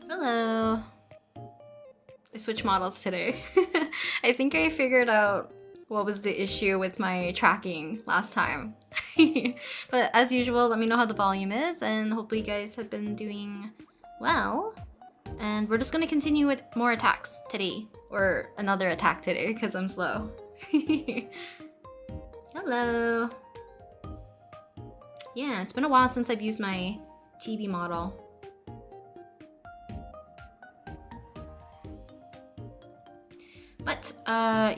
Hello. I switched models today. I think I figured out what was the issue with my tracking last time. But as usual, let me know how the volume is, and hopefully you guys have been doing well. And we're just gonna continue with more attacks today. Or another attack today, because I'm slow. Hello. Yeah, it's been a while since I've used my TB model. But,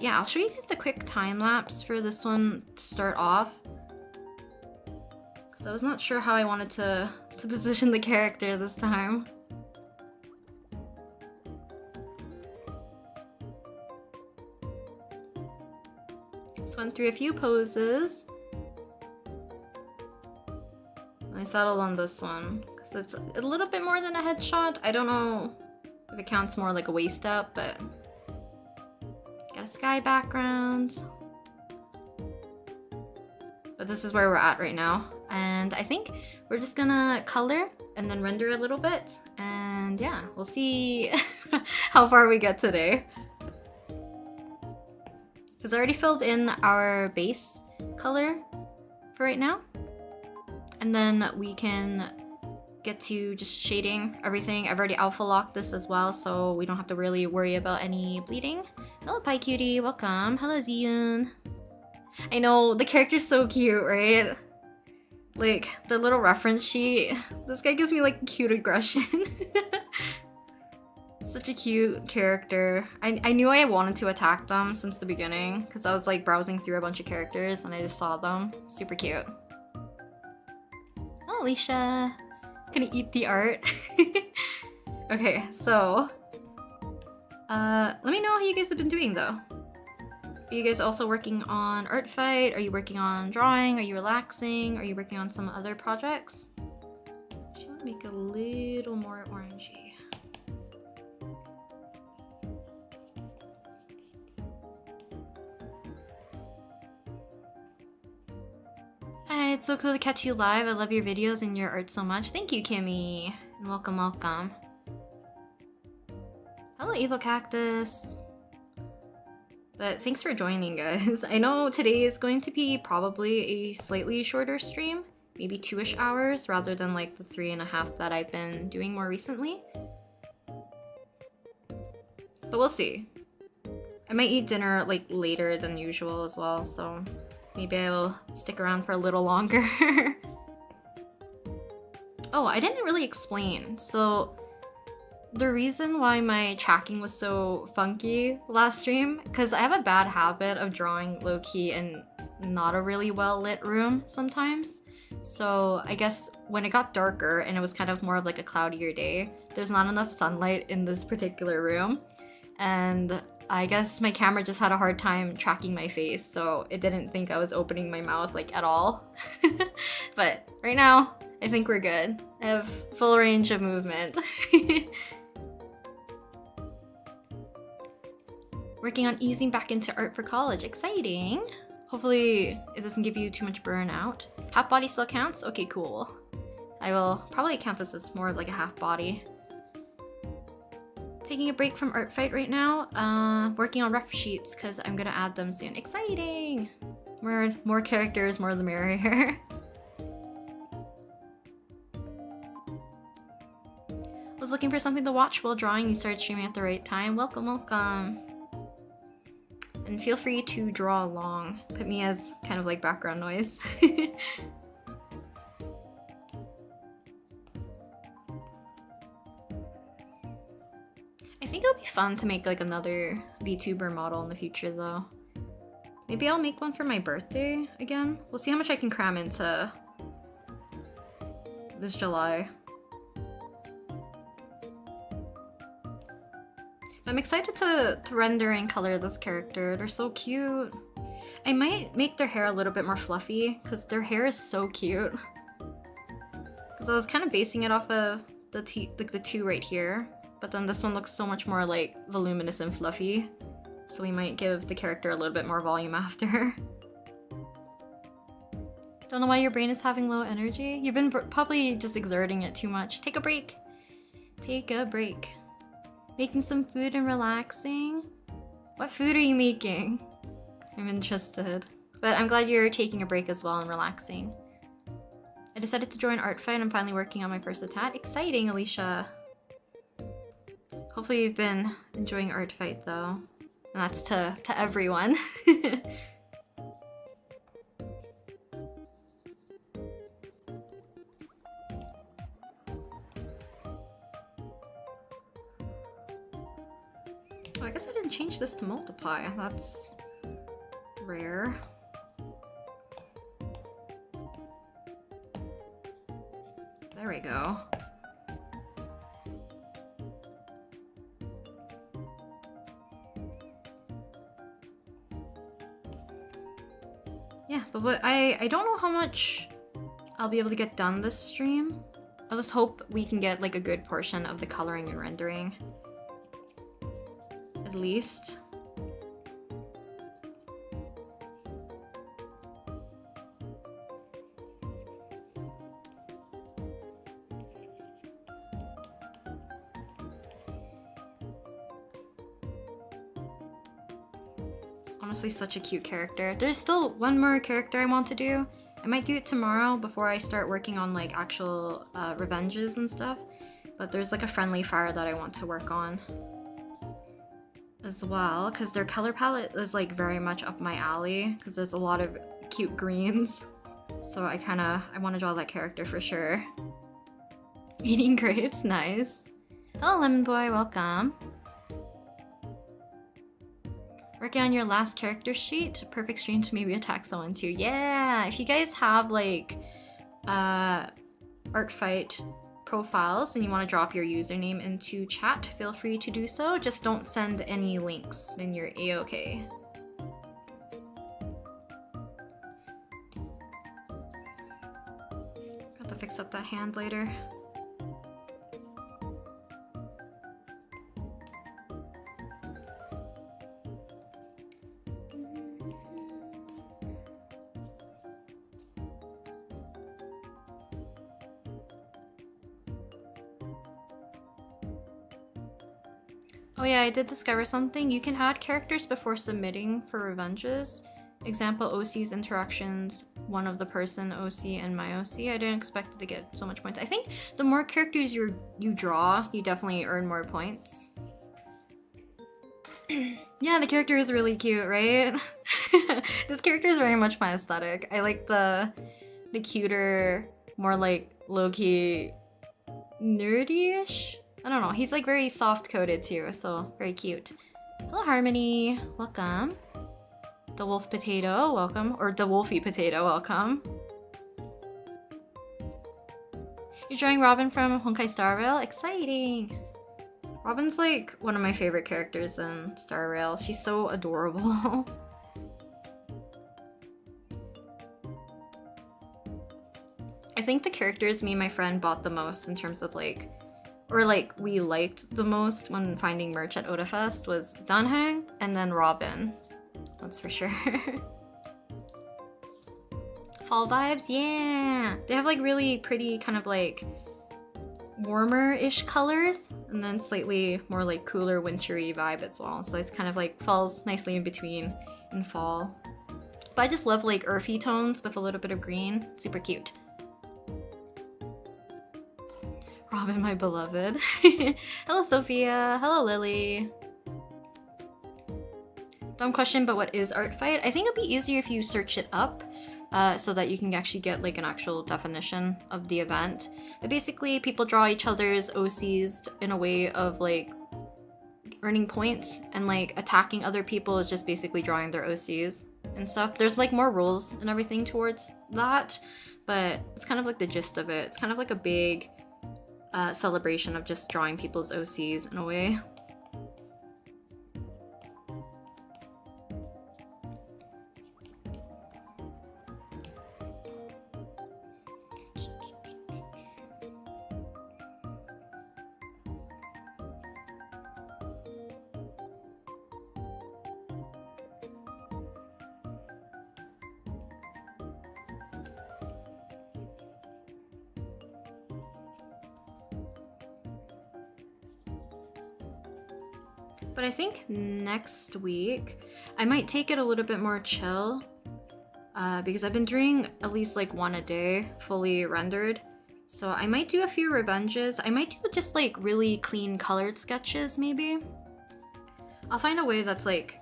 yeah, I'll show you guys the quick time lapse for this one to start off. Because I was not sure how I wanted to position the character this time. Just went through a few poses. And I settled on this one. Because it's a little bit more than a headshot. I don't know if it counts more like a waist up, but... got a sky background. But this is where we're at right now. And I think we're just gonna color and then render a little bit. And yeah, we'll see how far we get today. Because I already filled in our base color for right now. And then we can get to just shading everything. I've already alpha locked this as well, so we don't have to really worry about any bleeding. Hello, Pie Cutie, welcome. Hello, Ziyun. I know, the character's so cute, right? Like, the little reference sheet. This guy gives me, like, cute aggression. Such a cute character. I knew I wanted to attack them since the beginning, because I was, like, browsing through a bunch of characters, and I just saw them. Super cute. Oh, Alicia. Gonna eat the art. Okay, so... let me know how you guys have been doing though. Are you guys also working on art fight? Are you working on drawing? Are you relaxing? Are you working on some other projects? Should I make a little more orangey? Hi, it's so cool to catch you live. I love your videos and your art so much. Thank you, Kimmy. And welcome, welcome. Hello, Evil Cactus. But thanks for joining, guys. I know today is going to be probably a slightly shorter stream, maybe 2-ish hours rather than like the 3.5 that I've been doing more recently. But we'll see. I might eat dinner like later than usual as well, so maybe I will stick around for a little longer. Oh, I didn't really explain. So the reason why my tracking was so funky last stream, because I have a bad habit of drawing low-key in not a really well-lit room sometimes. So I guess when it got darker and it was kind of more of like a cloudier day, there's not enough sunlight in this particular room. And I guess my camera just had a hard time tracking my face, so it didn't think I was opening my mouth like at all. But right now, I think we're good. I have full range of movement. Working on easing back into art for college. Exciting! Hopefully it doesn't give you too much burnout. Half body still counts? Okay, cool. I will probably count this as more of like a half body. Taking a break from art fight right now. Working on ref sheets because I'm gonna add them soon. Exciting! More characters, more the merrier. Was looking for something to watch while drawing. You started streaming at the right time. Welcome, welcome. And feel free to draw along. Put me as kind of like background noise. I think it'll be fun to make like another VTuber model in the future though. Maybe I'll make one for my birthday again. We'll see how much I can cram into this July. I'm excited to render and color this character. They're so cute. I might make their hair a little bit more fluffy because their hair is so cute. Because I was kind of basing it off of the two right here, but then this one looks so much more like voluminous and fluffy. So we might give the character a little bit more volume after. Don't know why your brain is having low energy. You've been probably just exerting it too much. Take a break. Take a break. Making some food and relaxing? What food are you making? I'm interested. But I'm glad you're taking a break as well and relaxing. I decided to join Art Fight. I'm finally working on my first attack. Exciting, Alicia. Hopefully you've been enjoying Art Fight though. And that's to everyone. Oh, I guess I didn't change this to multiply. That's rare. There we go. Yeah, but I don't know how much I'll be able to get done this stream. I just hope we can get like a good portion of the coloring and rendering. At least. Honestly, such a cute character. There's still one more character I want to do. I might do it tomorrow before I start working on like actual revenges and stuff. But there's like a friendly fire that I want to work on as well, because their color palette is like very much up my alley, because there's a lot of cute greens. So I want to draw that character for sure. Eating grapes, nice. Hello Lemon Boy, welcome. Working on your last character sheet. Perfect stream to maybe attack someone too. Yeah, if you guys have like Art Fight profiles and you want to drop your username into chat, feel free to do so. Just don't send any links, then you're a-okay. Got to fix up that hand later. Oh yeah, I did discover something. You can add characters before submitting for revenges. Example, OC's interactions, one of the person OC and my OC. I didn't expect it to get so much points. I think the more characters you draw, you definitely earn more points. Yeah, the character is really cute, right? This character is very much my aesthetic. I like the cuter, more like low-key nerdy-ish. I don't know, he's like very soft-coded too, so very cute. Hello Harmony, welcome. The Wolf Potato, welcome. Or the Wolfy Potato, welcome. You're drawing Robin from Honkai Star Rail? Exciting! Robin's like one of my favorite characters in Star Rail. She's so adorable. I think the characters me and my friend bought the most in terms of like, or like we liked the most when finding merch at Odafest was Danheng and then Robin. That's for sure. Fall vibes, yeah! They have like really pretty kind of like warmer-ish colors and then slightly more like cooler wintry vibe as well. So it's kind of like falls nicely in between in fall. But I just love like earthy tones with a little bit of green. Super cute. Robin, my beloved. Hello, Sophia. Hello, Lily. Dumb question, but what is Art Fight? I think it'd be easier if you search it up so that you can actually get like an actual definition of the event. But basically, people draw each other's OCs in a way of like earning points, and like attacking other people is just basically drawing their OCs and stuff. There's like more rules and everything towards that, but it's kind of like the gist of it. It's kind of like a big celebration of just drawing people's OCs in a way. But I think next week, I might take it a little bit more chill. Because I've been doing at least like one a day, fully rendered. So I might do a few revenges. I might do just like really clean colored sketches maybe. I'll find a way that's like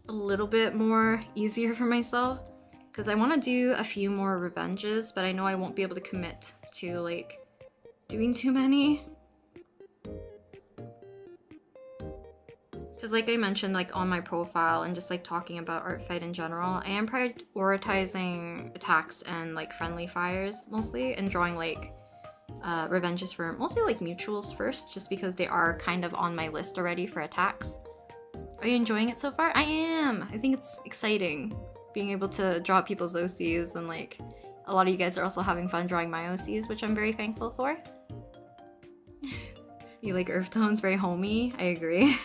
a little bit more easier for myself. Because I want to do a few more revenges, but I know I won't be able to commit to like doing too many. Because like I mentioned like on my profile and just like talking about art fight in general, I am prioritizing attacks and like friendly fires mostly, and drawing like revenges for mostly like mutuals first, just because they are kind of on my list already for attacks. Are you enjoying it so far? I am! I think it's exciting being able to draw people's OCs, and like a lot of you guys are also having fun drawing my OCs, which I'm very thankful for. You like earth tones, very homey. I agree.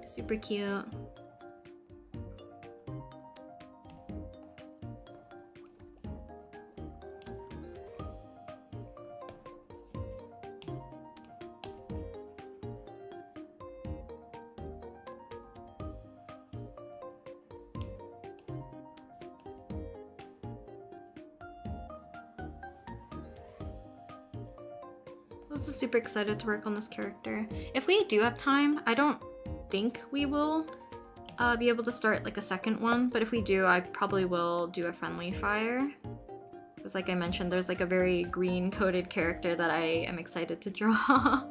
Super cute. I was super excited to work on this character. If we do have time, I don't think we will be able to start like a second one, but if we do, I probably will do a friendly fire. Because like I mentioned, there's like a very green coded character that I am excited to draw.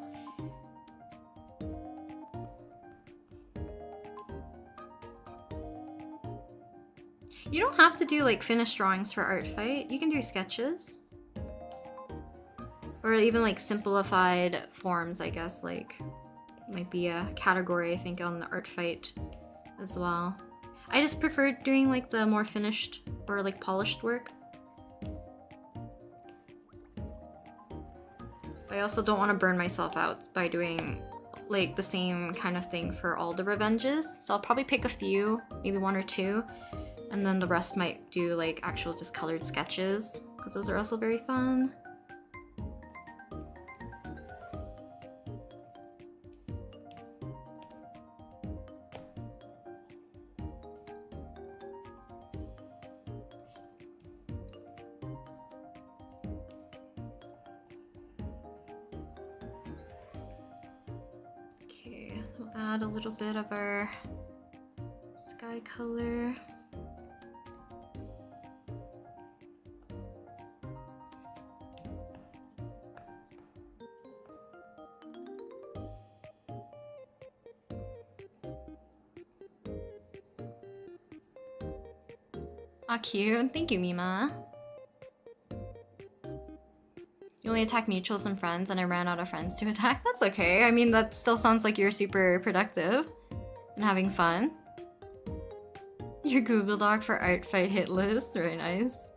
You don't have to do like finished drawings for art fight. You can do sketches. Or even like simplified forms, I guess, like might be a category I think on the art fight as well. I just prefer doing like the more finished or like polished work. But I also don't want to burn myself out by doing like the same kind of thing for all the revenges. So I'll probably pick a few, maybe one or two, and then the rest might do like actual just colored sketches, because those are also very fun. Okay, we'll add a little bit of our sky color. Ah, cute. Thank you, Mima. You only attack mutuals and friends, and I ran out of friends to attack. That's okay. I mean, that still sounds like you're super productive and having fun. Your Google Doc for art fight hit list. Very nice.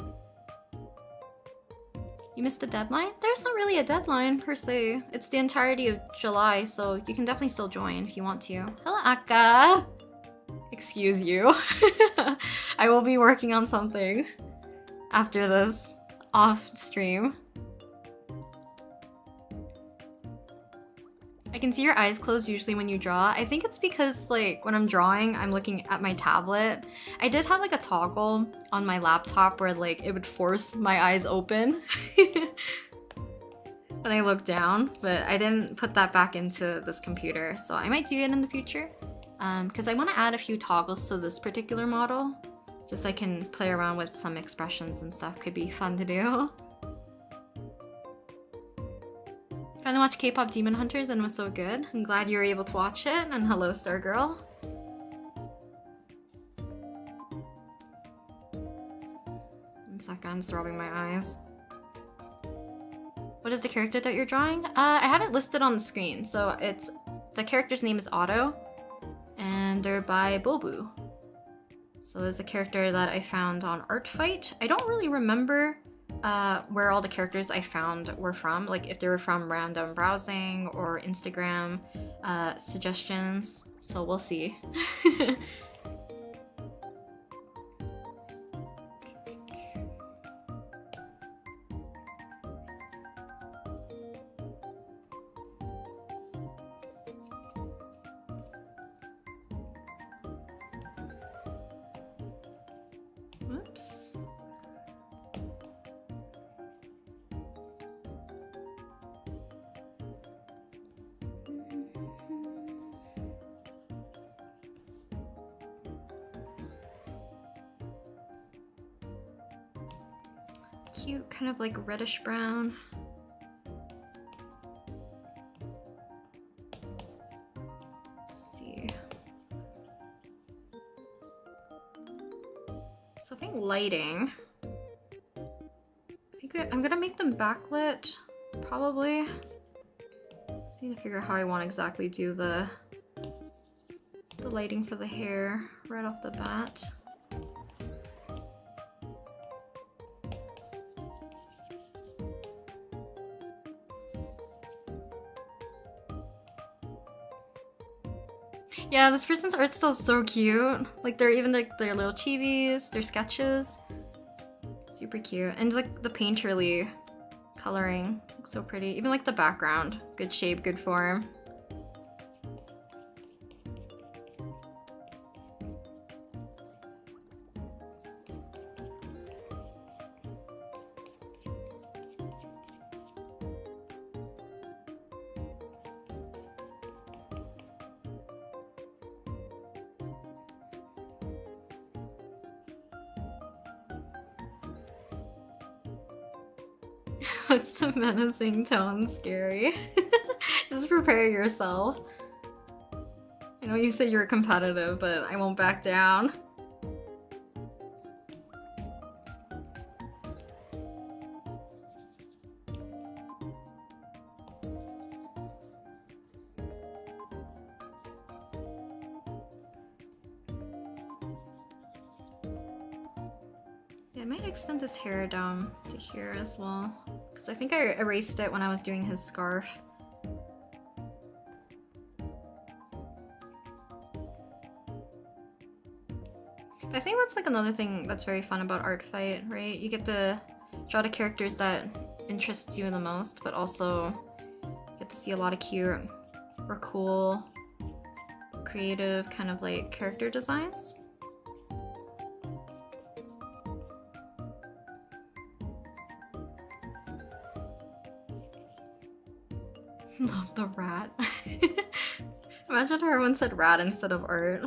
You missed a deadline? There's not really a deadline per se. It's the entirety of July, so you can definitely still join if you want to. Hello, Akka! Excuse you. I will be working on something after this off stream. I can see your eyes closed usually when you draw. I think it's because like when I'm drawing, I'm looking at my tablet. I did have like a toggle on my laptop where like it would force my eyes open when I look down, but I didn't put that back into this computer. So I might do it in the future because I want to add a few toggles to this particular model. Just so I can play around with some expressions and stuff. Could be fun to do. Finally watched K-pop Demon Hunters and it was so good. I'm glad you were able to watch it, and hello, Stargirl. One second, I'm just rubbing my eyes. What is the character that you're drawing? I have it listed on the screen, so it's the character's name is Otto, and they're by Bobu. So it's a character that I found on Art Fight. I don't really remember where all the characters I found were from, like if they were from random browsing or Instagram suggestions, so we'll see. lapse. Cute, kind of like reddish brown. Let's see. So I think lighting. I think I'm gonna make them backlit, probably. See to figure out how I want to exactly do the lighting for the hair right off the bat. Yeah, this person's art style is so cute. Like they're even like their little chibis, their sketches. Super cute. And like the painterly coloring looks so pretty. Even like the background. Good shape, good form. What's a menacing tone scary? Just prepare yourself. I know you said you were competitive, but I won't back down. Yeah, I might extend this hair down to here as well. Because I think I erased it when I was doing his scarf. But I think that's like another thing that's very fun about Art Fight, right? You get to draw the characters that interests you the most, but also get to see a lot of cute or cool, creative kind of like character designs. Love the rat. Imagine if everyone said rat instead of art.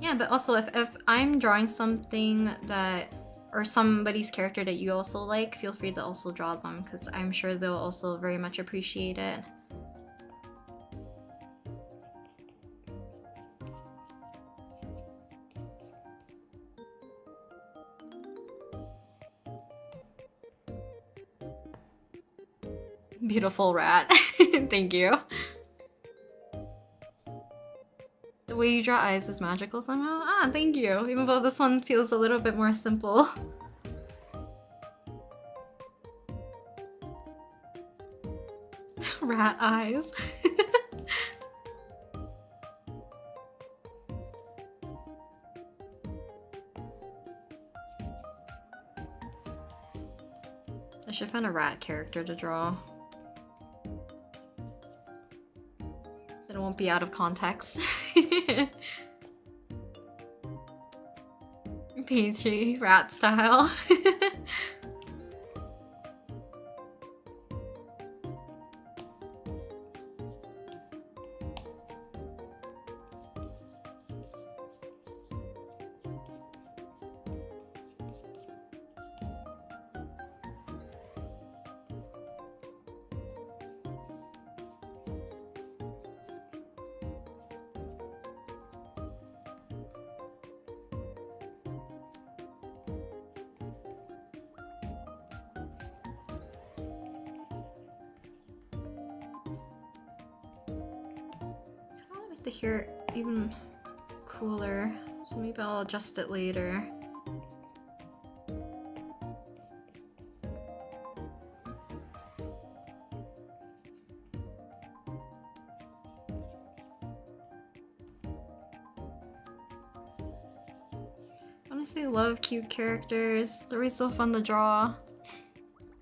Yeah, but also if I'm drawing something that, or somebody's character that you also like, feel free to also draw them, because I'm sure they'll also very much appreciate it. Beautiful rat. Thank you. The way you draw eyes is magical somehow? Ah, thank you. Even though this one feels a little bit more simple. Rat eyes. I should find a rat character to draw. That it won't be out of context. Peachy rat style. The hair even cooler, so maybe I'll adjust it later. Honestly, love cute characters. They're always so fun to draw.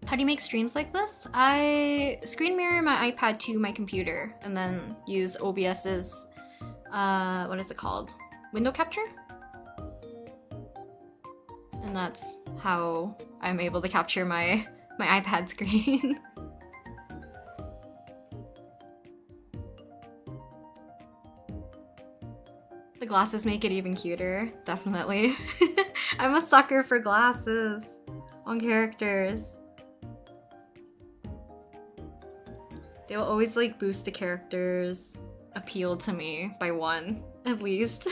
How do you make streams like this? I screen mirror my iPad to my computer and then use OBS's what is it called? Window capture? And that's how I'm able to capture my iPad screen. The glasses make it even cuter, definitely. I'm a sucker for glasses on characters. They will always like boost the character's appeal to me by one, at least.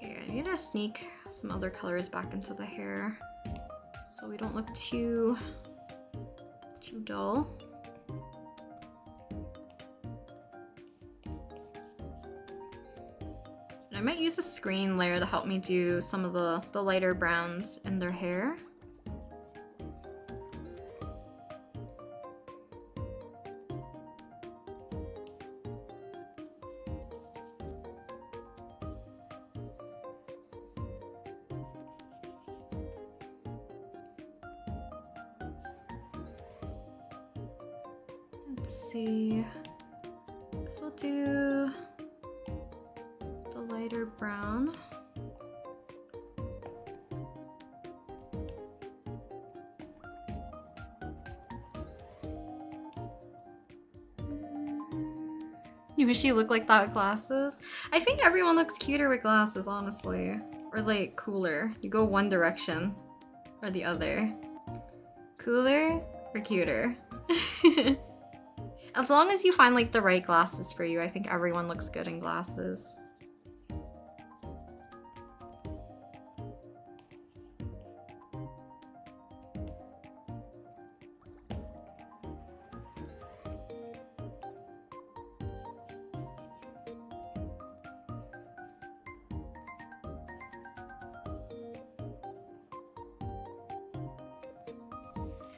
I need to sneak some other colors back into the hair so we don't look too dull. And I might use a screen layer to help me do some of the lighter browns in their hair. Let's see. Guess we'll do the lighter brown. You wish you looked like that with glasses? I think everyone looks cuter with glasses, honestly. Or like cooler. You go one direction or the other. Cooler or cuter? As long as you find like the right glasses for you, I think everyone looks good in glasses.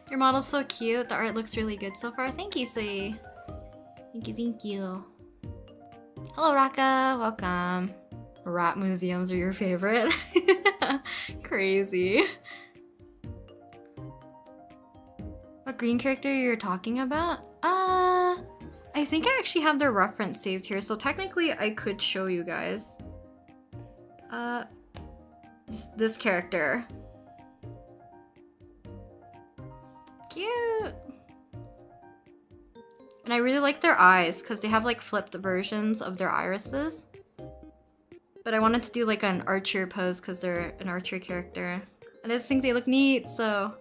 Your model's so cute. The art looks really good so far. Thank you, Sui. Thank you, thank you. Hello, Raka. Welcome. Rat museums are your favorite? Crazy. What green character you're talking about? I think I actually have their reference saved here, so technically I could show you guys. This character. Cute! And I really like their eyes because they have like flipped versions of their irises. But I wanted to do like an archer pose because they're an archer character. I just think they look neat, so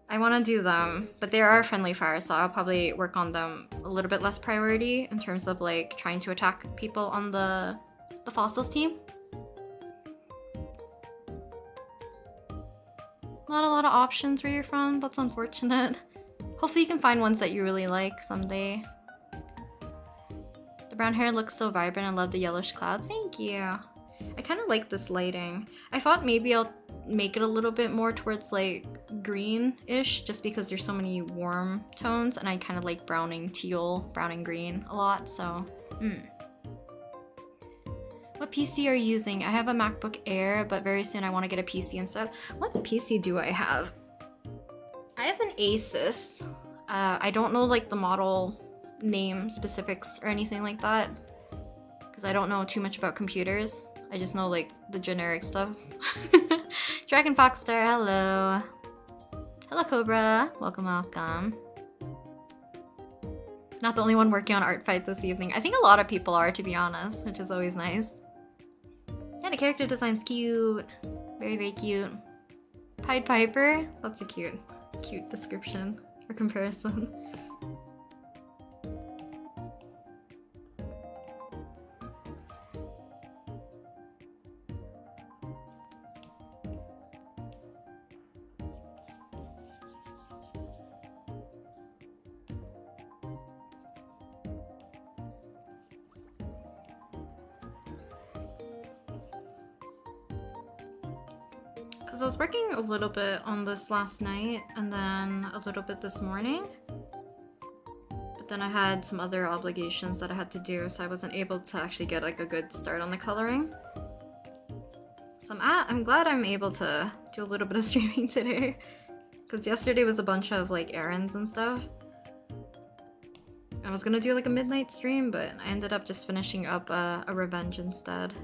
I want to do them. But they are friendly fire, so I'll probably work on them a little bit less priority in terms of like trying to attack people on the fossils team. Not a lot of options where you're from. That's unfortunate. Hopefully you can find ones that you really like someday. The brown hair looks so vibrant. I love the yellowish clouds. Thank you. I kind of like this lighting. I thought maybe I'll make it a little bit more towards like green-ish just because there's so many warm tones and I kind of like browning teal, browning green a lot, so What PC are you using? I have a MacBook Air, but very soon I want to get a PC instead. What PC do I have? I have an Asus. I don't know like the model name specifics or anything like that because I don't know too much about computers. I just know like the generic stuff. Dragon Foxstar, hello. Hello Cobra, welcome, welcome. Not the only one working on art fight this evening. I think a lot of people are, to be honest, which is always nice. Yeah, the character design's cute. Very, very cute. Pied Piper? That's a cute description or comparison. Because I was working a little bit on this last night and then a little bit this morning. But then I had some other obligations that I had to do, so I wasn't able to actually get like a good start on the coloring. So I'm glad I'm able to do a little bit of streaming today. Because yesterday was a bunch of like errands and stuff. I was gonna do like a midnight stream, but I ended up just finishing up a revenge instead.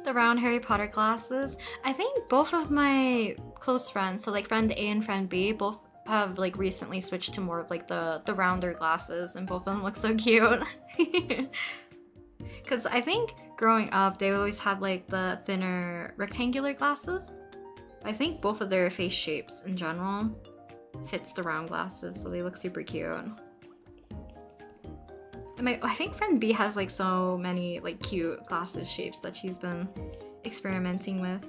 The round Harry Potter glasses. I think both of my close friends, so like friend A and friend B, both have like recently switched to more of like the rounder glasses, and both of them look so cute. Because I think growing up, they always had like the thinner rectangular glasses. I think both of their face shapes in general fits the round glasses, so they look super cute. And I think friend B has like so many like cute glasses shapes that she's been experimenting with.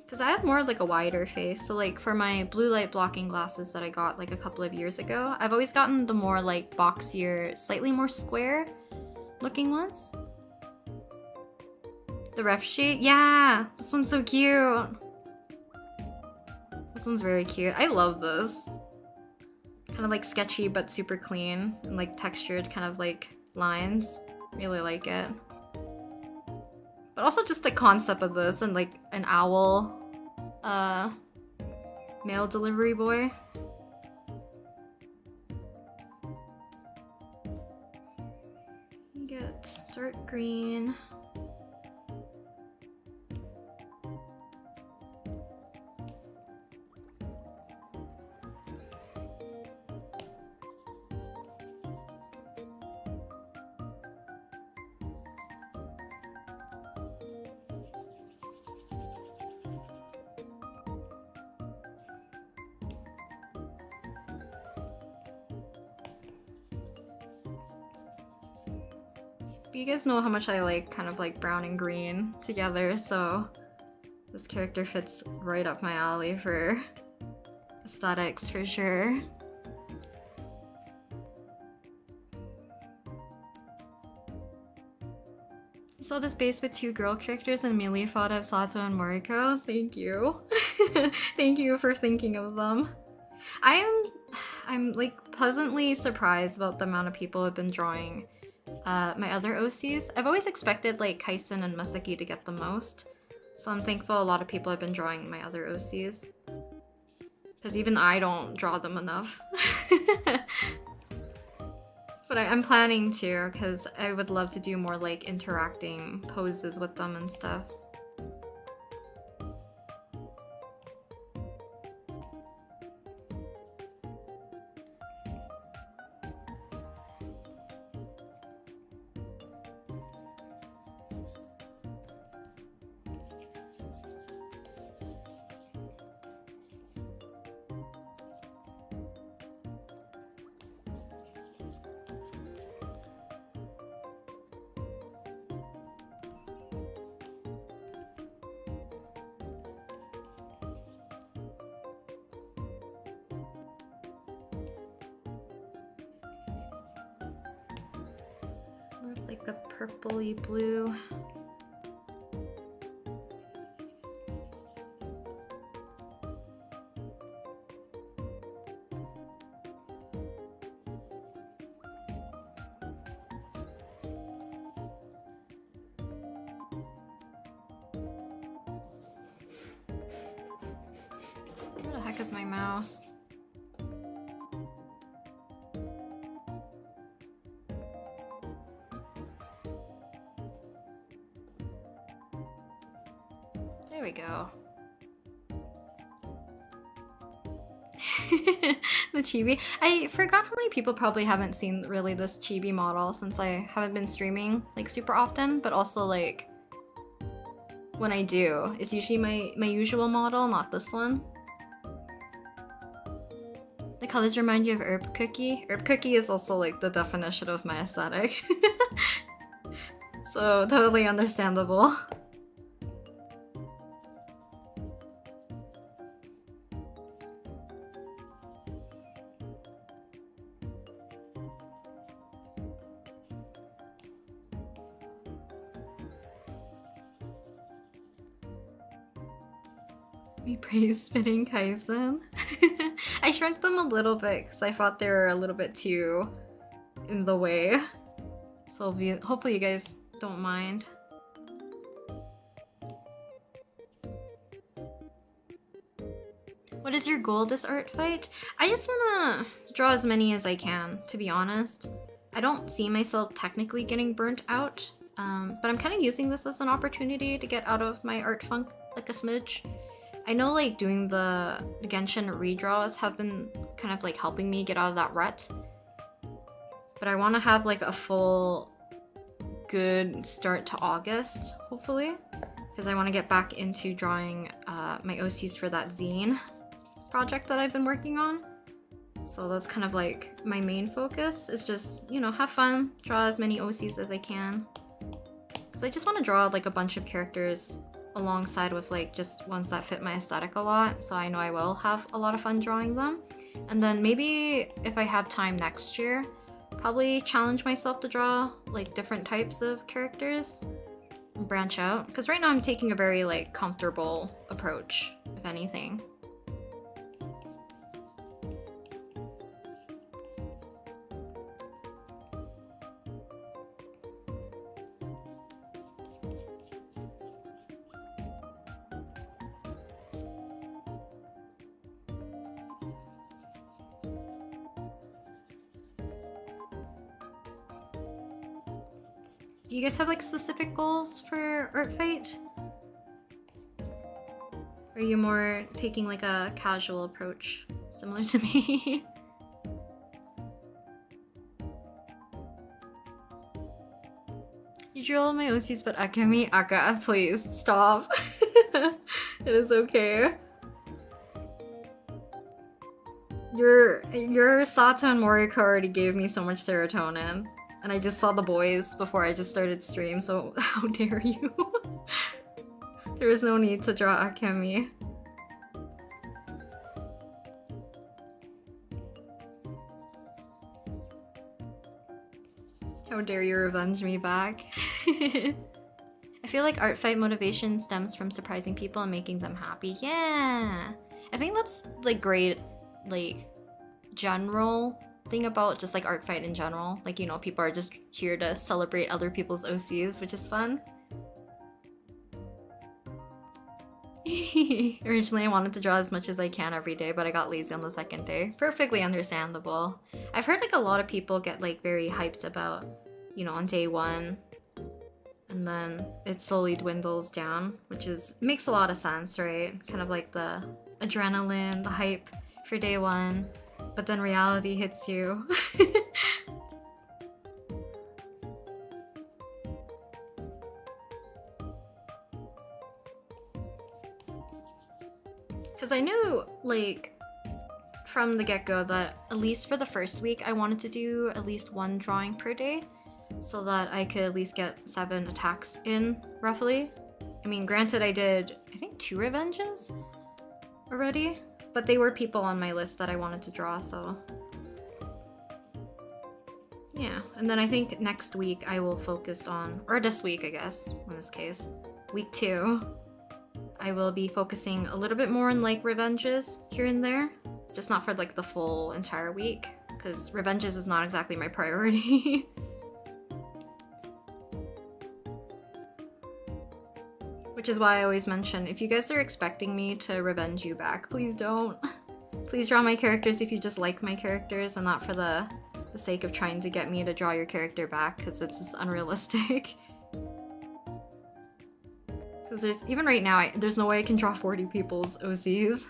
Because I have more of like a wider face, so like for my blue light blocking glasses that I got like a couple of years ago, I've always gotten the more like boxier, slightly more square looking ones. The ref sheet? Yeah! This one's so cute! This one's very cute. I love this. Kind of like sketchy but super clean and like textured kind of like lines. Really like it. But also just the concept of this and like an owl mail delivery boy. You get dark green. But you guys know how much I like kind of like brown and green together, so this character fits right up my alley for aesthetics for sure. I saw this base with 2 girl characters and immediately thought of Sato and Moriko. Thank you. Thank you for thinking of them. I'm like pleasantly surprised about the amount of people who have been drawing my other OCs. I've always expected like Kaisen and Masaki to get the most, so I'm thankful a lot of people have been drawing my other OCs. Because even I don't draw them enough. But I'm planning to, because I would love to do more like interacting poses with them and stuff. Like a purpley blue. Where the heck is my mouse? There we go. The chibi. I forgot how many people probably haven't seen really this chibi model since I haven't been streaming like super often, but also like when I do, it's usually my usual model, not this one. The colors remind you of Herb Cookie. Herb Cookie is also like the definition of my aesthetic. So totally understandable. We praise spinning Kaizen. I shrunk them a little bit because I thought they were a little bit too in the way. So hopefully you guys don't mind. What is your goal this art fight? I just want to draw as many as I can, to be honest. I don't see myself technically getting burnt out, but I'm kind of using this as an opportunity to get out of my art funk like a smidge. I know like doing the Genshin redraws have been kind of like helping me get out of that rut, but I want to have like a full good start to August, hopefully, because I want to get back into drawing my OCs for that zine project that I've been working on. So that's kind of like my main focus, is just, you know, have fun, draw as many OCs as I can, because I just want to draw like a bunch of characters alongside with like just ones that fit my aesthetic a lot, so I know I will have a lot of fun drawing them. And then maybe if I have time next year, probably challenge myself to draw like different types of characters and branch out, because right now I'm taking a very like comfortable approach, if anything. Do you guys have like specific goals for art fight? Or are you more taking like a casual approach, similar to me? You drew all my OCs but Akemi? Aka, please stop. It is okay. Your Sato and Morika already gave me so much serotonin. And I just saw the boys before I just started stream, so how dare you? There is no need to draw Akemi. How dare you revenge me back? I feel like art fight motivation stems from surprising people and making them happy. Yeah! I think that's like great, like, general thing about just like art fight in general. Like, you know, people are just here to celebrate other people's OCs, which is fun. Originally I wanted to draw as much as I can every day, but I got lazy on the second day. Perfectly understandable. I've heard like a lot of people get like very hyped about, you know, on day one, and then it slowly dwindles down, which makes a lot of sense, right? Kind of like the adrenaline, the hype for day one. But then reality hits you. Because I knew, like, from the get-go that at least for the first week, I wanted to do at least one drawing per day, so that I could at least get 7 attacks in, roughly. I mean, granted, I did, I think, 2 revenges already. But they were people on my list that I wanted to draw, so... yeah, and then I think next week I will focus on, or this week I guess, in this case, week 2, I will be focusing a little bit more on like revenges here and there, just not for like the full entire week, because revenges is not exactly my priority. Which is why I always mention, if you guys are expecting me to revenge you back, please don't. Please draw my characters if you just like my characters and not for the sake of trying to get me to draw your character back, because it's just unrealistic. Because even right now, there's no way I can draw 40 people's OCs.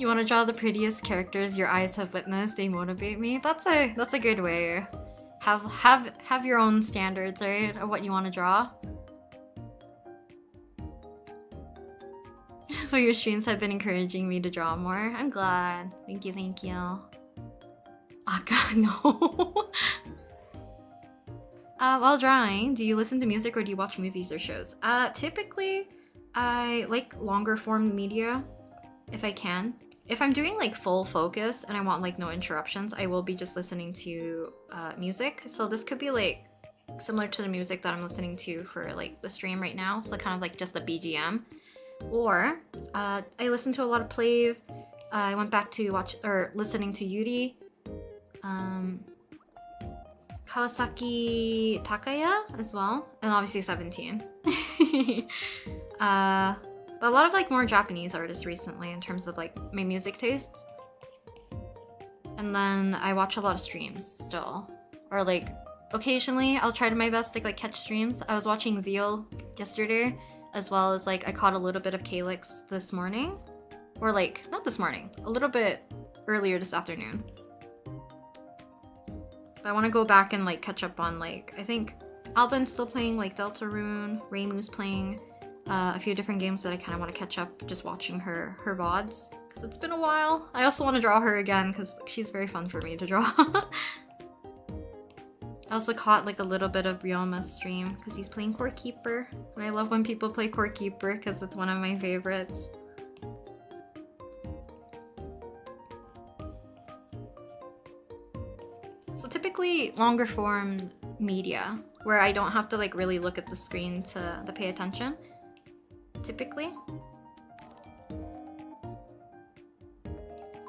You want to draw the prettiest characters your eyes have witnessed. They motivate me. That's a good way. Have your own standards, right, of what you want to draw. But your streams have been encouraging me to draw more. I'm glad. Thank you, thank you. Oh god, no. While drawing, do you listen to music or do you watch movies or shows? Typically, I like longer form media, if I can. If I'm doing like full focus and I want like no interruptions, I will be just listening to music. So this could be like similar to the music that I'm listening to for like the stream right now. So kind of like just a BGM. Or I listen to a lot of Plave. I went back to listening to Yuri. Kawasaki Takaya as well. And obviously 17. But a lot of like more Japanese artists recently in terms of like my music tastes. And then I watch a lot of streams still. Or like occasionally I'll try to my best to like catch streams. I was watching Zeal yesterday, as well as like I caught a little bit of Calyx this morning. Or like, not this morning, a little bit earlier this afternoon. But I want to go back and like catch up on like, I think Albin's still playing like Deltarune, Reimu's playing a few different games that I kind of want to catch up just watching her VODs. Because it's been a while. I also want to draw her again because she's very fun for me to draw. I also caught like a little bit of Ryoma's stream because he's playing Core Keeper. And I love when people play Core Keeper because it's one of my favorites. So typically longer form media where I don't have to like really look at the screen to pay attention. Typically.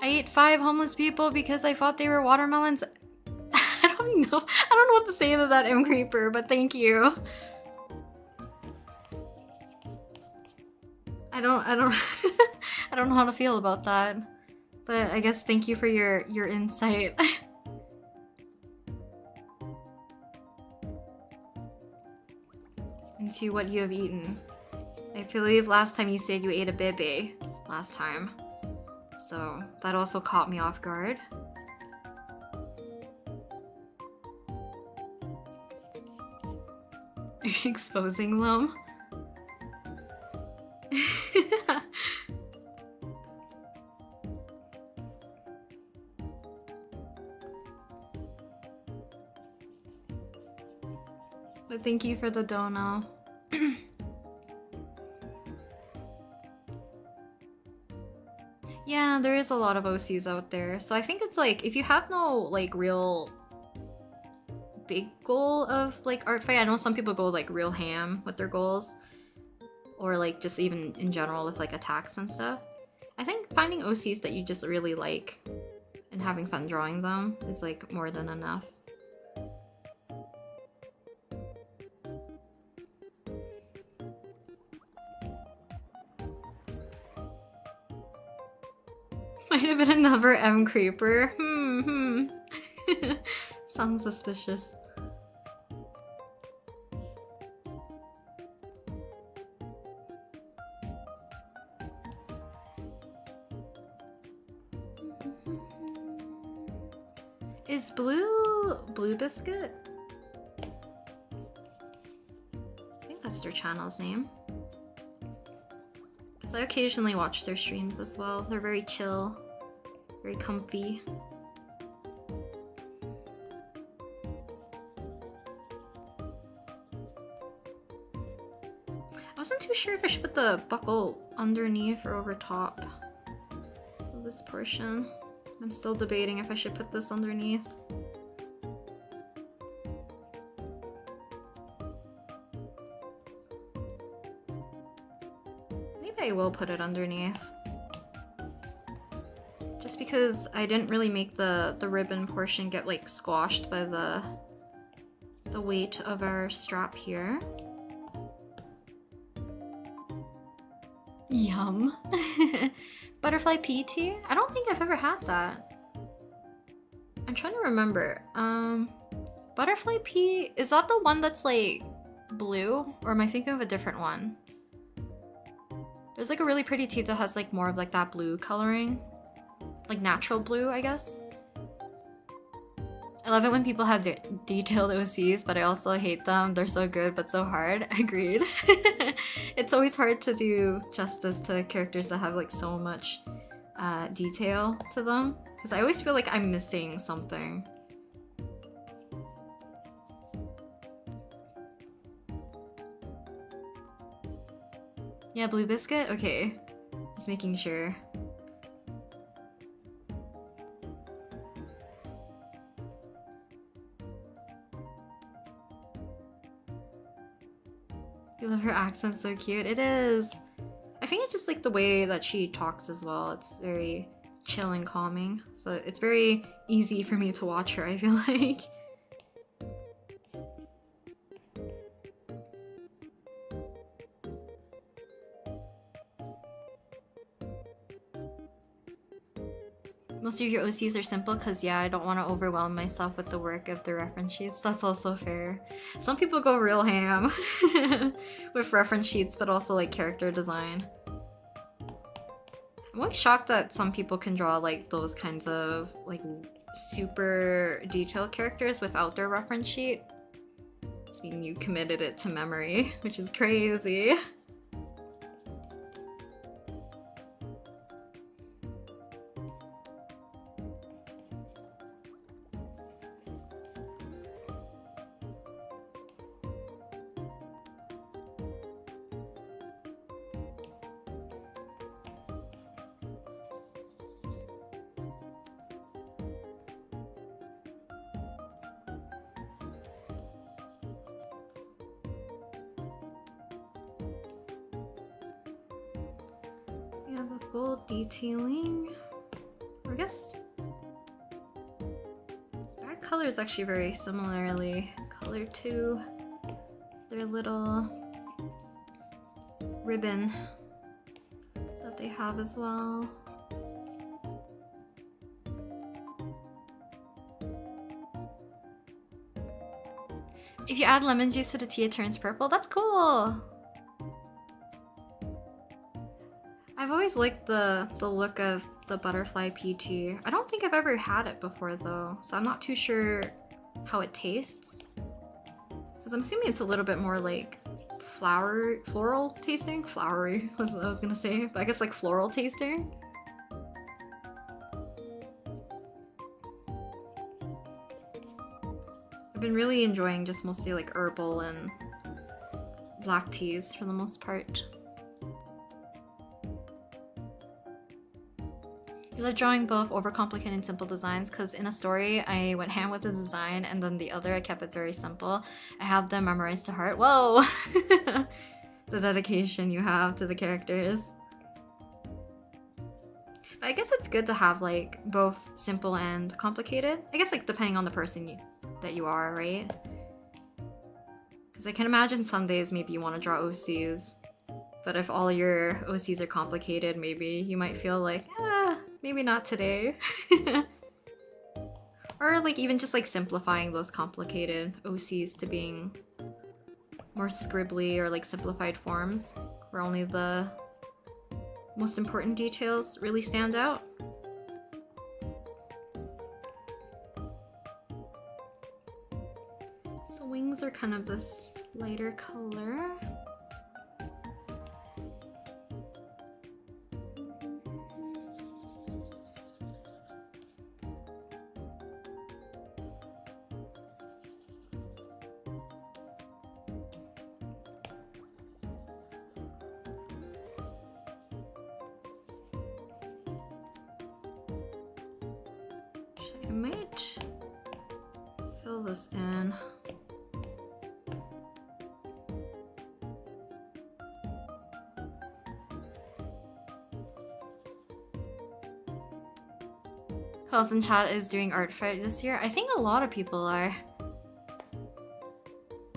I ate 5 homeless people because I thought they were watermelons. I don't know what to say to that, M Creeper, but thank you. I don't I don't know how to feel about that. But I guess thank you for your insight. Into what you have eaten. I believe last time you said you ate a Byebye last time. So that also caught me off guard. Are you exposing them? But thank you for the dono. Yeah, there is a lot of OCs out there. So I think it's like, if you have no like real big goal of like art fight, I know some people go like real ham with their goals. Or like just even in general with like attacks and stuff. I think finding OCs that you just really like and having fun drawing them is like more than enough. Might have been another M Creeper. Sounds suspicious. Is Blue Biscuit? I think that's their channel's name. Because I occasionally watch their streams as well. They're very chill, very comfy. I wasn't too sure if I should put the buckle underneath or over top of this portion. I'm still debating if I should put this underneath. Maybe I will put it underneath. Just because I didn't really make the ribbon portion get like squashed by the weight of our strap here. Yum. Butterfly PT? I don't think I've ever had that. I'm trying to remember. Butterfly P, is that the one that's like blue? Or am I thinking of a different one? There's like a really pretty tea that has like more of like that blue coloring. like natural blue, I guess. I love it when people have detailed OCs, but I also hate them. They're so good, but so hard. Agreed. It's always hard to do justice to characters that have like so much detail to them. Because I always feel like I'm missing something. Yeah, Blue Biscuit? Okay. Just making sure. You love her accent, so cute. It is. I think it's just like the way that she talks as well. It's very chill and calming. So it's very easy for me to watch her, I feel like. Most of your OCs are simple because, yeah, I don't want to overwhelm myself with the work of the reference sheets. That's also fair. Some people go real ham with reference sheets, but also like character design. I'm always shocked that some people can draw like those kinds of like super detailed characters without their reference sheet. It's meaning you committed it to memory, which is crazy. We have a gold detailing. I guess that color is actually very similarly colored to their little ribbon that they have as well. If you add lemon juice to the tea, it turns purple. That's cool! I've always liked the look of the butterfly PT. I don't think I've ever had it before though, so I'm not too sure how it tastes. Because I'm assuming it's a little bit more like floral tasting? Flowery was what I was gonna say, but I guess like floral tasting. I've been really enjoying just mostly like herbal and black teas for the most part. I love drawing both overcomplicated and simple designs because in a story I went ham with the design and then the other I kept it very simple. I have them memorized to heart. Whoa! The dedication you have to the characters. But I guess it's good to have like both simple and complicated. I guess like depending on the person that you are, right? Because I can imagine some days maybe you want to draw OCs, but if all your OCs are complicated, maybe you might feel like, maybe not today. Or like even just like simplifying those complicated OCs to being more scribbly or like simplified forms where only the most important details really stand out. So wings are kind of this lighter color. I might fill this in. Who else in chat is doing art fight this year? I think a lot of people are.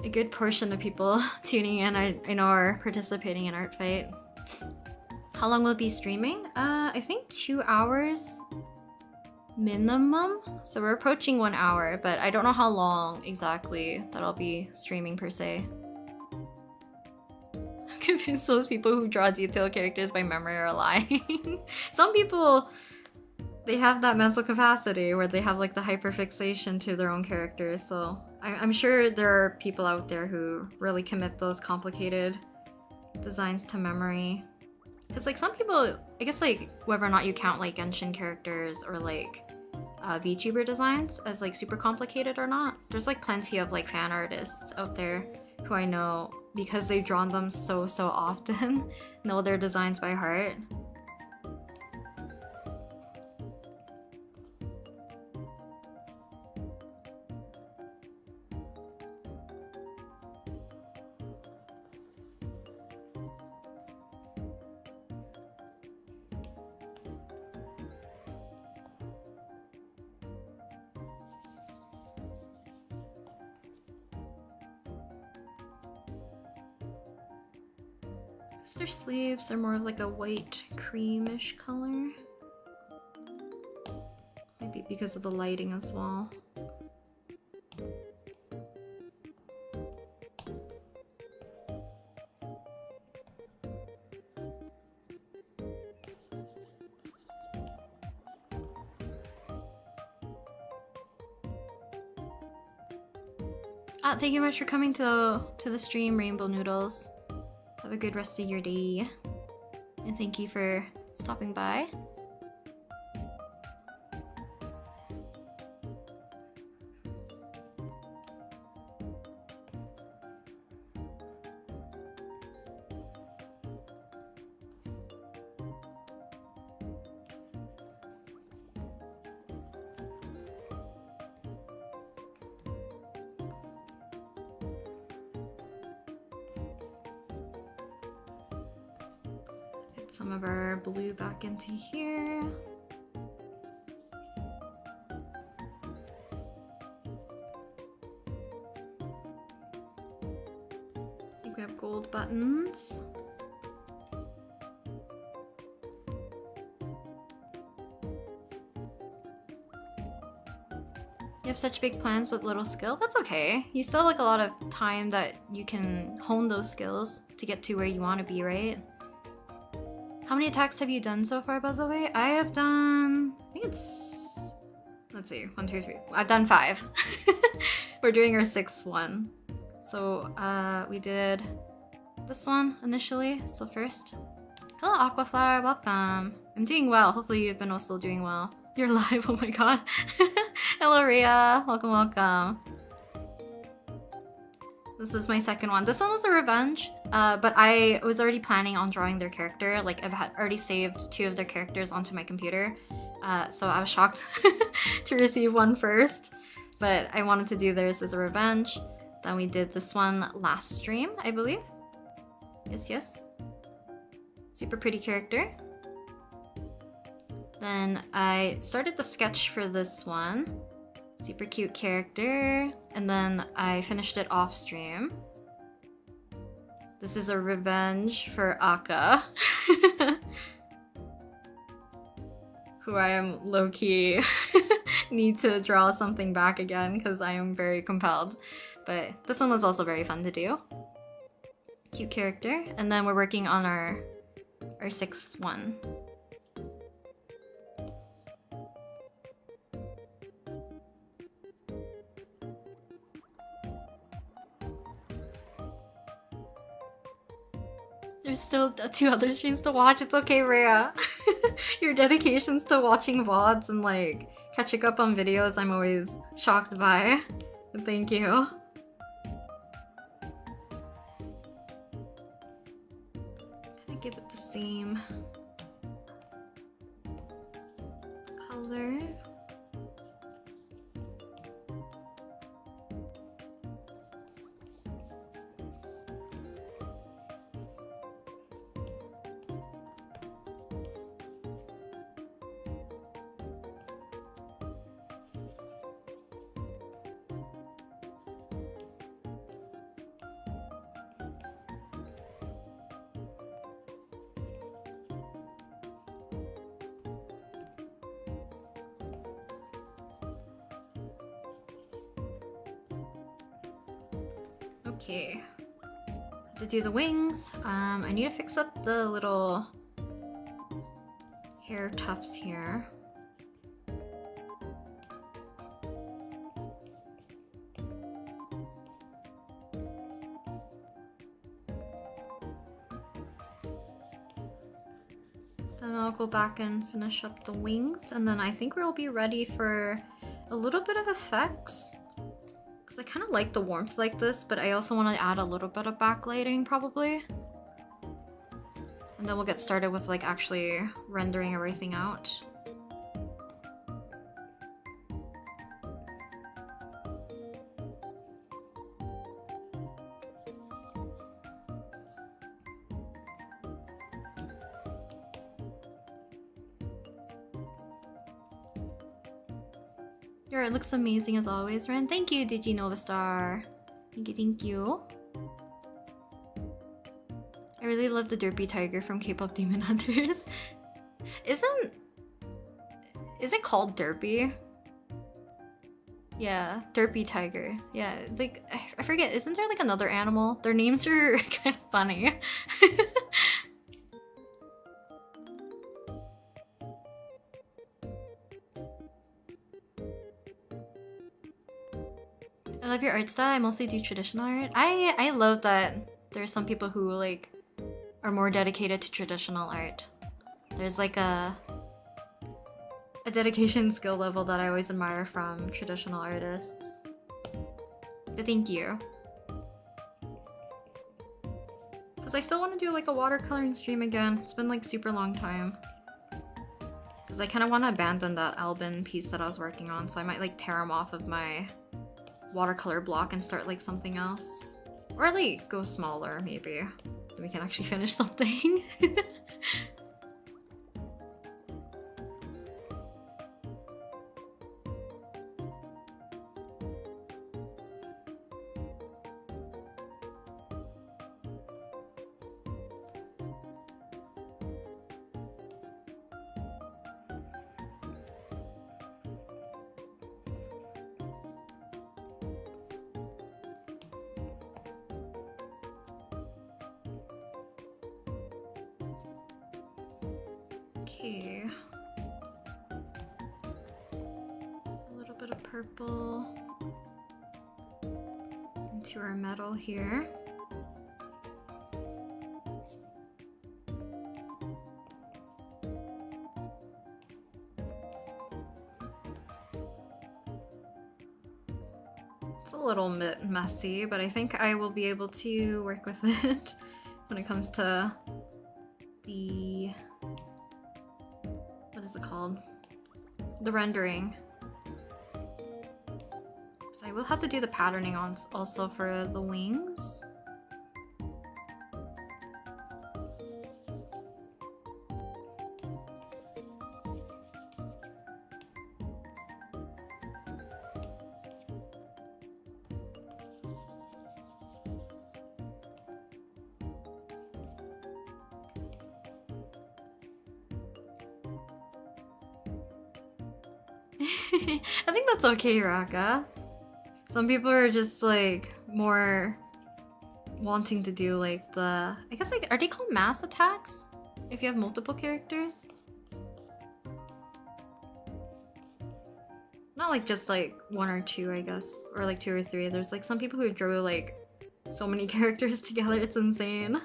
A good portion of people tuning in I know are participating in art fight. How long will it be streaming? I think 2 hours minimum. So we're approaching 1 hour, but I don't know how long exactly that I'll be streaming per se. I'm convinced those people who draw detailed characters by memory are lying. Some people they have that mental capacity where they have like the hyperfixation to their own characters. So I'm sure there are people out there who really commit those complicated designs to memory. Because like some people, I guess like whether or not you count like Genshin characters or like VTuber designs as like super complicated or not, there's like plenty of like fan artists out there who I know, because they've drawn them so often, know their designs by heart. Their sleeves are more of like a white creamish color. Maybe because of the lighting as well. Thank you much for coming to the stream, Rainbow Noodles. Have a good rest of your day. And thank you for stopping by. Some of our blue back into here. I think we have gold buttons. You have such big plans with little skill? That's okay. You still have like a lot of time that you can hone those skills to get to where you want to be, right? How many attacks have you done so far, by the way? I have done... I think it's... Let's see. 1, 2, 3. I've done 5. We're doing our 6th one. So, we did this one initially. So first... Hello, Aquaflower. Welcome. I'm doing well. Hopefully you've been also doing well. You're live. Oh my god. Hello, Rhea. Welcome, welcome. This is my 2nd one. This one was a revenge, but I was already planning on drawing their character. Like, I've already saved 2 of their characters onto my computer. So I was shocked to receive one first, but I wanted to do theirs as a revenge. Then we did this one last stream, I believe. Yes. Super pretty character. Then I started the sketch for this one. Super cute character. And then I finished it off stream. This is a revenge for Akka. Who I am low-key need to draw something back again because I am very compelled. But this one was also very fun to do. Cute character. And then we're working on our 6th one. There's still 2 other streams to watch. It's okay, Rhea. Your dedications to watching VODs and like catching up on videos, I'm always shocked by. Thank you. Gonna give it the same color. Okay, to do the wings, I need to fix up the little hair tufts here. Then I'll go back and finish up the wings, and then I think we'll be ready for a little bit of effects. Because I kind of like the warmth like this, but I also want to add a little bit of backlighting probably. And then we'll get started with like actually rendering everything out. Your art looks amazing as always, Ren. Thank you, DigiNovaStar. Thank you, thank you. I really love the derpy tiger from K-pop Demon Hunters. Isn't it called derpy? Yeah, derpy tiger. Yeah, like I forget. Isn't there like another animal? Their names are kind of funny. I love your art style. I mostly do traditional art. I love that there's some people who like are more dedicated to traditional art. There's like a dedication skill level that I always admire from traditional artists. But thank you. Because I still want to do like a watercoloring stream again. It's been like super long time. Because I kind of want to abandon that Albin piece that I was working on, so I might like tear him off of my watercolor block and start like something else. Or like go smaller maybe. Then we can actually finish something. Okay. A little bit of purple into our metal here. It's a little bit messy, but I think I will be able to work with it when it comes to the... what is it called? The rendering. So I will have to do the patterning on also for the wings. I think that's okay, Raka. Some people are just like more wanting to do like the, I guess like, are they called mass attacks? If you have multiple characters? Not like just like one or two, I guess. Or like two or three. There's like some people who drew like so many characters together, it's insane.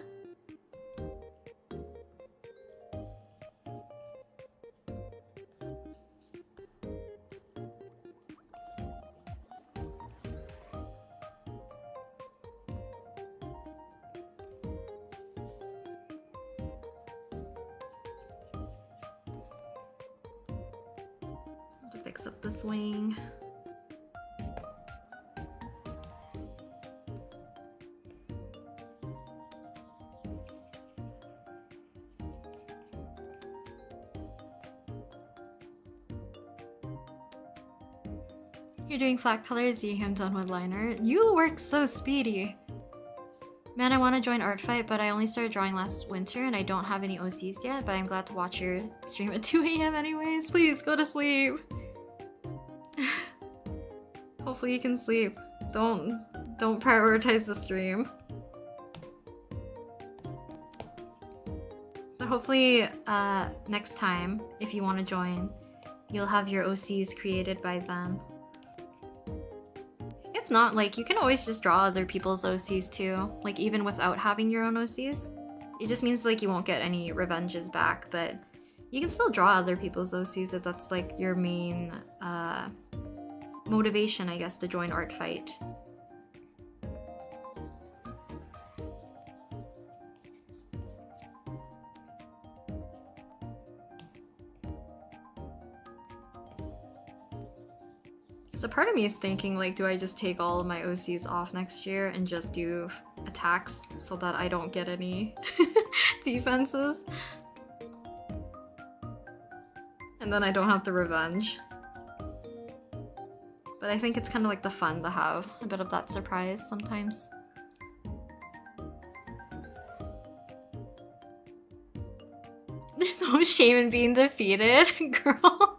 To fix up this wing. You're doing flat colors, yeah, I'm done with liner. You work so speedy. Man, I want to join Art Fight, but I only started drawing last winter and I don't have any OCs yet, but I'm glad to watch your stream at 2 AM anyways. Please, go to sleep. Hopefully you can sleep. Don't prioritize the stream. But hopefully, next time, if you want to join, you'll have your OCs created by then. If not, like, you can always just draw other people's OCs too, like, even without having your own OCs. It just means, like, you won't get any revenges back, but You can still draw other people's OCs if that's like your main motivation, I guess, to join art fight. So part of me is thinking, like, do I just take all of my OCs off next year and just do attacks so that I don't get any defenses? And then I don't have the revenge. But I think it's kind of like the fun to have a bit of that surprise sometimes. There's no shame in being defeated, girl.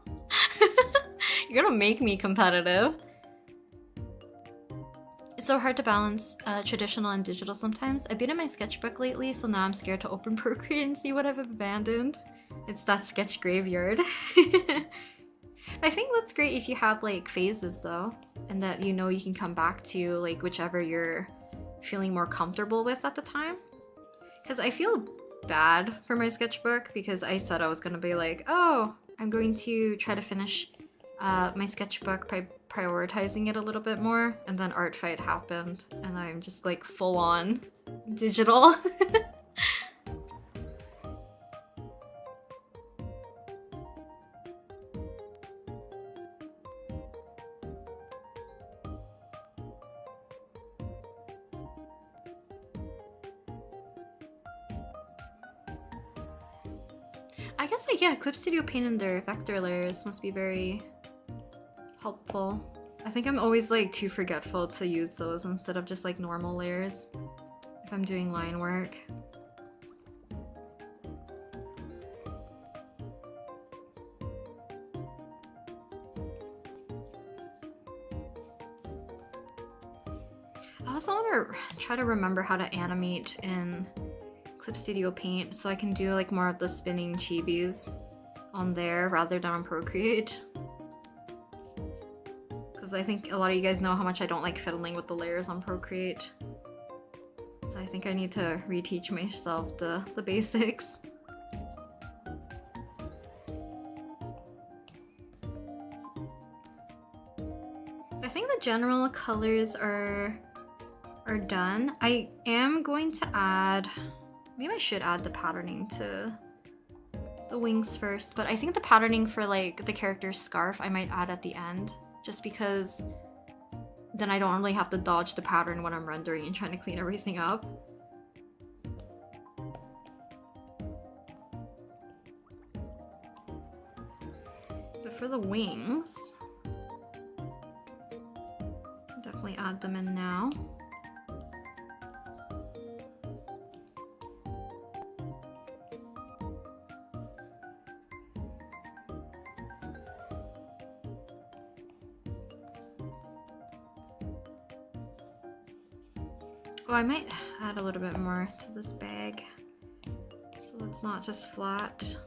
You're gonna make me competitive. It's so hard to balance traditional and digital sometimes. I've been in my sketchbook lately, so now I'm scared to open Procreate and see what I've abandoned. It's that sketch graveyard. I think that's great if you have like phases though, and that you know you can come back to like whichever you're feeling more comfortable with at the time. Because I feel bad for my sketchbook because I said I was gonna be like, oh, I'm going to try to finish my sketchbook by prioritizing it a little bit more, and then art fight happened and I'm just like full on digital. I guess like, yeah, Clip Studio Paint and their vector layers must be very helpful. I think I'm always like too forgetful to use those instead of just like normal layers if I'm doing line work. I also want to try to remember how to animate in Clip Studio Paint so I can do like more of the spinning chibis on there rather than on Procreate. Because I think a lot of you guys know how much I don't like fiddling with the layers on Procreate. So I think I need to reteach myself the basics. I think the general colors are done. I am going to add, maybe I should add the patterning to the wings first, but I think the patterning for like the character's scarf I might add at the end, just because then I don't really have to dodge the pattern when I'm rendering and trying to clean everything up. But for the wings, definitely add them in now. Oh, I might add a little bit more to this bag so it's not just flat.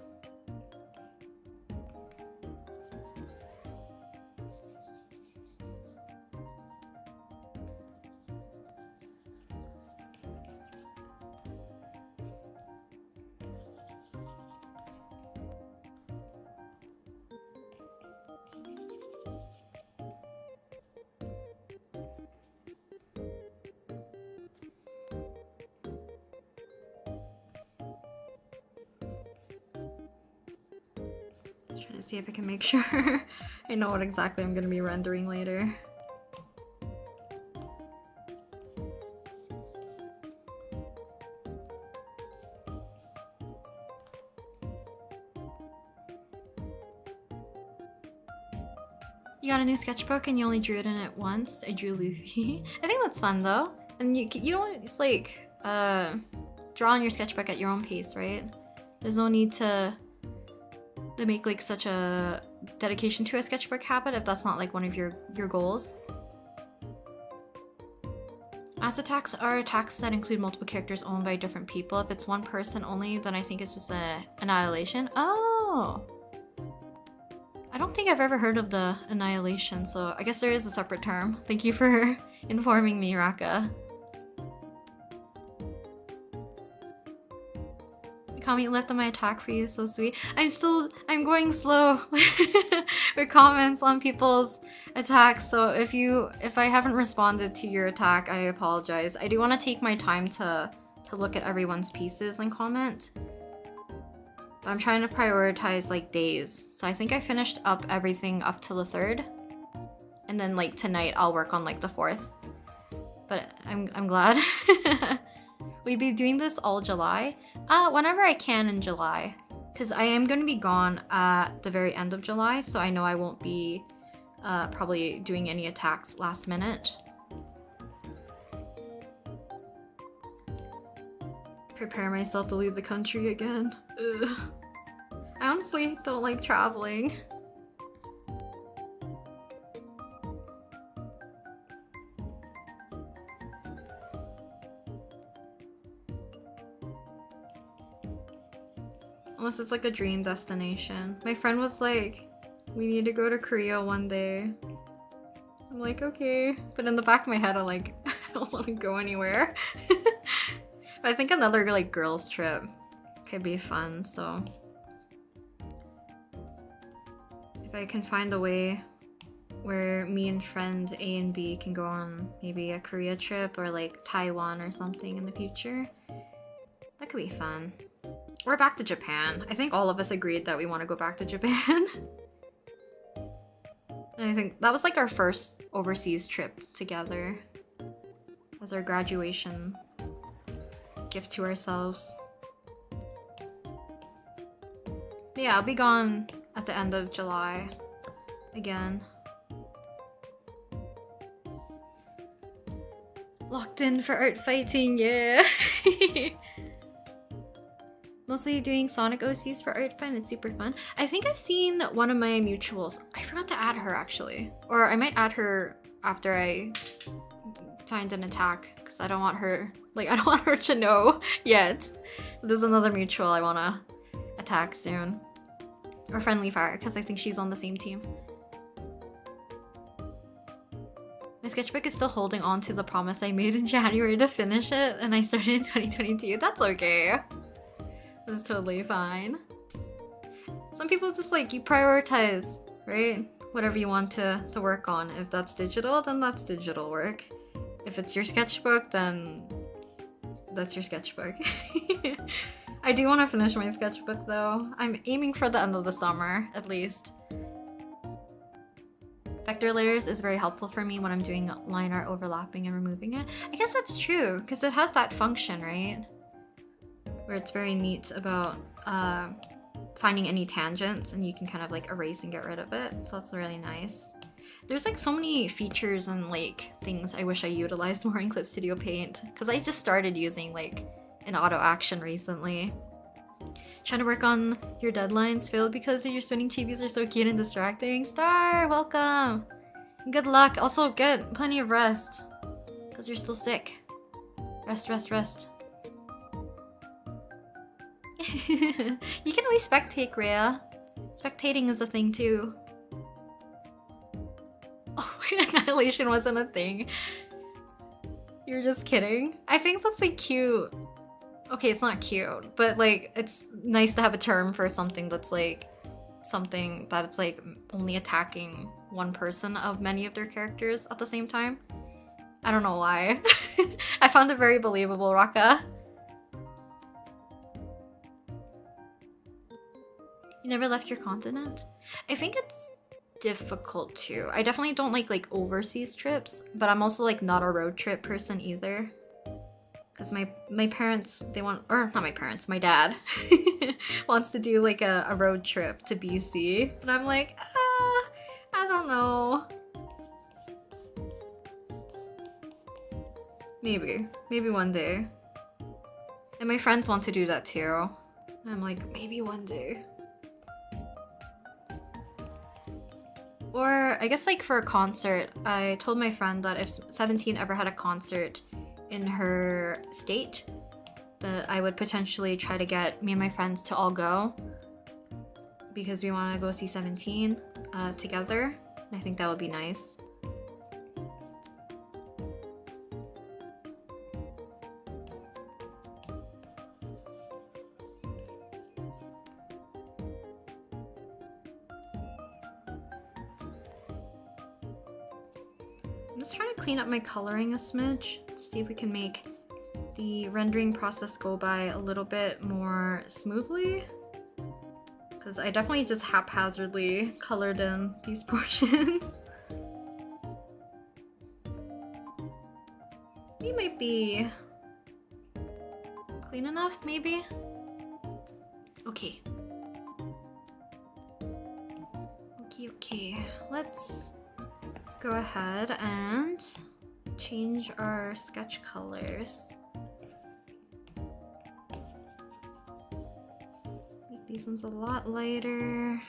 Trying to see if I can make sure I know what exactly I'm going to be rendering later. You got a new sketchbook and you only drew it in it once. I drew Luffy. I think that's fun though. And you don't just like draw on your sketchbook at your own pace, right? There's no need to make like such a dedication to a sketchbook habit if that's not like one of your goals. As attacks are attacks that include multiple characters owned by different people. If it's one person only, then I think it's just a annihilation. Oh! I don't think I've ever heard of the annihilation, so I guess there is a separate term. Thank you for informing me, Raka. Comment left on my attack for you, so sweet. I'm going slow with comments on people's attacks, so if I haven't responded to your attack, I apologize. I do want to take my time to look at everyone's pieces and comment. I'm trying to prioritize like days. So I think I finished up everything up to the 3rd. And then like tonight I'll work on like the 4th. But I'm glad. We'll be doing this all July. Whenever I can in July. Because I am going to be gone at the very end of July. So I know I won't be probably doing any attacks last minute. Prepare myself to leave the country again. Ugh. I honestly don't like traveling. Unless it's like a dream destination. My friend was like, we need to go to Korea one day. I'm like, okay. But in the back of my head, I'm like, I don't want to go anywhere. But I think another like girls trip could be fun, so. If I can find a way where me and friend A and B can go on maybe a Korea trip or like Taiwan or something in the future, that could be fun. Or back to Japan. I think all of us agreed that we want to go back to Japan. And I think that was like our first overseas trip together as our graduation gift to ourselves. Yeah, I'll be gone at the end of July again. Locked in for art fighting, yeah! Mostly doing Sonic OCs for art fun, it's super fun. I think I've seen one of my mutuals. I forgot to add her actually. Or I might add her after I find an attack, because I don't want her, like I don't want her to know yet. There's another mutual I wanna attack soon. Or friendly fire, because I think she's on the same team. My sketchbook is still holding on to the promise I made in January to finish it, and I started in 2022. That's okay. That's totally fine. Some people just like, you prioritize, right? Whatever you want to work on. If that's digital, then that's digital work. If it's your sketchbook, then that's your sketchbook. I do want to finish my sketchbook though. I'm aiming for the end of the summer, at least. Vector layers is very helpful for me when I'm doing line art overlapping and removing it. I guess that's true, because it has that function, right? Where it's very neat about finding any tangents and you can kind of like erase and get rid of it. So that's really nice. There's like so many features and like things I wish I utilized more in Clip Studio Paint, because I just started using like an auto action recently. Trying to work on your deadlines, Phil, because your spinning chibis are so cute and distracting. Star, welcome! Good luck. Also, get plenty of rest, because you're still sick. Rest, rest, rest. You can always spectate, Rhea. Spectating is a thing too. Oh, annihilation wasn't a thing. You're just kidding? I think that's like cute. Okay, it's not cute, but like it's nice to have a term for something that's like something that it's like only attacking one person of many of their characters at the same time. I don't know why. I found it very believable, Raka. You never left your continent? I think it's difficult to. I definitely don't like overseas trips, but I'm also like not a road trip person either. Because my parents, they want, or not my parents, my dad wants to do like a road trip to BC. And I'm like, I don't know. Maybe one day. And my friends want to do that too. And I'm like, maybe one day. Or I guess like for a concert, I told my friend that if 17 ever had a concert in her state, that I would potentially try to get me and my friends to all go, because we want to go see 17 together. And I think that would be nice. I'm just trying to clean up my coloring a smidge. Let's see if we can make the rendering process go by a little bit more smoothly. Because I definitely just haphazardly colored in these portions. It might be clean enough, maybe? Okay. Okay. Let's go ahead and change our sketch colors. Make these ones a lot lighter.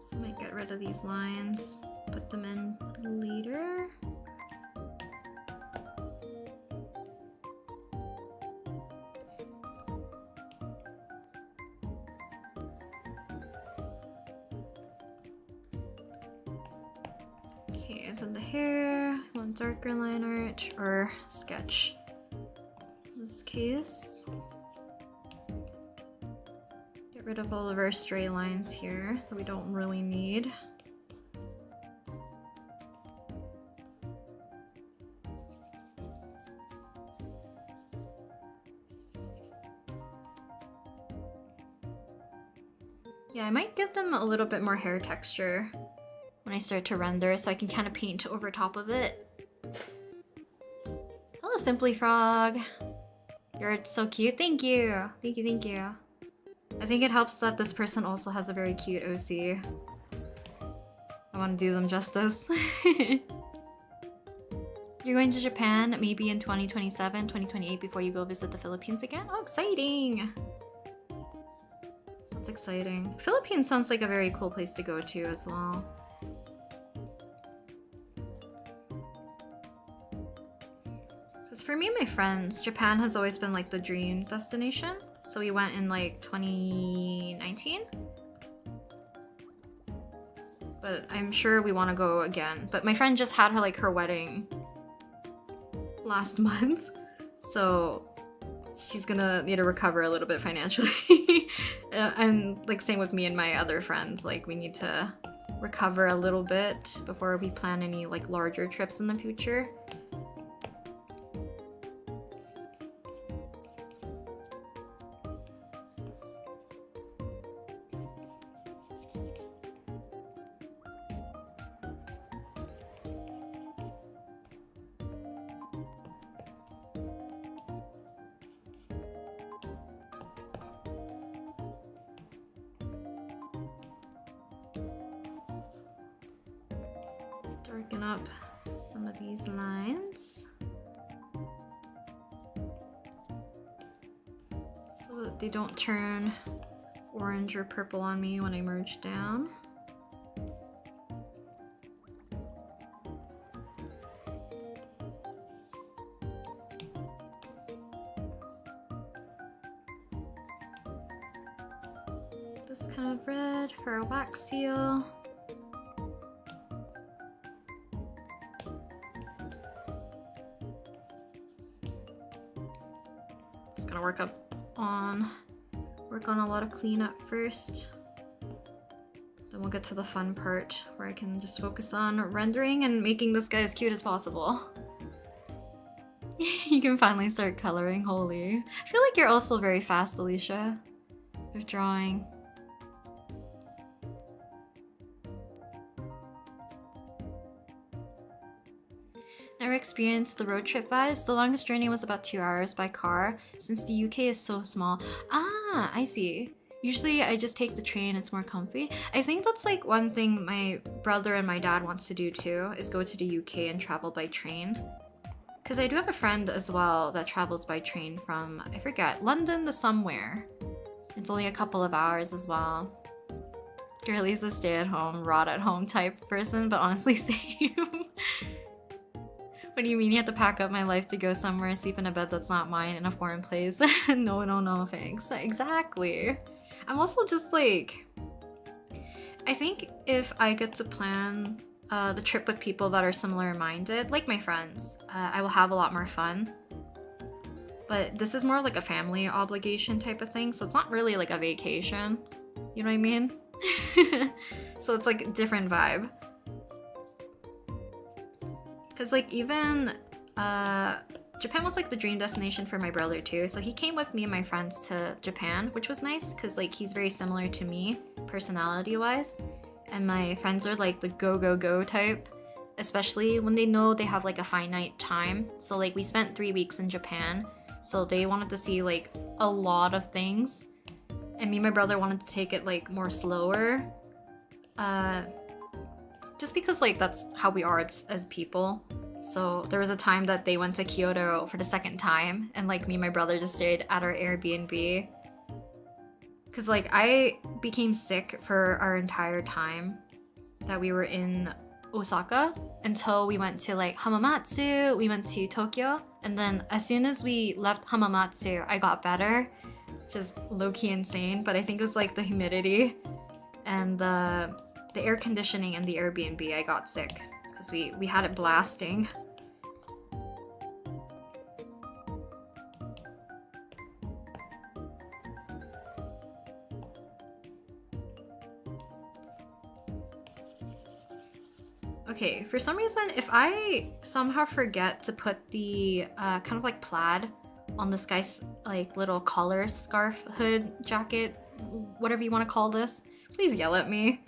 So I might get rid of these lines, put them in later. Okay, then the hair, one darker line art or sketch. In this case, get rid of all of our stray lines here that we don't really need. Yeah, I might give them a little bit more hair texture when I start to render so I can kind of paint over top of it. Hello, Simply Frog. You're so cute. Thank you. Thank you, thank you. I think it helps that this person also has a very cute OC. I want to do them justice. You're going to Japan maybe in 2027, 2028 before you go visit the Philippines again? Oh, exciting! That's exciting. Philippines sounds like a very cool place to go to as well. Because for me and my friends, Japan has always been like the dream destination. So we went in like 2019. But I'm sure we want to go again. But my friend just had her like her wedding last month. So she's gonna need to recover a little bit financially. And like same with me and my other friends, like we need to recover a little bit before we plan any like larger trips in the future. Darken up some of these lines so that they don't turn orange or purple on me when I merge down. This kind of red for a wax seal. Work on a lot of cleanup first. Then we'll get to the fun part where I can just focus on rendering and making this guy as cute as possible. You can finally start coloring, holy. I feel like you're also very fast, Alicia, with drawing. Never experienced the road trip vibes. The longest journey was about 2 hours by car, since the UK is so small. Ah, I see. Usually I just take the train, it's more comfy. I think that's like one thing my brother and my dad wants to do too, is go to the UK and travel by train. Because I do have a friend as well that travels by train from, I forget, London to somewhere. It's only a couple of hours as well. Girlie's a stay-at-home, rot-at-home type person, but honestly same. What do you mean you have to pack up my life to go somewhere, sleep in a bed that's not mine in a foreign place? No, thanks. Exactly. I'm also just like... I think if I get to plan the trip with people that are similar-minded, like my friends, I will have a lot more fun. But this is more like a family obligation type of thing, so it's not really like a vacation. You know what I mean? So it's like a different vibe. Cause like even Japan was like the dream destination for my brother too. So he came with me and my friends to Japan, which was nice because like he's very similar to me personality wise. And my friends are like the go go go type, especially when they know they have like a finite time. So like we spent 3 weeks in Japan, so they wanted to see like a lot of things, and me and my brother wanted to take it like more slower, just because like that's how we are as people. So there was a time that they went to Kyoto for the second time, and like me and my brother just stayed at our Airbnb. Cause like I became sick for our entire time that we were in Osaka until we went to like Hamamatsu, we went to Tokyo, and then as soon as we left Hamamatsu, I got better. Just low-key insane, but I think it was like the humidity and the air conditioning and the Airbnb. I got sick because we had it blasting. Okay, for some reason, if I somehow forget to put the kind of like plaid on this guy's like little collar, scarf, hood, jacket, whatever you want to call this, please yell at me.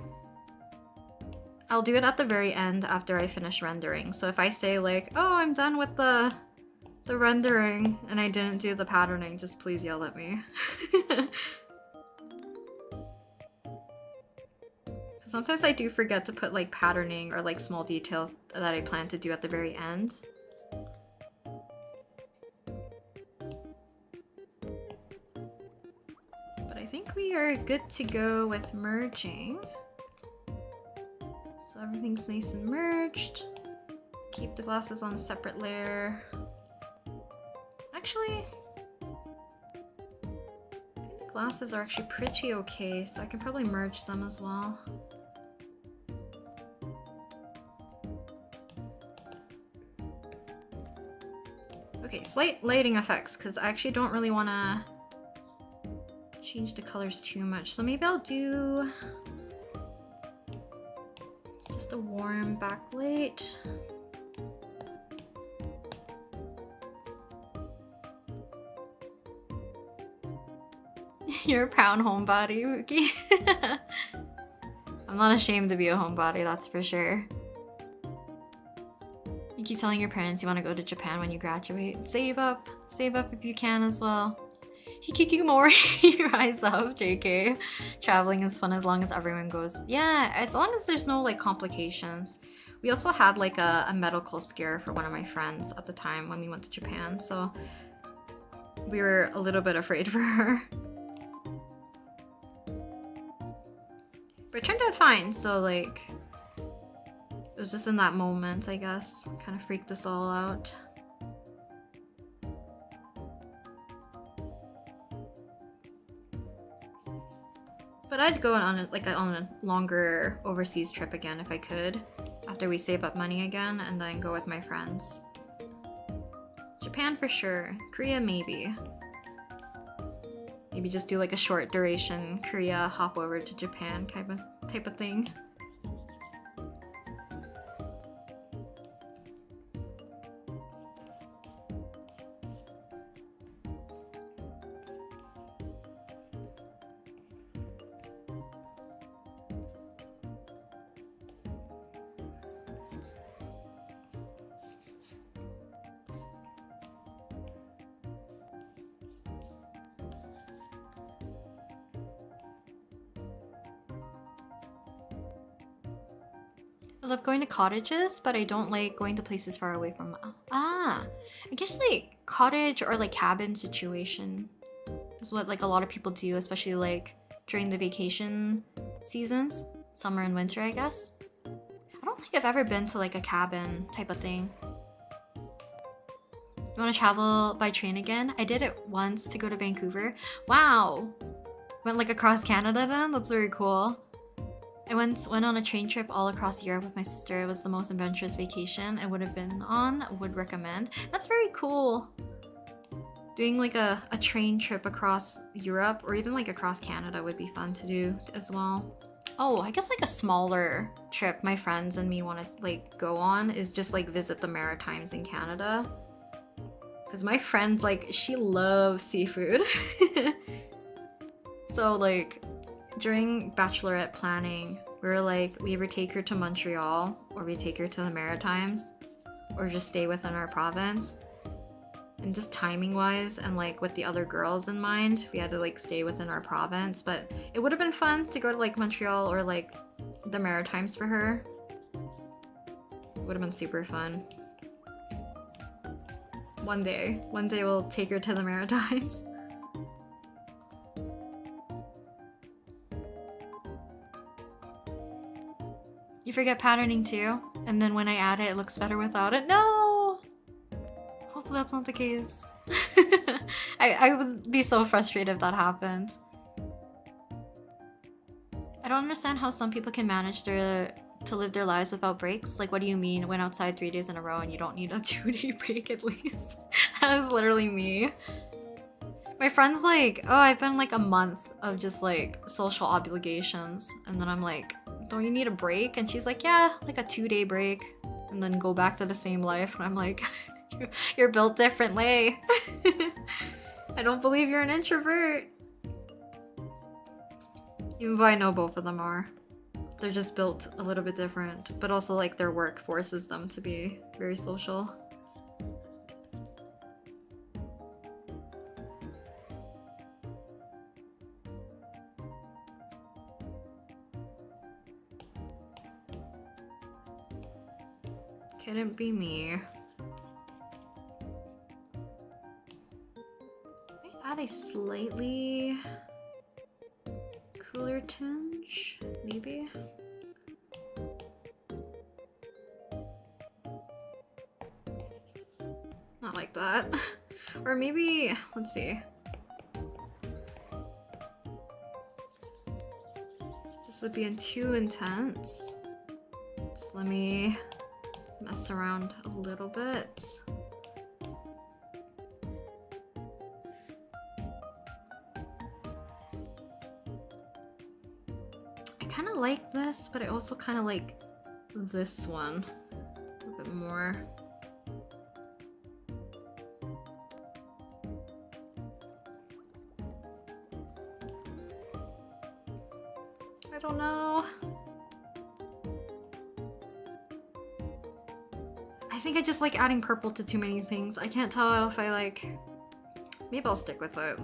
I'll do it at the very end after I finish rendering. So if I say like, oh, I'm done with the rendering and I didn't do the patterning, just please yell at me. Sometimes I do forget to put like patterning or like small details that I plan to do at the very end. But I think we are good to go with merging. So everything's nice and merged. Keep the glasses on a separate layer. Actually, I think the glasses are actually pretty okay, so I can probably merge them as well. Okay, slight lighting effects, because I actually don't really want to change the colors too much. So maybe I'll do just a warm backlight. You're a proud homebody, Wookie. I'm not ashamed to be a homebody, that's for sure. You keep telling your parents you want to go to Japan when you graduate. Save up if you can as well. Hikikomori, rise up, JK. Traveling is fun as long as everyone goes. Yeah, as long as there's no like complications. We also had like a medical scare for one of my friends at the time when we went to Japan, so we were a little bit afraid for her. But it turned out fine, so like it was just in that moment, I guess. Kind of freaked us all out. But I'd go on a longer overseas trip again if I could, after we save up money again, and then go with my friends. Japan for sure. Korea maybe. Maybe just do like a short duration Korea, hop over to Japan type of thing. I love going to cottages, but I don't like going to places far away from... I guess like cottage or like cabin situation is what like a lot of people do, especially like during the vacation seasons, summer and winter, I guess. I don't think I've ever been to like a cabin type of thing. You want to travel by train again? I did it once to go to Vancouver. Wow! Went like across Canada then? That's very cool. I went on a train trip all across Europe with my sister. It was the most adventurous vacation I would have been on. Would recommend. That's very cool. Doing like a train trip across Europe or even like across Canada would be fun to do as well. Oh, I guess like a smaller trip my friends and me want to like go on is just like visit the Maritimes in Canada. Because my friend, like, she loves seafood. So like during bachelorette planning, we were like, we either take her to Montreal or we take her to the Maritimes or just stay within our province. And just timing wise and like with the other girls in mind, we had to like stay within our province, but it would have been fun to go to like Montreal or like the Maritimes for her. It would have been super fun. One day we'll take her to the Maritimes. You forget patterning too, and then when I add it, it looks better without it. No! Hopefully that's not the case. I would be so frustrated if that happened. I don't understand how some people can manage to live their lives without breaks. Like, what do you mean? Went outside 3 days in a row and you don't need a 2-day break at least? That is literally me. My friend's like, oh, I've been like a month of just like social obligations. And then I'm like, don't you need a break? And she's like, yeah, like a 2-day break. And then go back to the same life. And I'm like, you're built differently. I don't believe you're an introvert. Even though I know both of them are. They're just built a little bit different. But also like their work forces them to be very social. Couldn't be me. Add a slightly cooler tinge, maybe? Not like that. Or maybe, let's see. This would be too intense. Just let me mess around a little bit. I kind of like this, but I also kind of like this one a little bit more. I don't know. I think I just like adding purple to too many things. I can't tell if I like... Maybe I'll stick with it.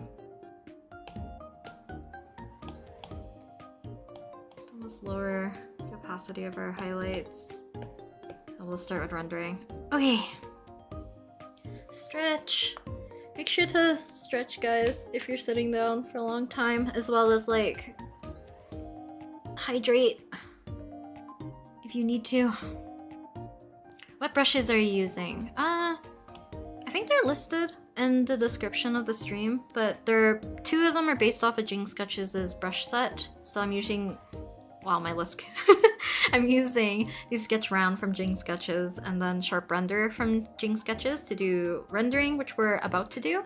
Let's lower the opacity of our highlights. And we'll start with rendering. Okay. Stretch. Make sure to stretch, guys, if you're sitting down for a long time, as well as like hydrate if you need to. What brushes are you using? I think they're listed in the description of the stream, but two of them are based off of Jing Sketches' brush set. So I'm using, wow, my list. I'm using the Sketch Round from Jing Sketches and then Sharp Render from Jing Sketches to do rendering, which we're about to do.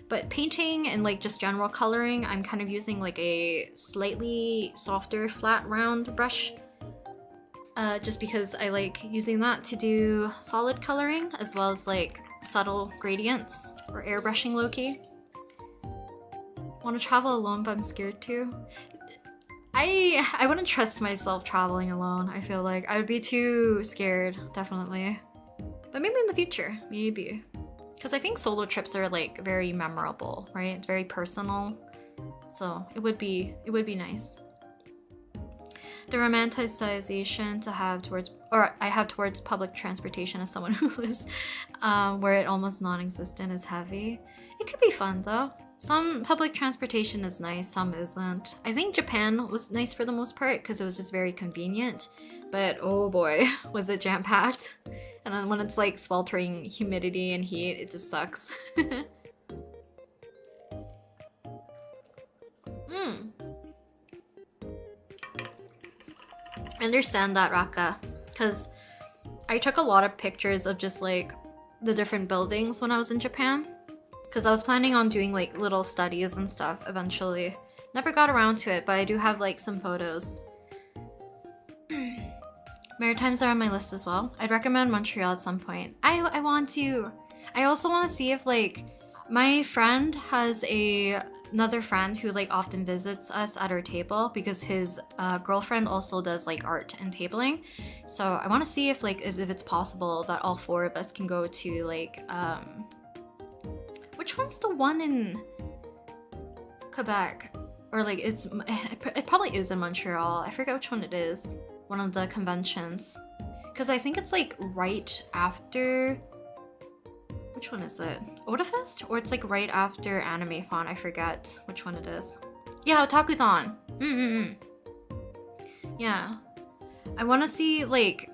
But painting and like just general coloring, I'm kind of using like a slightly softer flat round brush. Just because I like using that to do solid coloring as well as like subtle gradients or airbrushing low-key. Want to travel alone, but I'm scared too. I wouldn't trust myself traveling alone. I feel like I would be too scared, definitely. But maybe in the future, maybe. Because I think solo trips are like very memorable, right? It's very personal. So it would be nice. The romanticization to have towards, or I have towards public transportation as someone who lives where it almost non-existent is heavy. It could be fun though. Some public transportation is nice, some isn't. I think Japan was nice for the most part because it was just very convenient. But oh boy, was it jam-packed. And then when it's like sweltering humidity and heat, it just sucks. I understand that, Raka, because I took a lot of pictures of just like the different buildings when I was in Japan, because I was planning on doing like little studies and stuff eventually. Never got around to it, but I do have like some photos. Maritimes are on my list as well. I'd recommend Montreal at some point. I want to. I also want to see if like my friend has another friend who like often visits us at our table because his girlfriend also does like art and tabling. So I want to see if like if it's possible that all four of us can go to like which one's the one in Quebec? Or like it probably is in Montreal. I forget which one it is. One of the conventions. Because I think it's like right after... Which one is it? Otafest? Or it's like right after AnimeFon. I forget which one it is. Yeah, Otakuthon. Yeah. I want to see like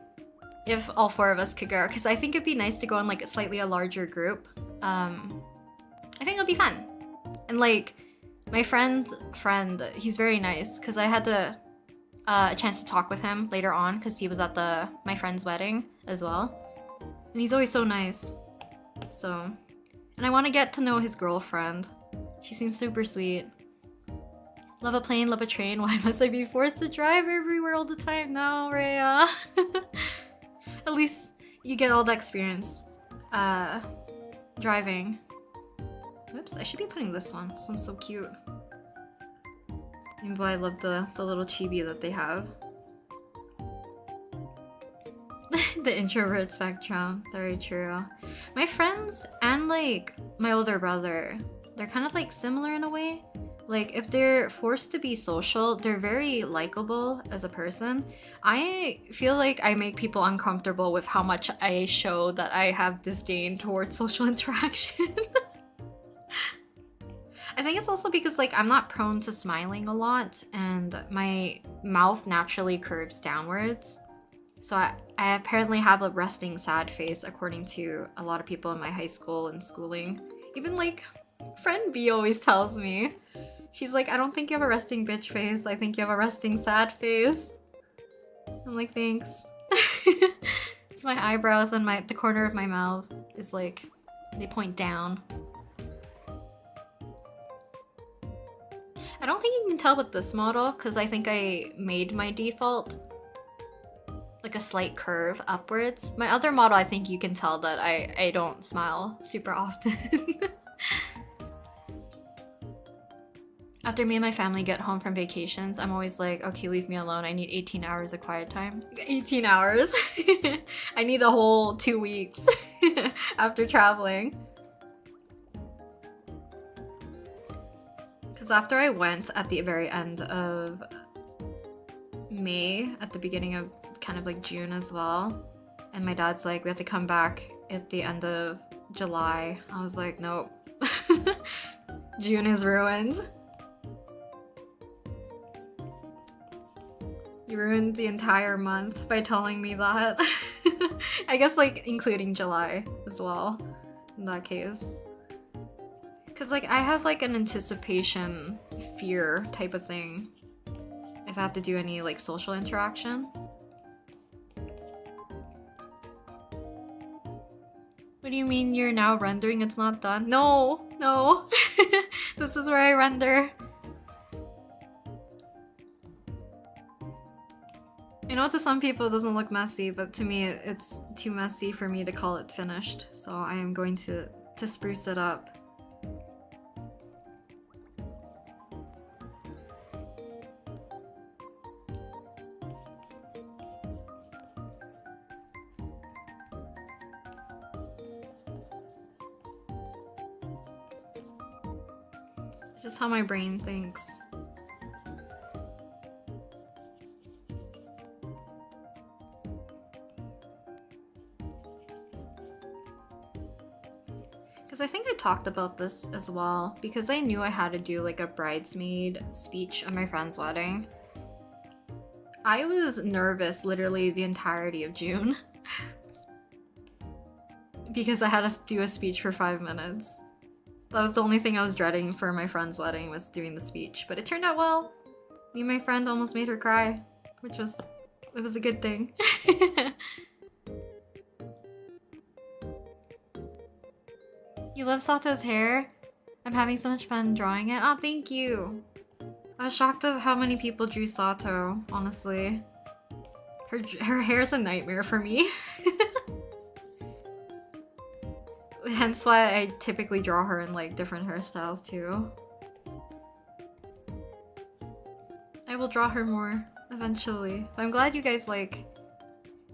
if all four of us could go. Because I think it'd be nice to go in like a slightly larger group. I think it'll be fun. And like my friend's friend, he's very nice. Because I had to... a chance to talk with him later on because he was at my friend's wedding as well, and he's always so nice. So, and I want to get to know his girlfriend. She seems super sweet. Love a plane, love a train. Why must I be forced to drive everywhere all the time? No, Rhea. At least you get all the experience driving. Oops, I should be putting this one. This one's so cute. But I love the little chibi that they have. The introvert spectrum. Very true. My friends and like my older brother, they're kind of like similar in a way. Like if they're forced to be social, they're very likable as a person. I feel like I make people uncomfortable with how much I show that I have disdain towards social interaction. I think it's also because like I'm not prone to smiling a lot and my mouth naturally curves downwards. So I apparently have a resting sad face according to a lot of people in my high school and schooling. Even like friend B always tells me. She's like, I don't think you have a resting bitch face. I think you have a resting sad face. I'm like, thanks. It's my eyebrows and the corner of my mouth is like, they point down. I don't think you can tell with this model because I think I made my default like a slight curve upwards. My other model, I think you can tell that I don't smile super often. After me and my family get home from vacations, I'm always like, okay, leave me alone. I need 18 hours of quiet time. 18 hours. I need a whole 2 weeks after traveling. After I went at the very end of May, at the beginning of kind of like June as well, and my dad's like, we have to come back at the end of July. I was like, nope. June is ruined. You ruined the entire month by telling me that. I guess like including July as well, in that case. Cause like I have like an anticipation fear type of thing if I have to do any like social interaction. What do you mean you're now rendering? It's not done? No, no. This is where I render. I know to some people it doesn't look messy, but to me it's too messy for me to call it finished. So I am going to spruce it up. It's just how my brain thinks. Because I think I talked about this as well, because I knew I had to do like a bridesmaid speech at my friend's wedding. I was nervous literally the entirety of June. Because I had to do a speech for 5 minutes. That was the only thing I was dreading for my friend's wedding, was doing the speech. But it turned out well. Me and my friend almost made her cry, which was, it was a good thing. You love Sato's hair? I'm having so much fun drawing it. Oh, thank you. I was shocked of how many people drew Sato, honestly. Her hair's a nightmare for me. Hence why I typically draw her in like different hairstyles too. I will draw her more eventually. But I'm glad you guys like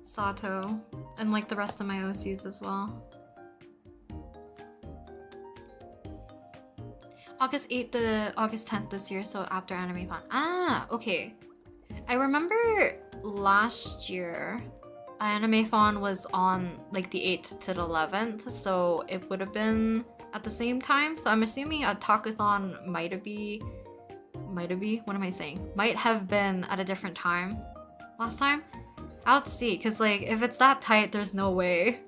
Sato and like the rest of my OCs as well. August 8th to August 10th this year, so after AnimeCon. Ah, okay. I remember last year AnimeCon was on like the 8th to the 11th, so it would have been at the same time. So I'm assuming a talkathon might have been at a different time last time. I'll have to see, because like if it's that tight, there's no way.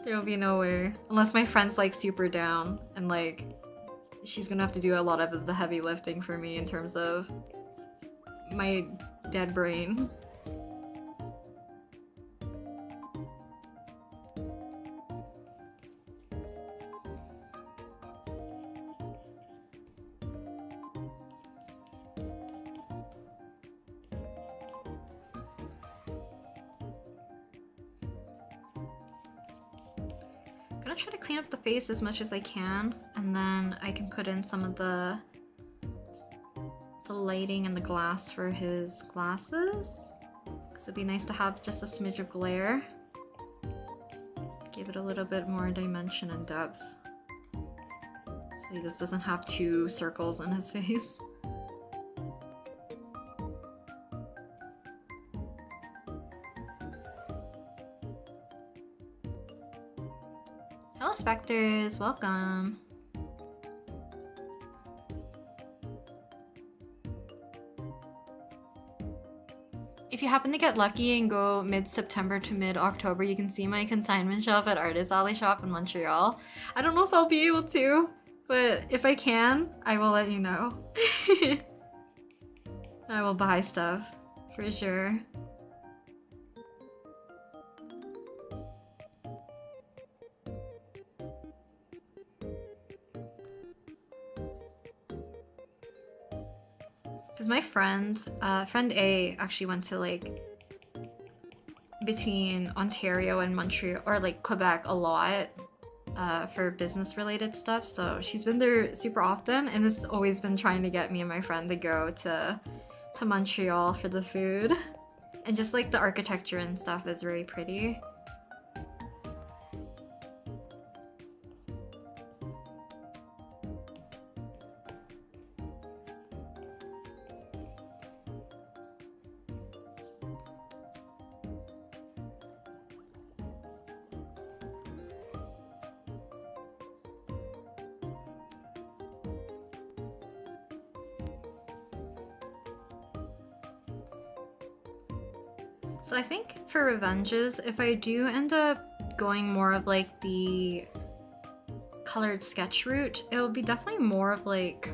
There will be no way. Unless my friend's like super down and like she's gonna have to do a lot of the heavy lifting for me in terms of my dead brain. I'm gonna try to clean up the face as much as I can, and then I can put in some of the lighting and the glass for his glasses, because it'd be nice to have just a smidge of glare. Give it a little bit more dimension and depth, so he just doesn't have two circles in his face. Hello Spectres, welcome. If you happen to get lucky and go mid-September to mid-October, you can see my consignment shelf at Artist Alley Shop in Montreal. I don't know if I'll be able to, but if I can, I will let you know. I will buy stuff, for sure. Because my friend A actually went to like between Ontario and Montreal, or like Quebec a lot for business related stuff. So she's been there super often and has always been trying to get me and my friend to go to Montreal for the food. And just like the architecture and stuff is very pretty. So I think for Revenges, if I do end up going more of like the colored sketch route, it will be definitely more of like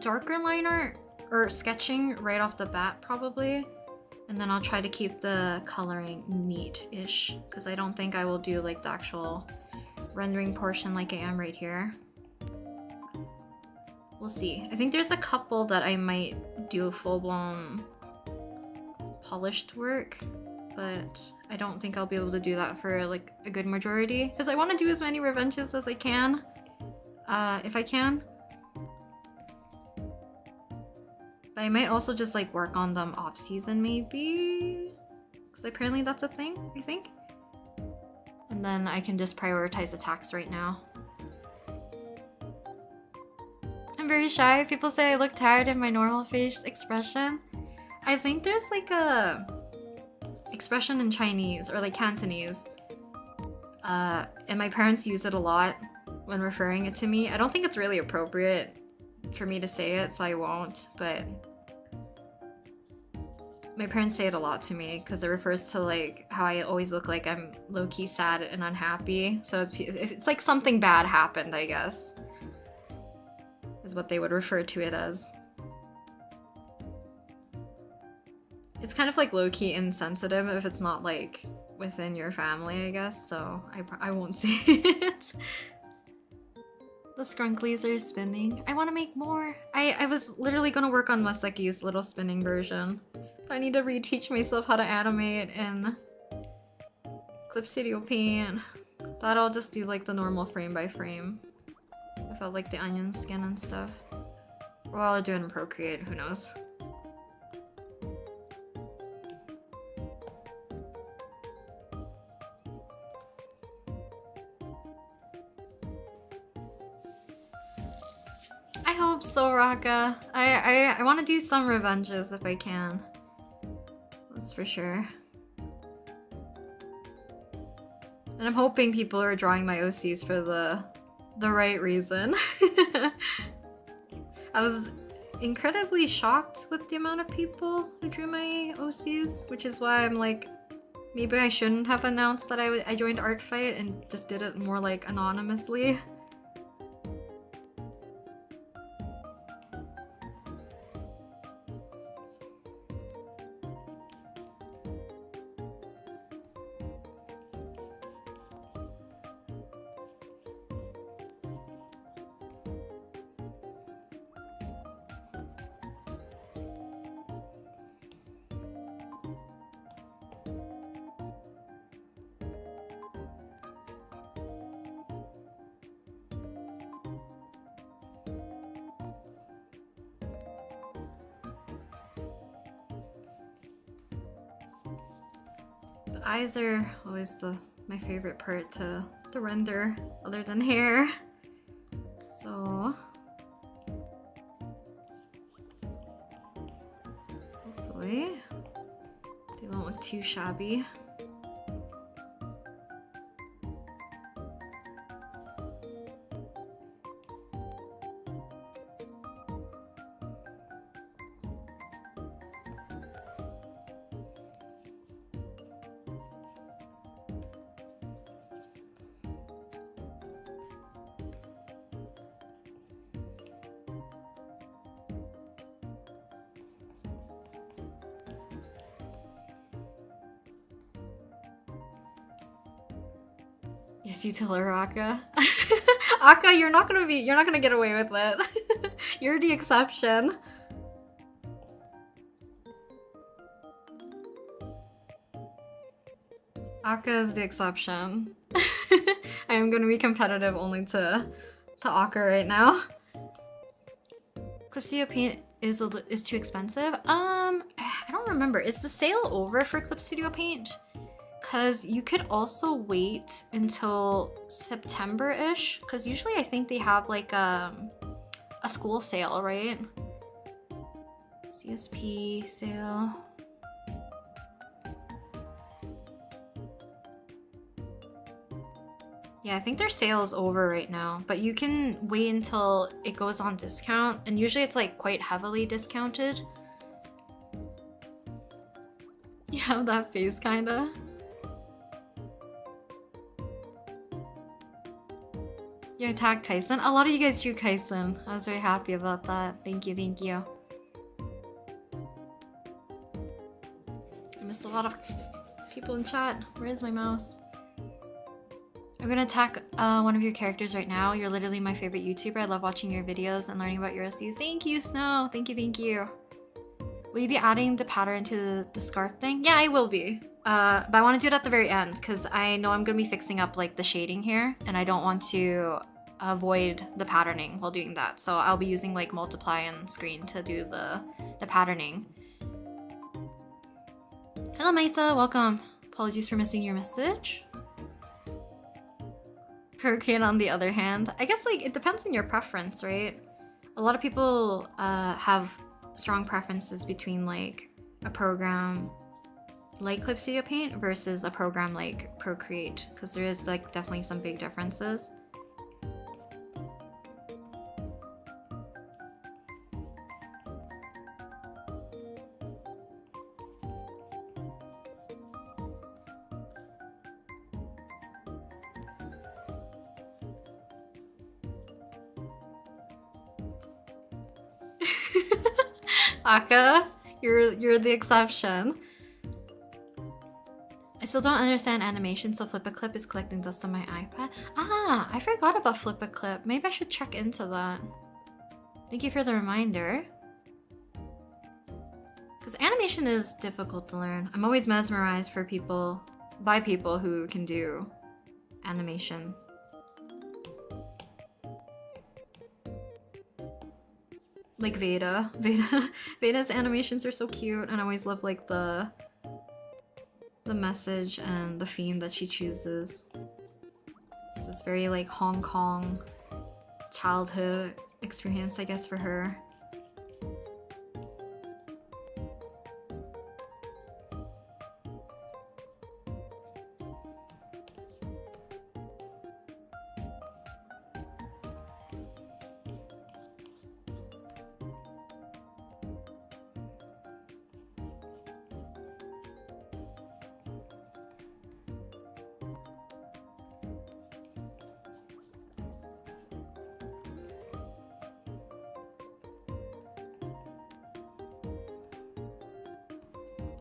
darker line art or sketching right off the bat probably. And then I'll try to keep the coloring neat-ish, because I don't think I will do like the actual rendering portion like I am right here. We'll see. I think there's a couple that I might do full-blown polished work, but I don't think I'll be able to do that for like a good majority, because I want to do as many Revenges as I can, if I can. But I might also just like work on them off season maybe, because apparently that's a thing, I think. And then I can just prioritize attacks right now. I'm very shy. People say I look tired in my normal face expression. I think there's like a expression in Chinese or like Cantonese, and my parents use it a lot when referring it to me. I don't think it's really appropriate for me to say it, so I won't, but my parents say it a lot to me because it refers to like how I always look like I'm low-key sad and unhappy. So it's like something bad happened, I guess, is what they would refer to it as. It's kind of like low-key insensitive if it's not like within your family, I guess, so I won't say it. The scrunklies are spinning. I want to make more. I was literally gonna work on Masaki's little spinning version. But I need to reteach myself how to animate in Clip Studio Paint. Thought I'll just do like the normal frame by frame. I felt like the onion skin and stuff. Or I'll do it in Procreate, who knows. I hope so, Raka. I want to do some revenges if I can. That's for sure. And I'm hoping people are drawing my OCs for the right reason. I was incredibly shocked with the amount of people who drew my OCs, which is why I'm like, maybe I shouldn't have announced that I joined Art Fight and just did it more like anonymously. Eyes are always my favorite part to render, other than hair. So hopefully they don't look too shabby. Yes, you tell her, Akka. Akka, you're not gonna get away with it. You're the exception. Akka is the exception. I am gonna be competitive only to Akka right now. Clip Studio Paint is too expensive. I don't remember. Is the sale over for Clip Studio Paint? Because you could also wait until September-ish, because usually I think they have like a school sale, right? CSP sale. Yeah, I think their sale is over right now, but you can wait until it goes on discount, and usually it's like quite heavily discounted. You have that face, kinda. You attacked Kaisen? A lot of you guys drew Kaisen. I was very happy about that. Thank you, thank you. I missed a lot of people in chat. Where is my mouse? I'm gonna attack one of your characters right now. You're literally my favorite YouTuber. I love watching your videos and learning about your OCs. Thank you, Snow. Thank you, thank you. Will you be adding the pattern to the scarf thing? Yeah, I will be. But I want to do it at the very end because I know I'm gonna be fixing up like the shading here, and I don't want to avoid the patterning while doing that. So I'll be using like multiply and screen to do the patterning. Hello, Maitha. Welcome. Apologies for missing your message. Hurricane on the other hand, I guess like it depends on your preference, right? A lot of people have strong preferences between like a program like Clip Studio Paint versus a program like Procreate, because there is like definitely some big differences. Akka, you're the exception. still don't understand animation, so Flip a Clip is collecting dust on my iPad. Ah, I forgot about Flip a Clip. Maybe I should check into that. Thank you for the reminder. Because animation is difficult to learn. I'm always mesmerized by people who can do animation. Like Veda. Veda's animations are so cute, and I always love like the message and the theme that she chooses. So it's very like Hong Kong childhood experience, I guess, for her.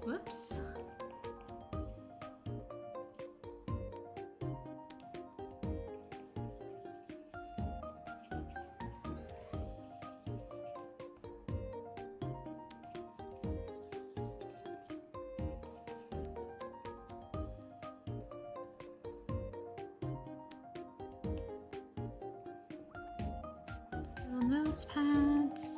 Whoops. Little nose pads.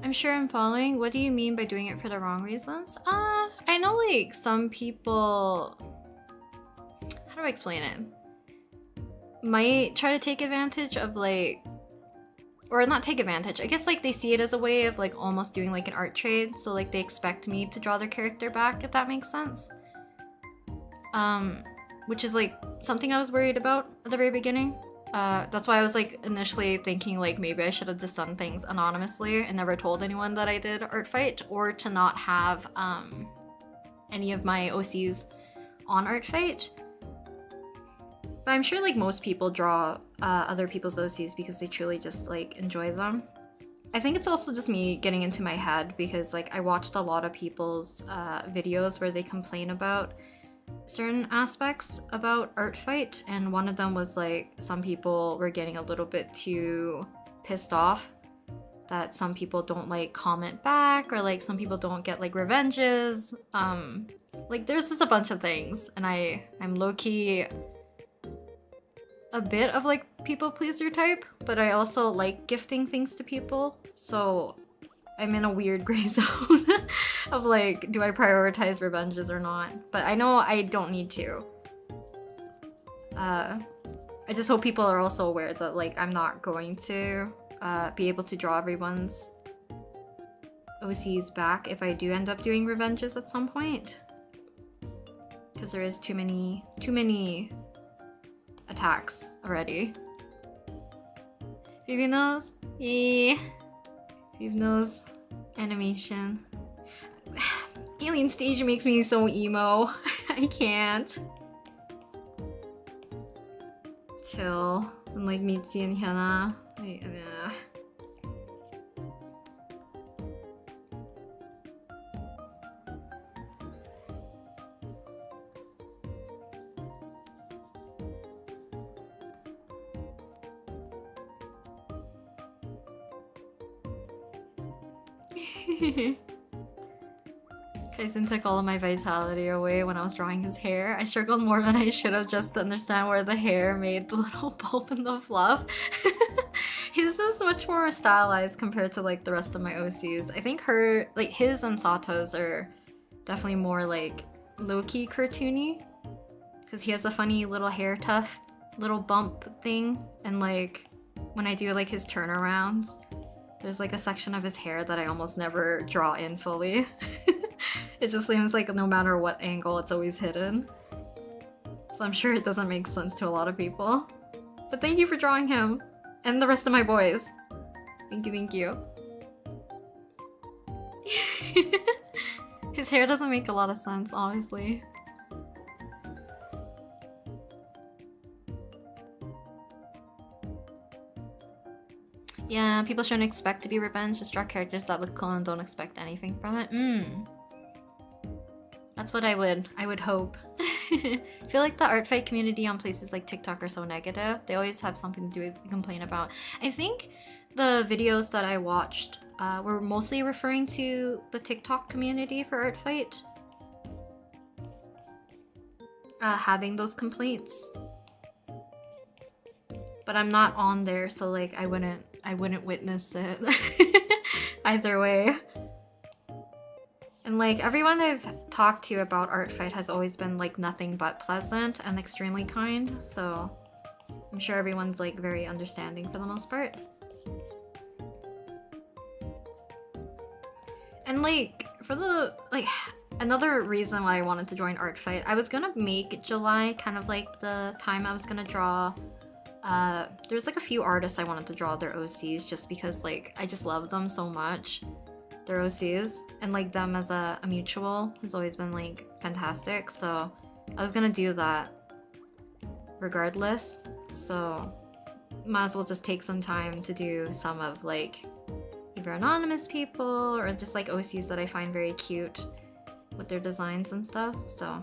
I'm sure I'm following. What do you mean by doing it for the wrong reasons? I know like some people, how do I explain it? Might try to take advantage of like, or not take advantage. I guess like they see it as a way of like almost doing like an art trade. So like they expect me to draw their character back, if that makes sense. Which is like something I was worried about at the very beginning. That's why I was like initially thinking like maybe I should have just done things anonymously and never told anyone that I did art fight, or to not have any of my OCs on art fight. But I'm sure like most people draw other people's OCs because they truly just like enjoy them. I think it's also just me getting into my head because like I watched a lot of people's videos where they complain about certain aspects about art fight, and one of them was like some people were getting a little bit too pissed off that some people don't like comment back, or like some people don't get like revenges. Like there's just a bunch of things, and I'm low-key a bit of like people pleaser type, but I also like gifting things to people, so I'm in a weird gray zone of like, do I prioritize revenges or not? But I know I don't need to. I just hope people are also aware that like I'm not going to be able to draw everyone's OCs back if I do end up doing revenges at some point. Because there is too many attacks already. Phoebe knows? Yeah. Phoebe knows animation. Alien stage makes me so emo. I can't. Till and like Mitzi and Hyuna. Kaisen took all of my vitality away when I was drawing his hair. I struggled more than I should have just to understand where the hair made the little bulb and the fluff. His is much more stylized compared to like the rest of my OCs. I think his and Sato's are definitely more like low-key cartoony, because he has a funny little hair tuft, little bump thing, and like when I do like his turnarounds, there's like a section of his hair that I almost never draw in fully. It just seems like no matter what angle, it's always hidden. So I'm sure it doesn't make sense to a lot of people. But thank you for drawing him. And the rest of my boys. Thank you, thank you. His hair doesn't make a lot of sense, obviously. Yeah, people shouldn't expect to be revenge. Just draw characters that look cool and don't expect anything from it. That's what I would hope. I feel like the art fight community on places like TikTok are so negative. They always have something to complain about. I think the videos that I watched were mostly referring to the TikTok community for art fight. Having those complaints. But I'm not on there, so like I wouldn't witness it either way. And like everyone I've talked to about art fight has always been like nothing but pleasant and extremely kind, so I'm sure everyone's like very understanding for the most part. And like for the another reason why I wanted to join art fight, I was gonna make July kind of like the time I was gonna draw. There's like a few artists I wanted to draw their OCs just because like I just love them so much. Their OCs and like them as a mutual has always been like fantastic, so I was gonna do that regardless, so might as well just take some time to do some of like either anonymous people or just like OCs that I find very cute with their designs and stuff. So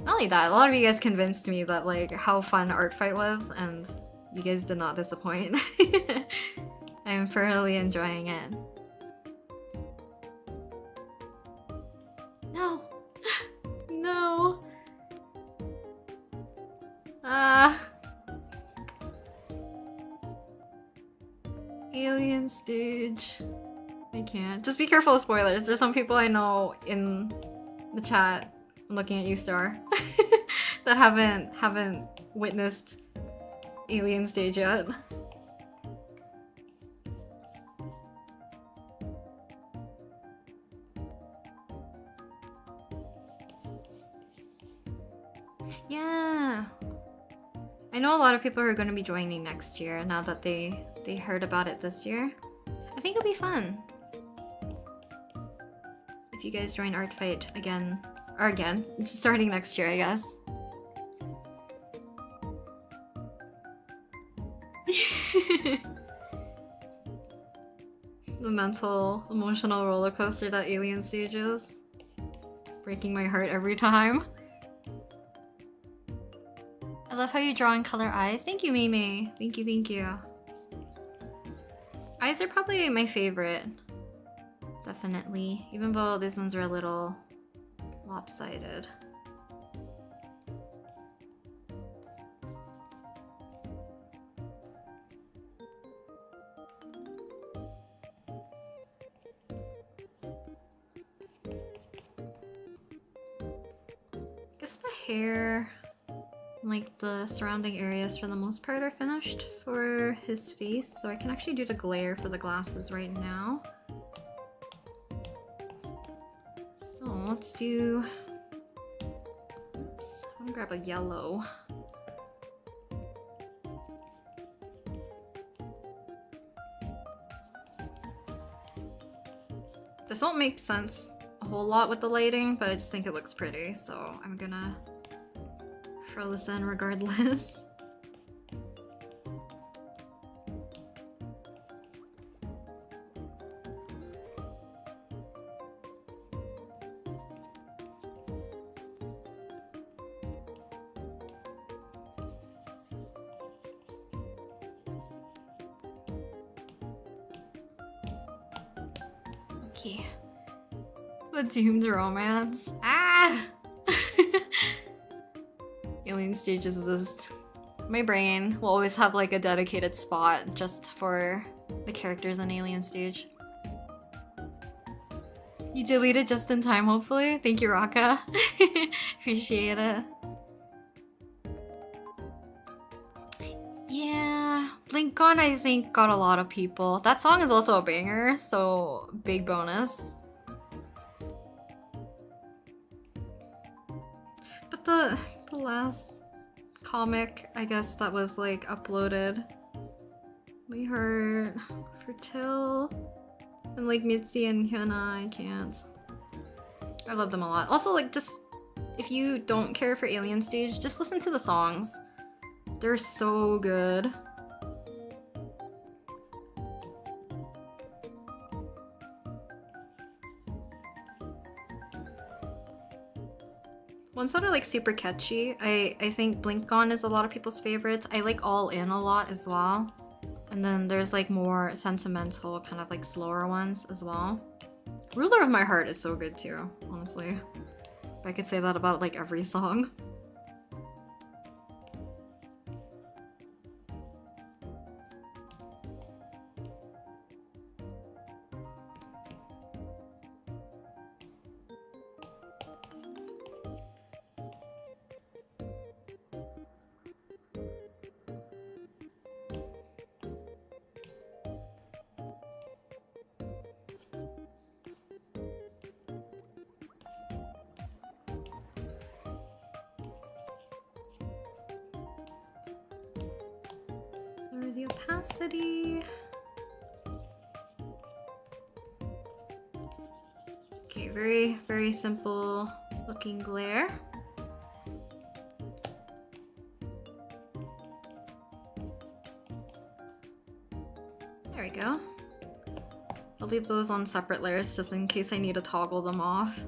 not only that, a lot of you guys convinced me that like how fun art fight was, and you guys did not disappoint. I'm thoroughly enjoying it. No. No. Alien stage. I can't. Just be careful of spoilers. There's some people I know in the chat, I'm looking at you, Star, that haven't witnessed Alien stage yet. Yeah. I know a lot of people are going to be joining next year now that they heard about it this year. I think it'll be fun. If you guys join art fight again, starting next year, I guess. The mental, emotional roller coaster that Alien stage is. Breaking my heart every time. I love how you draw in color eyes. Thank you, Mimi. Thank you, thank you. Eyes are probably my favorite. Definitely. Even though these ones are a little lopsided. Guess the hair, like the surrounding areas for the most part are finished for his face, so I can actually do the glare for the glasses right now. So let's do, oops, I'm gonna grab a yellow. This won't make sense a whole lot with the lighting, but I just think it looks pretty, so I'm gonna throw this in regardless. Okay. A doomed romance. Ah! Alien stages exist. My brain will always have like a dedicated spot just for the characters in Alien stage. You deleted just in time, hopefully. Thank you, Raka. Appreciate it. Yeah, Blink Gone I think got a lot of people. That song is also a banger, so big bonus. But the last comic, I guess, that was like uploaded, we heard Fertil and like Mitzi and Hyuna. I can't. I love them a lot. Also, like, just if you don't care for Alien stage, just listen to the songs. They're so good. Ones that are like super catchy. I think Blink On is a lot of people's favorites. I like All In a lot as well. And then there's like more sentimental, kind of like slower ones as well. Ruler of My Heart is so good too, honestly. But I could say that about like every song. Lower the opacity. Okay, very, very simple looking glare. There we go. I'll leave those on separate layers just in case I need to toggle them off.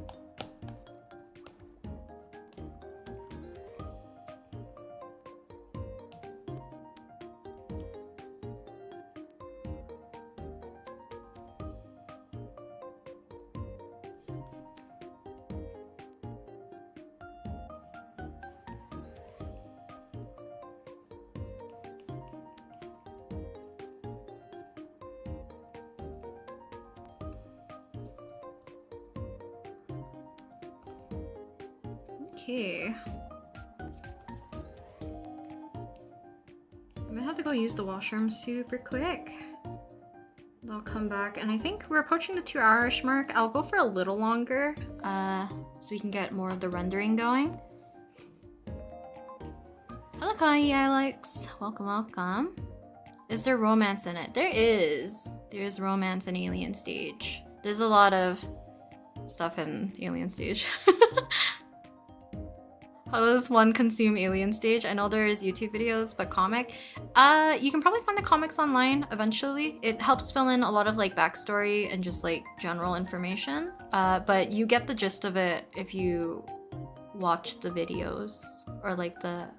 Okay. I'm gonna have to go use the washroom super quick. I'll come back, and I think we're approaching the 2-hour-ish mark. I'll go for a little longer, so we can get more of the rendering going. Hello, Kai Alex. Welcome, welcome. Is there romance in it? There is. There is romance in Alien Stage. There's a lot of stuff in Alien Stage. How does one consume Alien Stage? I know there is YouTube videos, but comic? You can probably find the comics online eventually. It helps fill in a lot of like backstory and just like general information. But you get the gist of it if you watch the videos or like the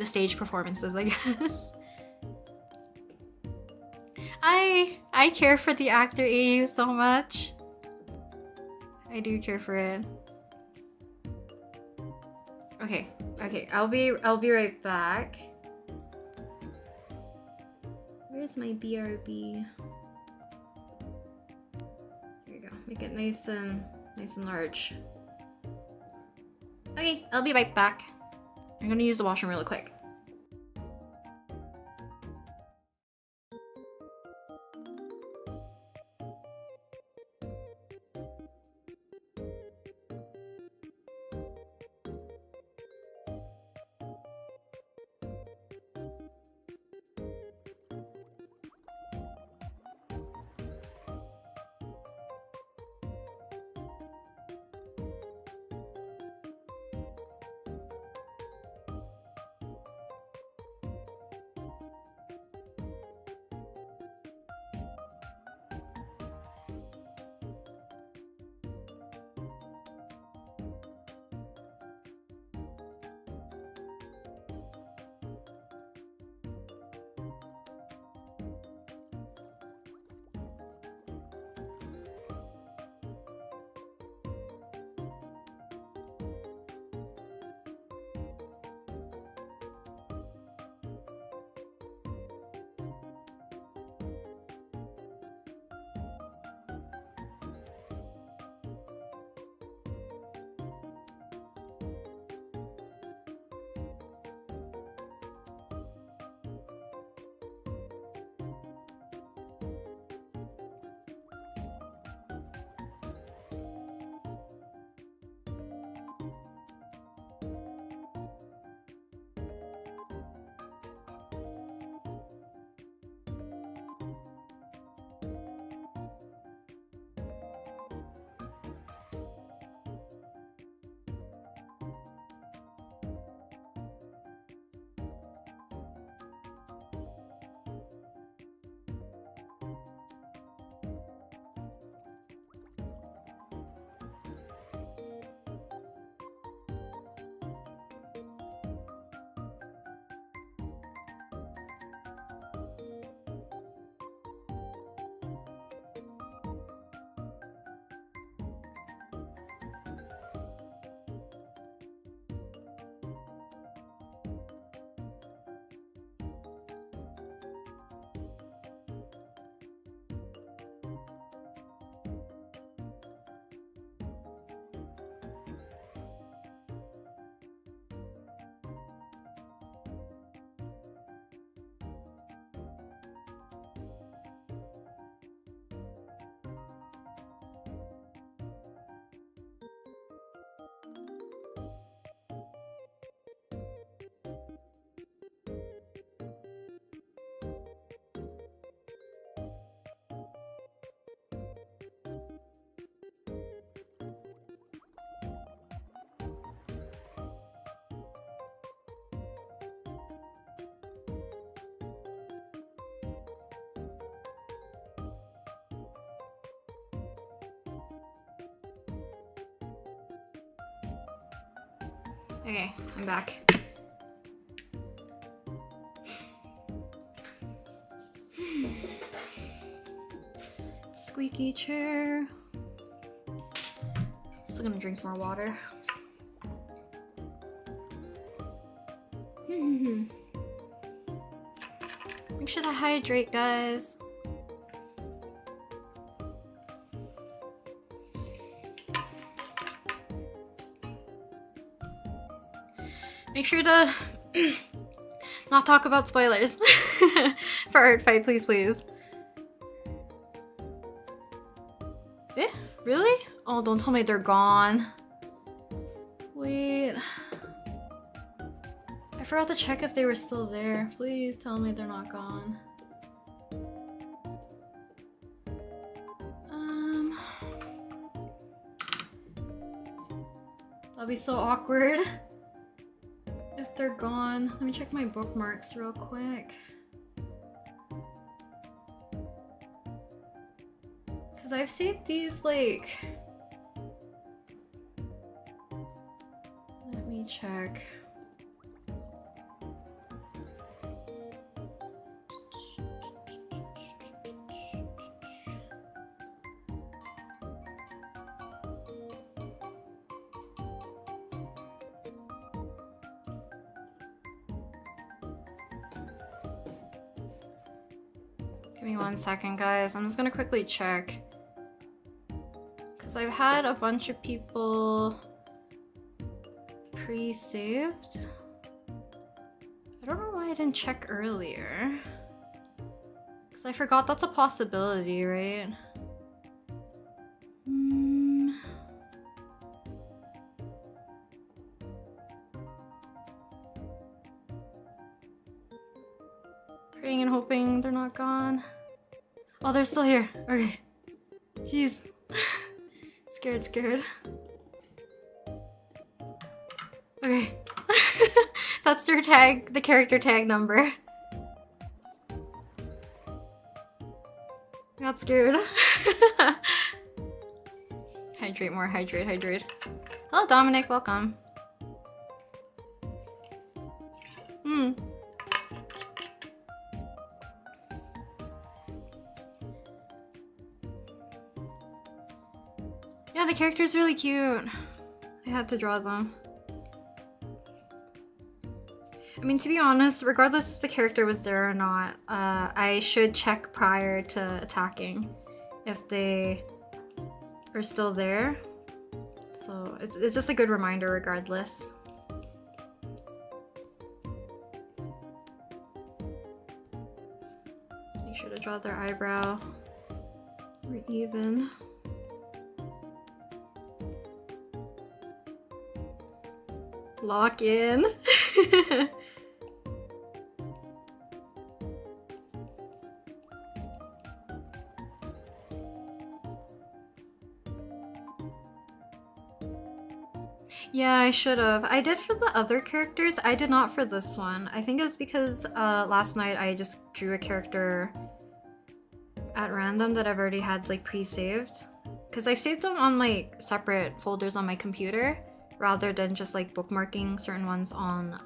stage performances, I guess. I care for the actor AU so much. I do care for it. Okay, okay, I'll be right back. Where's my BRB? There you go. Make it nice and large. Okay, I'll be right back. I'm gonna use the washroom really quick. Okay, I'm back. Squeaky chair. Still gonna drink more water. Make sure to hydrate, guys. Make sure to not talk about spoilers for Art Fight, please, please. Eh? Really? Oh, don't tell me they're gone. Wait. I forgot to check if they were still there. Please tell me they're not gone. That'll be so awkward if they're gone. Let me check my bookmarks real quick. Cause I've saved these like... Let me check. Give me 1 second, guys. I'm just gonna quickly check. Because I've had a bunch of people pre-saved. I don't know why I didn't check earlier. Because I forgot that's a possibility, right? Praying and hoping they're not gone. Oh, they're still here. Okay. Jeez. Scared. Okay. That's their tag, the character tag number. I got scared. Hydrate more, hydrate. Hello, Dominic, welcome. Yeah, the character's really cute. I had to draw them. I mean, to be honest, regardless if the character was there or not, I should check prior to attacking if they are still there. So it's just a good reminder regardless. Make sure to draw their eyebrow. We're even. Lock in. Yeah, I should have. I did for the other characters. I did not for this one. I think it was because last night I just drew a character at random that I've already had like pre-saved. Because I've saved them on like separate folders on my computer, rather than just like bookmarking certain ones on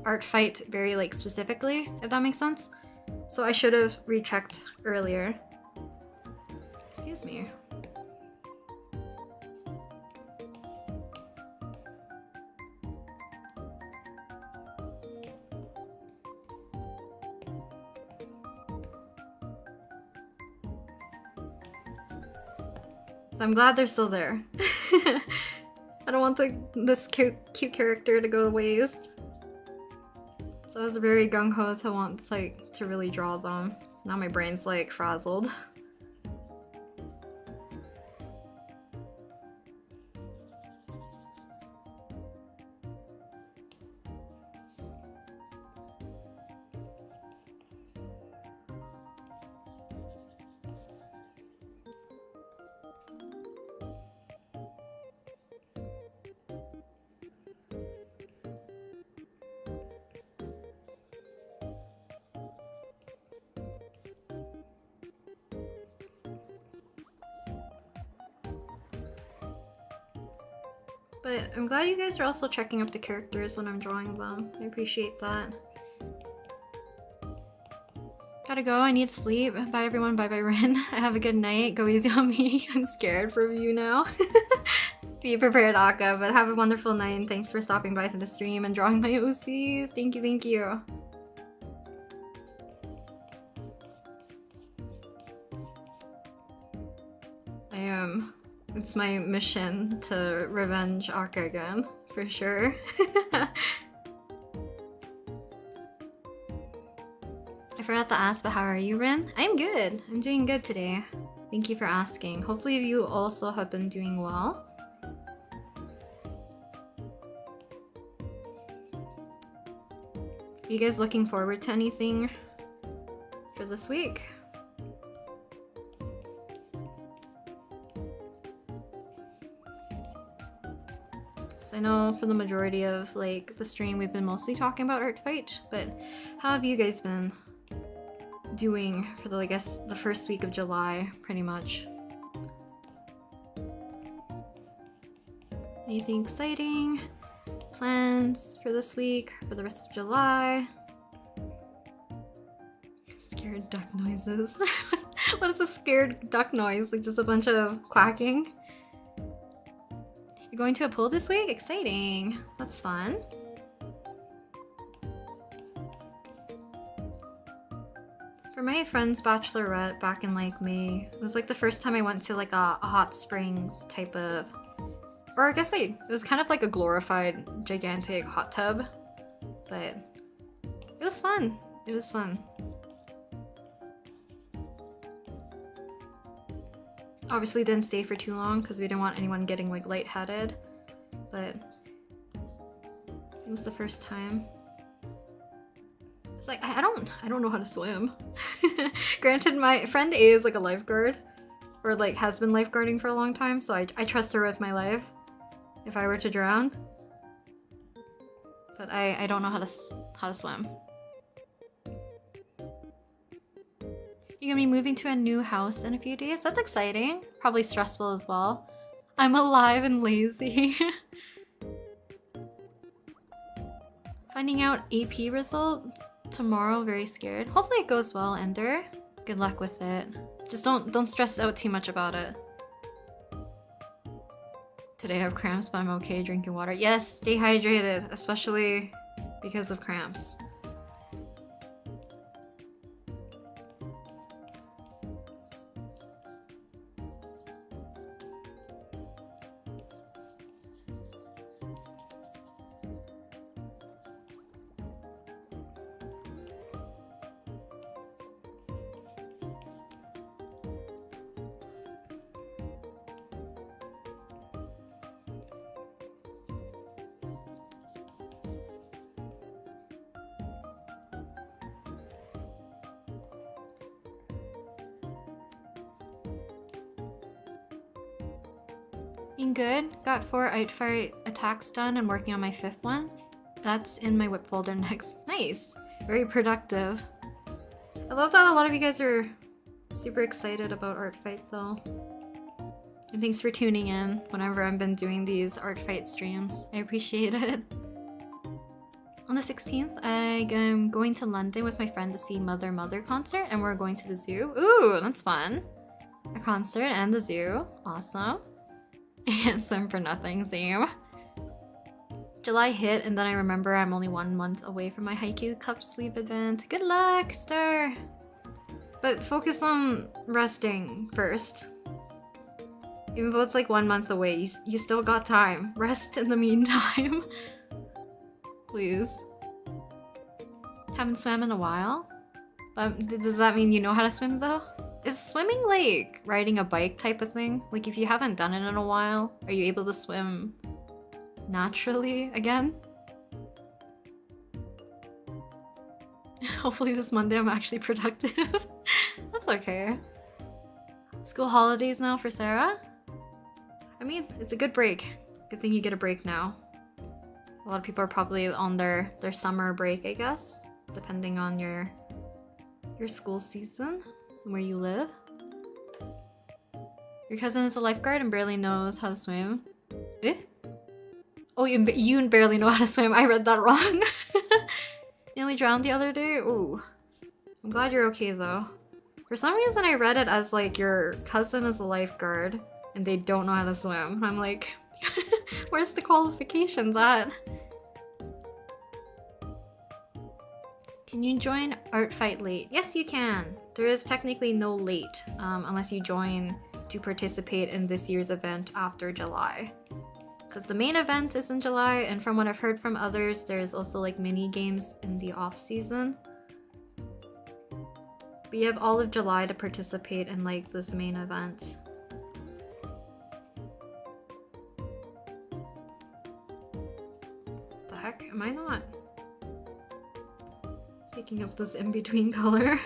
Art Fight very like specifically, if that makes sense. So I should have rechecked earlier. Excuse me. I'm glad they're still there. I don't want this cute character to go to waste. So I was very gung-ho to want to really draw them. Now my brain's like frazzled. But I'm glad you guys are also checking up the characters when I'm drawing them. I appreciate that. Gotta go, I need sleep. Bye everyone, bye bye Rin. Have a good night, go easy on me. I'm scared for you now. Be prepared, Akka, but have a wonderful night and thanks for stopping by to the stream and drawing my OCs. Thank you, thank you. It's my mission to revenge Akka again, for sure. I forgot to ask, but how are you, Rin? I'm good. I'm doing good today. Thank you for asking. Hopefully you also have been doing well. Are you guys looking forward to anything for this week? I know for the majority of like the stream we've been mostly talking about Art Fight, but how have you guys been doing for the, I guess, the first week of July, pretty much? Anything exciting? Plans for this week, for the rest of July? Scared duck noises. What is a scared duck noise? Like just a bunch of quacking? You're going to a pool this week? Exciting. That's fun. For my friend's bachelorette back in like May, it was like the first time I went to like a hot springs type of, or I guess like, it was kind of like a glorified gigantic hot tub, but it was fun. It was fun. Obviously didn't stay for too long because we didn't want anyone getting like lightheaded, but it was the first time. It's like I don't know how to swim. Granted, my friend A is like a lifeguard, or like has been lifeguarding for a long time, so I trust her with my life if I were to drown. But I don't know how to swim. You're gonna be moving to a new house in a few days? That's exciting. Probably stressful as well. I'm alive and lazy. Finding out AP result tomorrow, very scared. Hopefully it goes well, Ender. Good luck with it. Just don't stress out too much about it. Today I have cramps, but I'm okay drinking water. Yes, stay hydrated, especially because of cramps. Being good. Got 4 outfire attacks done and working on my 5th one. That's in my whip folder next. Nice. Very productive. I love that a lot of you guys are super excited about Art Fight though. And thanks for tuning in whenever I've been doing these Art Fight streams. I appreciate it. On the 16th, I am going to London with my friend to see Mother Mother concert, and we're going to the zoo. Ooh, that's fun. A concert and the zoo. Awesome. And swim for nothing, same. July hit, and then I remember I'm only 1 month away from my Haikyuu Cup sleep event. Good luck, Star! But focus on resting first. Even though it's like 1 month away, you still got time. Rest in the meantime. Please. Haven't swam in a while? Does that mean you know how to swim though? Is swimming like riding a bike type of thing? Like if you haven't done it in a while, are you able to swim naturally again? Hopefully this Monday I'm actually productive. That's okay. School holidays now for Sarah? I mean, it's a good break. Good thing you get a break now. A lot of people are probably on their summer break, I guess, depending on your school season and where you live. Your cousin is a lifeguard and barely knows how to swim. Eh? Oh, you barely know how to swim. I read that wrong. Nearly drowned the other day? Ooh. I'm glad you're okay though. For some reason I read it as like your cousin is a lifeguard and they don't know how to swim. I'm like, where's the qualifications at? Can you join Art Fight late? Yes, you can. There is technically no late, unless you join to participate in this year's event after July. Because the main event is in July, and from what I've heard from others, there's also like mini games in the off season. But you have all of July to participate in like this main event. The heck? Am I not picking up this in-between color?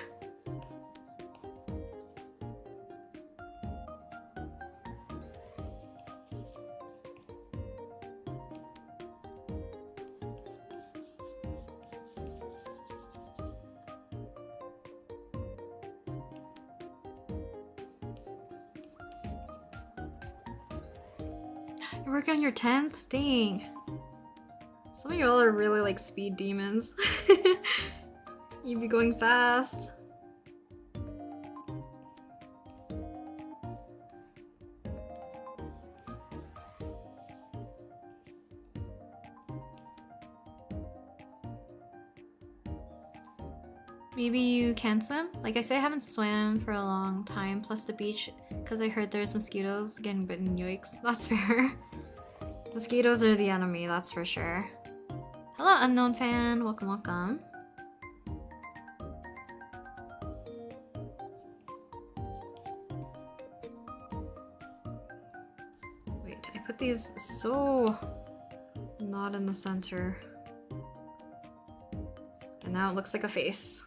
You're working on your 10th? Dang. Some of y'all are really like speed demons. You be going fast. Maybe you can swim? Like I say, I haven't swam for a long time, plus the beach, because I heard there's mosquitoes getting bitten. Yikes. That's fair. Mosquitoes are the enemy, that's for sure. Hello, unknown fan. Welcome, welcome. Wait, I put these so not in the center. And now it looks like a face.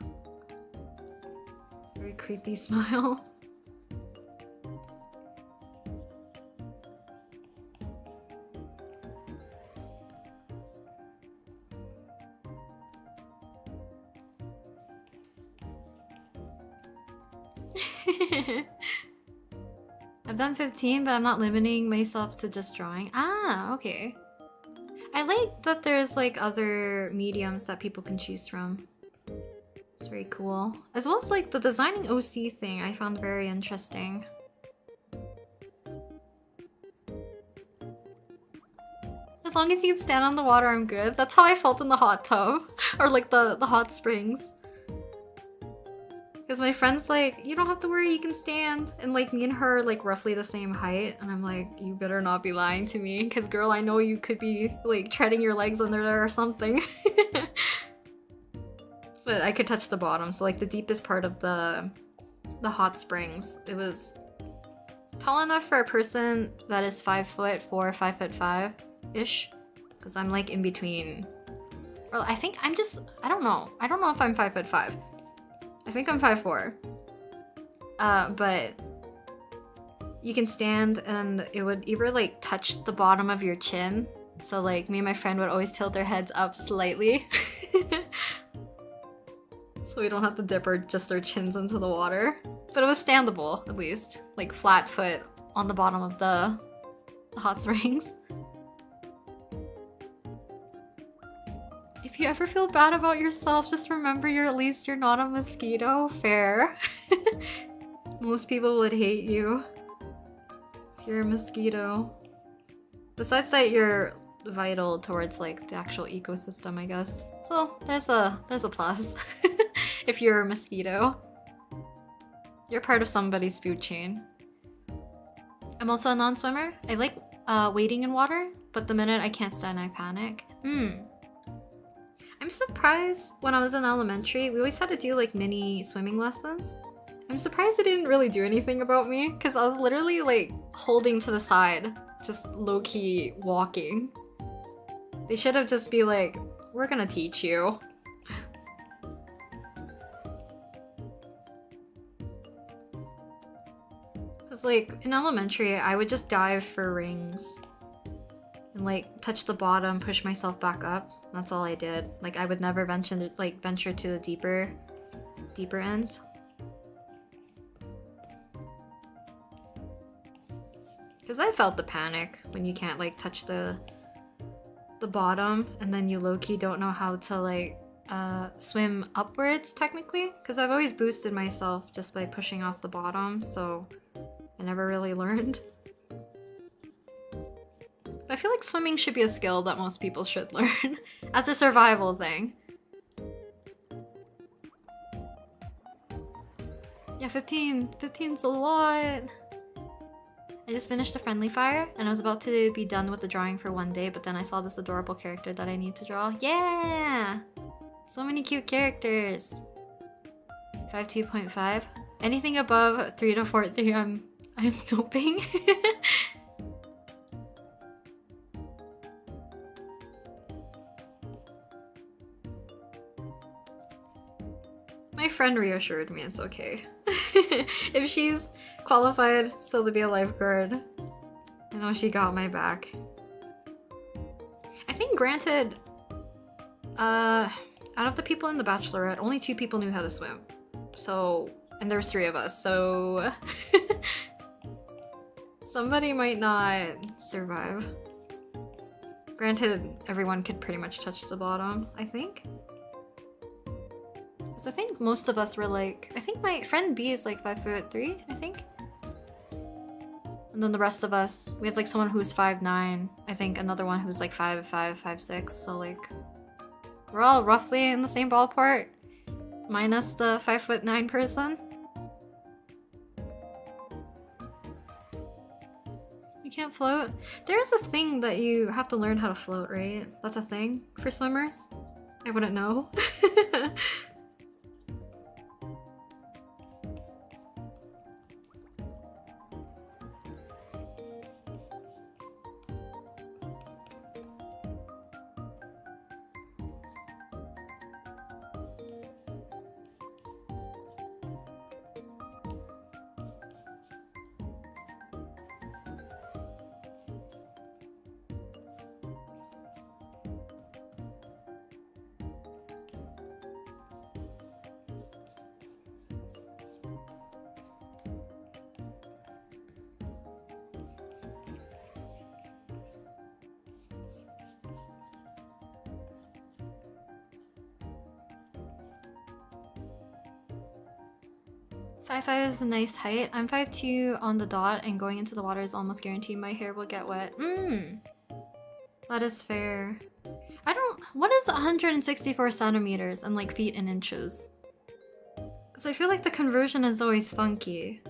Very creepy smile. I've done 15, but I'm not limiting myself to just drawing. Ah, okay. I like that there's like other mediums that people can choose from. It's very cool. As well as like the designing OC thing I found very interesting. As long as you can stand on the water, I'm good. That's how I felt in the hot tub. Or like the hot springs. Because my friend's like, you don't have to worry, you can stand. And like me and her are like roughly the same height. And I'm like, you better not be lying to me. Because girl, I know you could be like treading your legs under there or something. But I could touch the bottom. So like the deepest part of the hot springs, it was tall enough for a person that is 5'4", 5'5"-ish. Because I'm like in between. Or I think I'm just, I don't know. I don't know if I'm 5'5". I think I'm 5'4". But you can stand and it would either like touch the bottom of your chin. So like me and my friend would always tilt their heads up slightly. So we don't have to dip just our chins into the water. But it was standable, at least. Like flat foot on the bottom of the hot springs. If you ever feel bad about yourself, just remember you're not a mosquito. Fair. Most people would hate you if you're a mosquito. Besides that, you're vital towards like the actual ecosystem, I guess. So there's a plus. If you're a mosquito, you're part of somebody's food chain. I'm also a non-swimmer. I like wading in water, but the minute I can't stand, I panic. I'm surprised when I was in elementary, we always had to do like mini swimming lessons. I'm surprised it didn't really do anything about me because I was literally like holding to the side, just low-key walking. They should have just be like, we're gonna teach you. Cause like in elementary, I would just dive for rings and like touch the bottom, push myself back up. That's all I did. Like I would never venture to the deeper end. Cause I felt the panic when you can't like touch the the bottom and then you low-key don't know how to like swim upwards technically, because I've always boosted myself just by pushing off the bottom, so I never really learned. I feel like swimming should be a skill that most people should learn as a survival thing. Yeah, 15's a lot. I just finished the friendly fire and I was about to be done with the drawing for one day, but then I saw this adorable character that I need to draw. Yeah! So many cute characters. 5.2.5. Anything above 3 to 4.3 I'm noping. My friend reassured me it's okay. If she's qualified still to be a lifeguard, I know she got my back. I think granted, out of the people in the Bachelorette, only 2 people knew how to swim. So, and there's 3 of us, so somebody might not survive. Granted, everyone could pretty much touch the bottom, I think. Because I think most of us were like, I think my friend B is like 5'3", I think. And then the rest of us, we had like someone who's 5'9", I think another one who's like 5'5", 5'6", so like we're all roughly in the same ballpark, minus the 5'9" person. You can't float? There's a thing that you have to learn how to float, right? That's a thing for swimmers? I wouldn't know. 5'5" is a nice height. I'm 5'2" on the dot, and going into the water is almost guaranteed my hair will get wet. That is fair. I don't... What is 164 centimeters and like feet in inches? Because I feel like the conversion is always funky.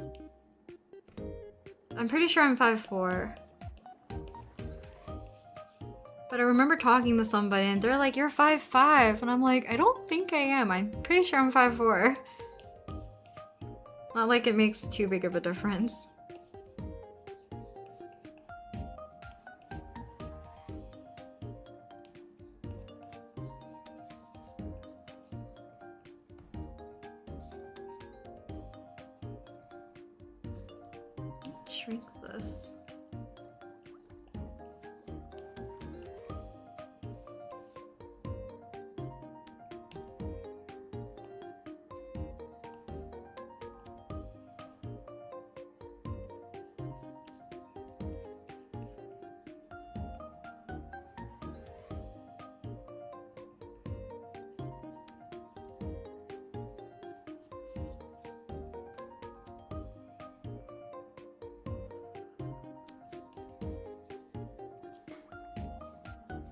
I'm pretty sure I'm 5'4". But I remember talking to somebody and they're like, you're 5'5", and I'm like, I don't think I am. I'm pretty sure I'm 5'4". Not like it makes too big of a difference. Shrink this.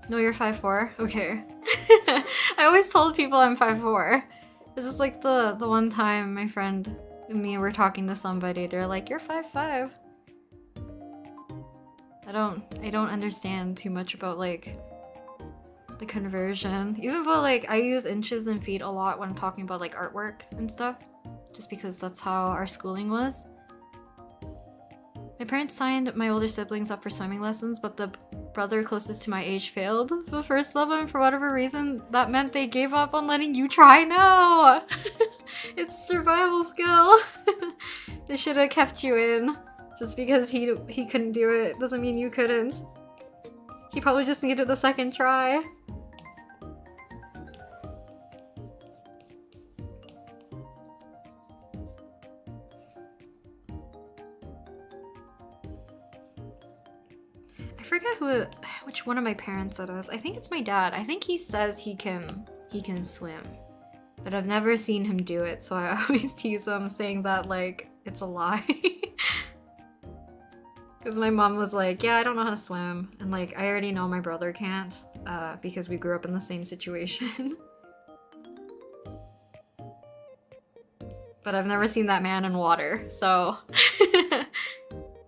No, you're 5'4"? Okay. I always told people I'm 5'4". It's just like the one time my friend and me were talking to somebody, they're like, you're 5'5". I don't understand too much about like the conversion. Even though like I use inches and feet a lot when I'm talking about like artwork and stuff, just because that's how our schooling was. My parents signed my older siblings up for swimming lessons, but the brother closest to my age failed the first level, and for whatever reason, that meant they gave up on letting you try. No! It's survival skill. They should have kept you in. Just because he couldn't do it doesn't mean you couldn't. He probably just needed a second try. I forget which one of my parents it is. I think it's my dad. I think he says he can swim, but I've never seen him do it, so I always tease him saying that like it's a lie. Because my mom was like, yeah, I don't know how to swim, and like I already know my brother can't because we grew up in the same situation. But I've never seen that man in water, so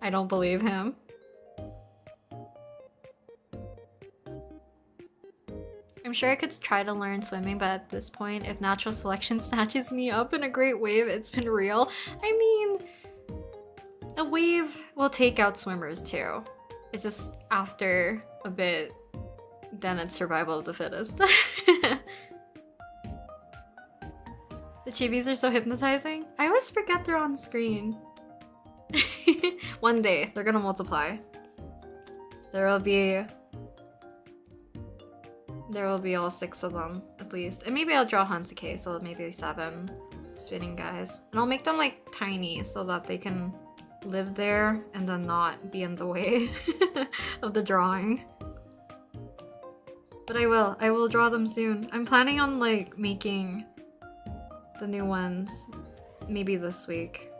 I don't believe him. I'm sure I could try to learn swimming, but at this point, if natural selection snatches me up in a great wave, it's been real. I mean, a wave will take out swimmers too. It's just after a bit, then it's survival of the fittest. The chibis are so hypnotizing. I always forget they're on screen. One day, they're gonna multiply. There will be all 6 of them, at least. And maybe I'll draw Hansuke, so maybe 7 spinning guys. And I'll make them like tiny so that they can live there and then not be in the way of the drawing. But I will draw them soon. I'm planning on like making the new ones maybe this week.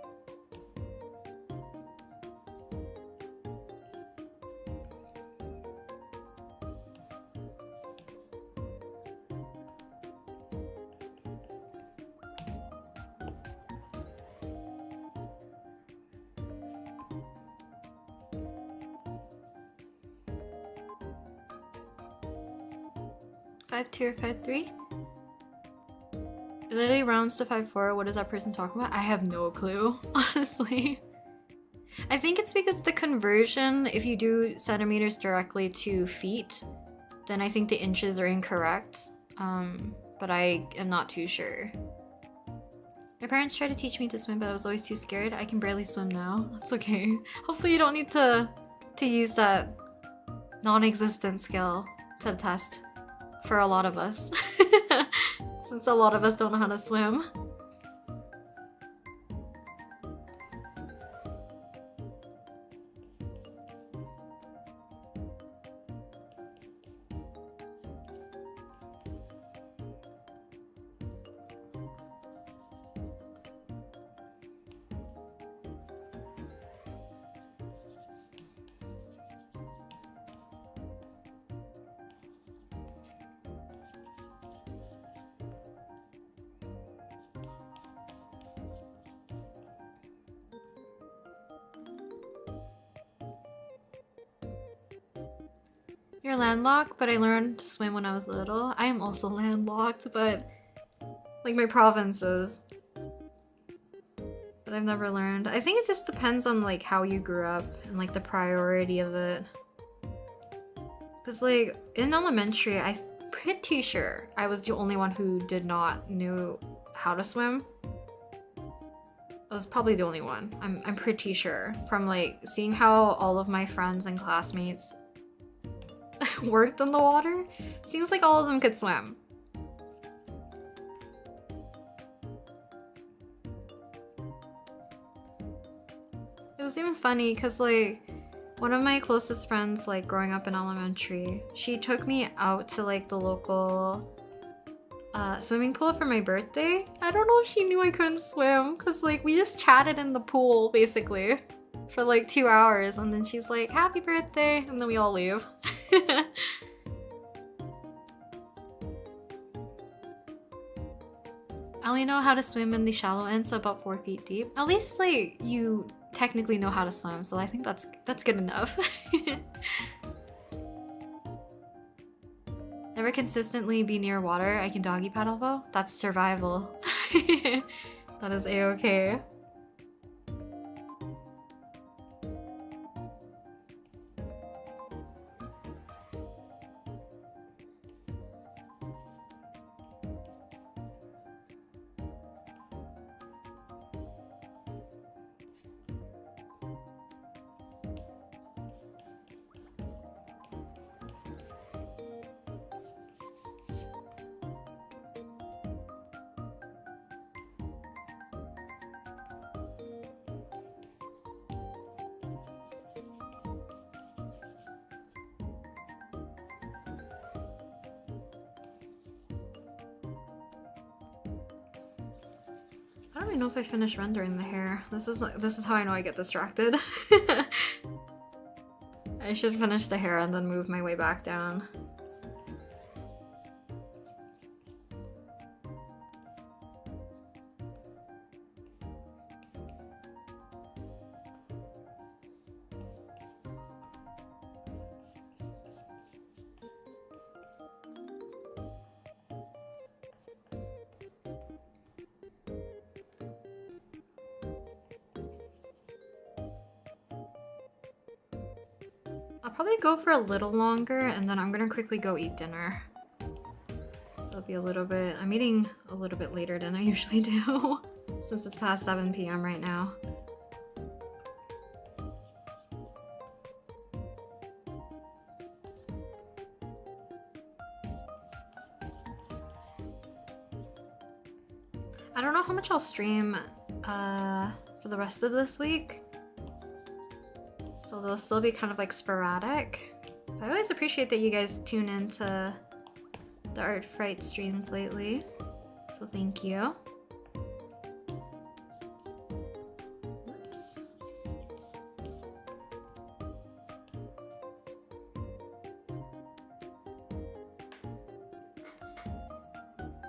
Five two or 5-3? It literally rounds to 5-4. What is that person talking about? I have no clue, honestly. I think it's because the conversion, if you do centimeters directly to feet, then I think the inches are incorrect. But I am not too sure. My parents tried to teach me to swim, but I was always too scared. I can barely swim now. That's okay. Hopefully you don't need to use that non-existent skill to test for a lot of us. Since a lot of us don't know how to swim. You're landlocked, but I learned to swim when I was little. I am also landlocked, but like my provinces. But I've never learned. I think it just depends on like how you grew up and like the priority of it. Cause like in elementary, I'm pretty sure I was the only one who did not knew how to swim. I was probably the only one. I'm pretty sure from like seeing how all of my friends and classmates worked in the water. Seems like all of them could swim. It was even funny because like one of my closest friends, like growing up in elementary, she took me out to like the local swimming pool for my birthday. I don't know if she knew I couldn't swim because like we just chatted in the pool basically for like 2 hours, and then she's like, happy birthday, and then we all leave. I only know how to swim in the shallow end, so about 4 feet deep. At least like you technically know how to swim, so I think that's good enough. Never consistently be near water. I can doggy paddle though. That's survival. That is a-okay. I don't even know if I finished rendering the hair. This is how I know I get distracted. I should finish the hair and then move my way back down. I'll probably go for a little longer and then I'm gonna quickly go eat dinner. So it'll be a little bit, I'm eating a little bit later than I usually do since it's past 7 p.m. right now. I don't know how much I'll stream for the rest of this week. So they'll still be kind of like sporadic. I always appreciate that you guys tune into the Art Fright streams lately. So thank you. Oops.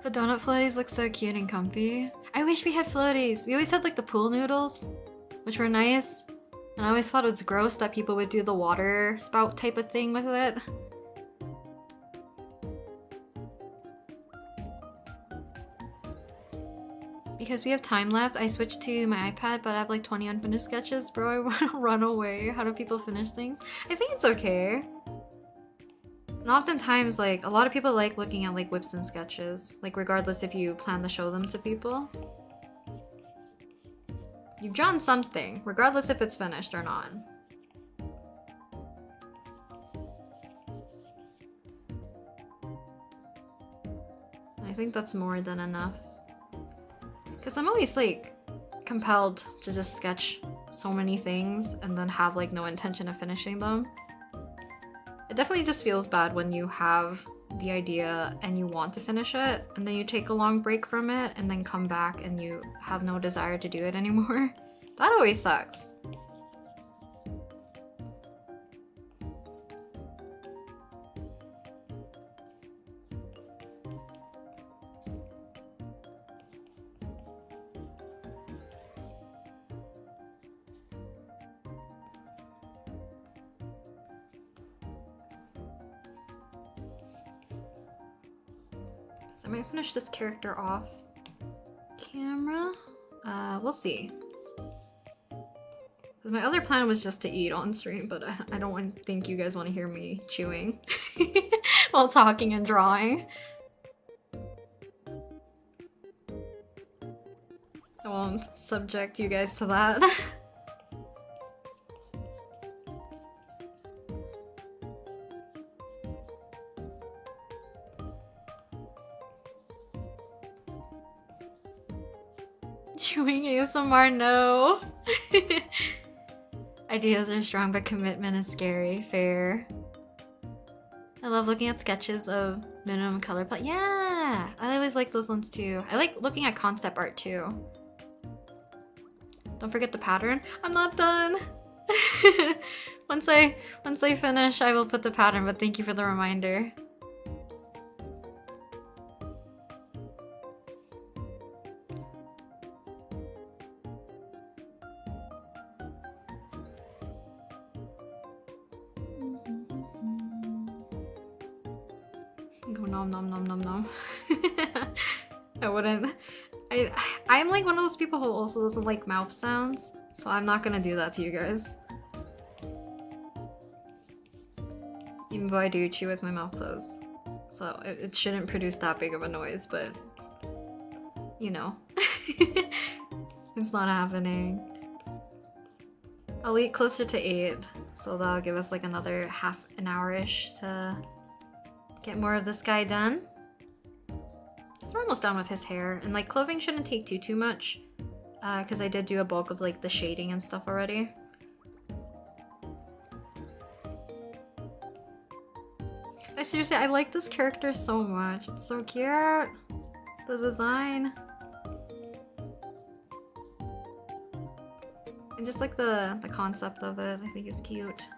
The donut floaties look so cute and comfy. I wish we had floaties. We always had like the pool noodles, which were nice. And I always thought it was gross that people would do the water spout type of thing with it. Because we have time left, I switched to my iPad, but I have like 20 unfinished sketches. Bro, I want to run away. How do people finish things? I think it's okay. And oftentimes, like, a lot of people like looking at like whips and sketches. Like, regardless if you plan to show them to people. You've drawn something, regardless if it's finished or not. I think that's more than enough. Because I'm always like compelled to just sketch so many things and then have like no intention of finishing them. It definitely just feels bad when you have the idea and you want to finish it and then you take a long break from it and then come back and you have no desire to do it anymore. That always sucks. So I might finish this character off camera. We'll see. Because my other plan was just to eat on stream, but I don't think you guys want to hear me chewing while talking and drawing. I won't subject you guys to that. Chewing ASMR, no. Ideas are strong, but commitment is scary. Fair. I love looking at sketches of minimum color palette. Yeah, I always like those ones too. I like looking at concept art too. Don't forget the pattern. I'm not done. Once I finish, I will put the pattern, but thank you for the reminder. Go nom nom nom nom nom. I wouldn't. I'm like one of those people who also doesn't like mouth sounds, so I'm not gonna do that to you guys. Even though I do chew with my mouth closed. So it shouldn't produce that big of a noise, but you know. It's not happening. I'll eat closer to 8, so that'll give us like another half an hour-ish to get more of this guy done. So we're almost done with his hair, and like clothing shouldn't take too much because I did do a bulk of like the shading and stuff already. Seriously, I like this character so much. It's so cute. The design. I just like the concept of it. I think it's cute.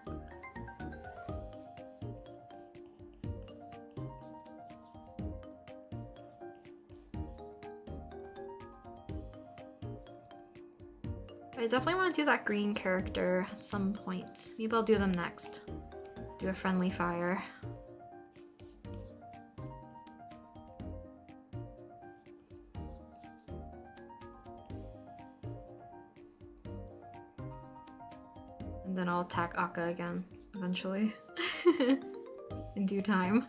I definitely want to do that green character at some point. Maybe I'll do them next. Do a friendly fire. And then I'll attack Akka again, eventually. In due time.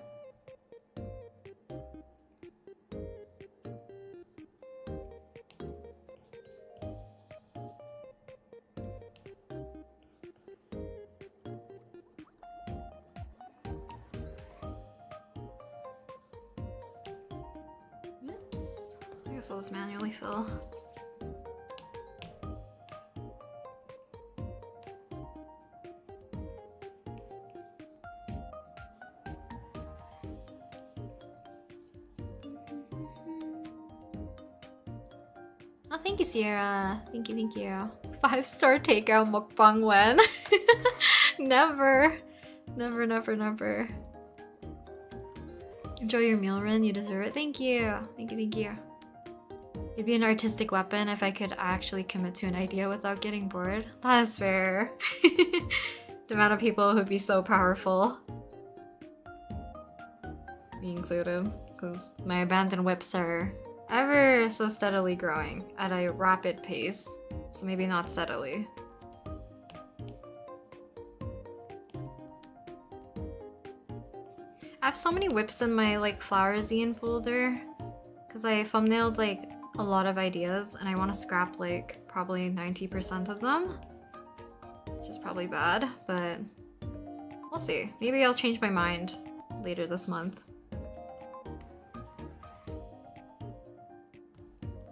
Oops. I guess I'll just manually fill. Oh, thank you, Sierra. Thank you, thank you. 5-star takeout mukbang when? Never. Never, never, never. Enjoy your meal, Rin. You deserve it. Thank you. Thank you, thank you. It'd be an artistic weapon if I could actually commit to an idea without getting bored. That is fair. The amount of people who'd be so powerful. Me included. Because my abandoned whips are ever so steadily growing at a rapid pace. So maybe not steadily. I have so many whips in my like flower zine folder. Because I thumbnailed like a lot of ideas and I want to scrap like probably 90% of them. Which is probably bad, but we'll see. Maybe I'll change my mind later this month.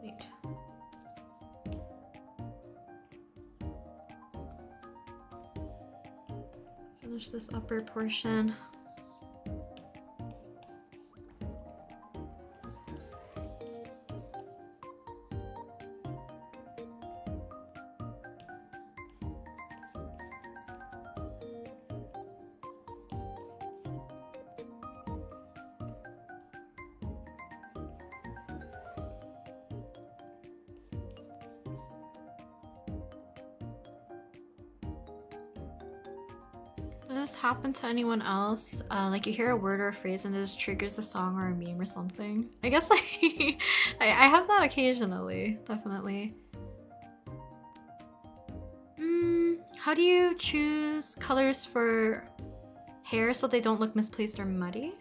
Wait. Finish this upper portion. Does this happen to anyone else? Like you hear a word or a phrase and it just triggers a song or a meme or something? I guess like I have that occasionally, definitely. How do you choose colors for hair so they don't look misplaced or muddy?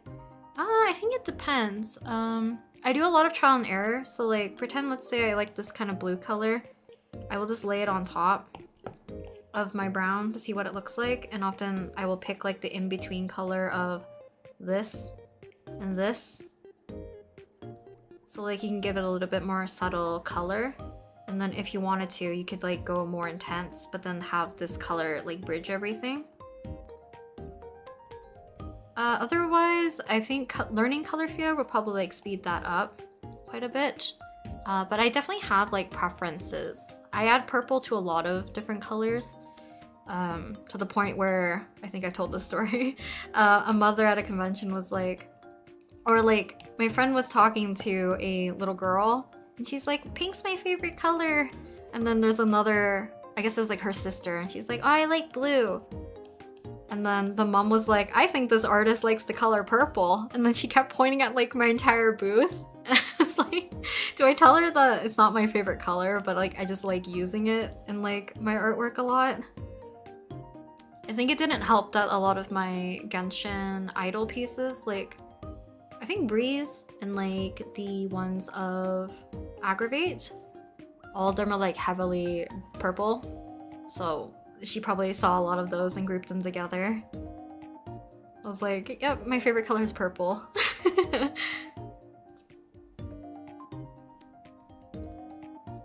I think it depends. I do a lot of trial and error. So like pretend, let's say I like this kind of blue color. I will just lay it on top of my brown to see what it looks like, and often I will pick like the in-between color of this and this, so like you can give it a little bit more subtle color, and then if you wanted to you could like go more intense but then have this color like bridge everything. Otherwise I think learning color field will probably like speed that up quite a bit, but I definitely have like preferences. I add purple to a lot of different colors, to the point where, I think I told this story, a mother at a convention was like, or like, my friend was talking to a little girl, and she's like, pink's my favorite color. And then there's another, I guess it was like her sister, and she's like, oh, I like blue. And then the mom was like, I think this artist likes the color purple. And then she kept pointing at like my entire booth. It's like, do I tell her that it's not my favorite color, but like I just like using it in like my artwork a lot? I think it didn't help that a lot of my Genshin idol pieces, like I think Breeze and like the ones of Aggravate, all of them are like heavily purple. So she probably saw a lot of those and grouped them together. I was like, yep, my favorite color is purple.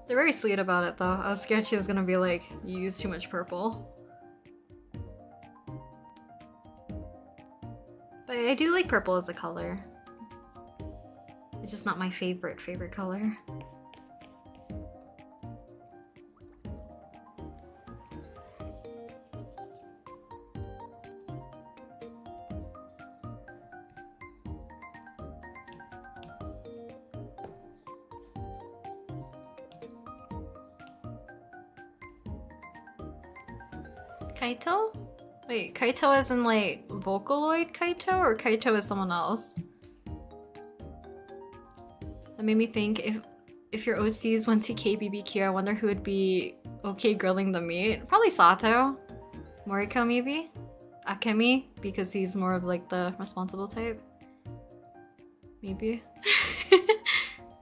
They're very sweet about it though. I was scared she was gonna be like, you use too much purple. But I do like purple as a color. It's just not my favorite color. Kaito? Wait, Kaito is in like Vocaloid Kaito or Kaito is someone else? That made me think if your OCs went to KBBQ, I wonder who would be okay grilling the meat. Probably Sato. Moriko maybe? Akemi, because he's more of like the responsible type. Maybe.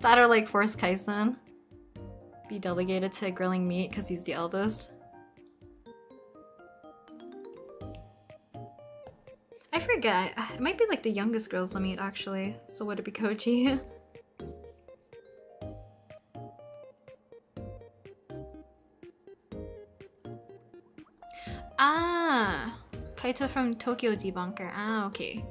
That or like Force Kaisen. Be delegated to grilling meat because he's the eldest. I forget. It might be like the youngest grills the meat actually. So would it be Koji? Ah! Kaito from Tokyo Debunker. Ah, okay.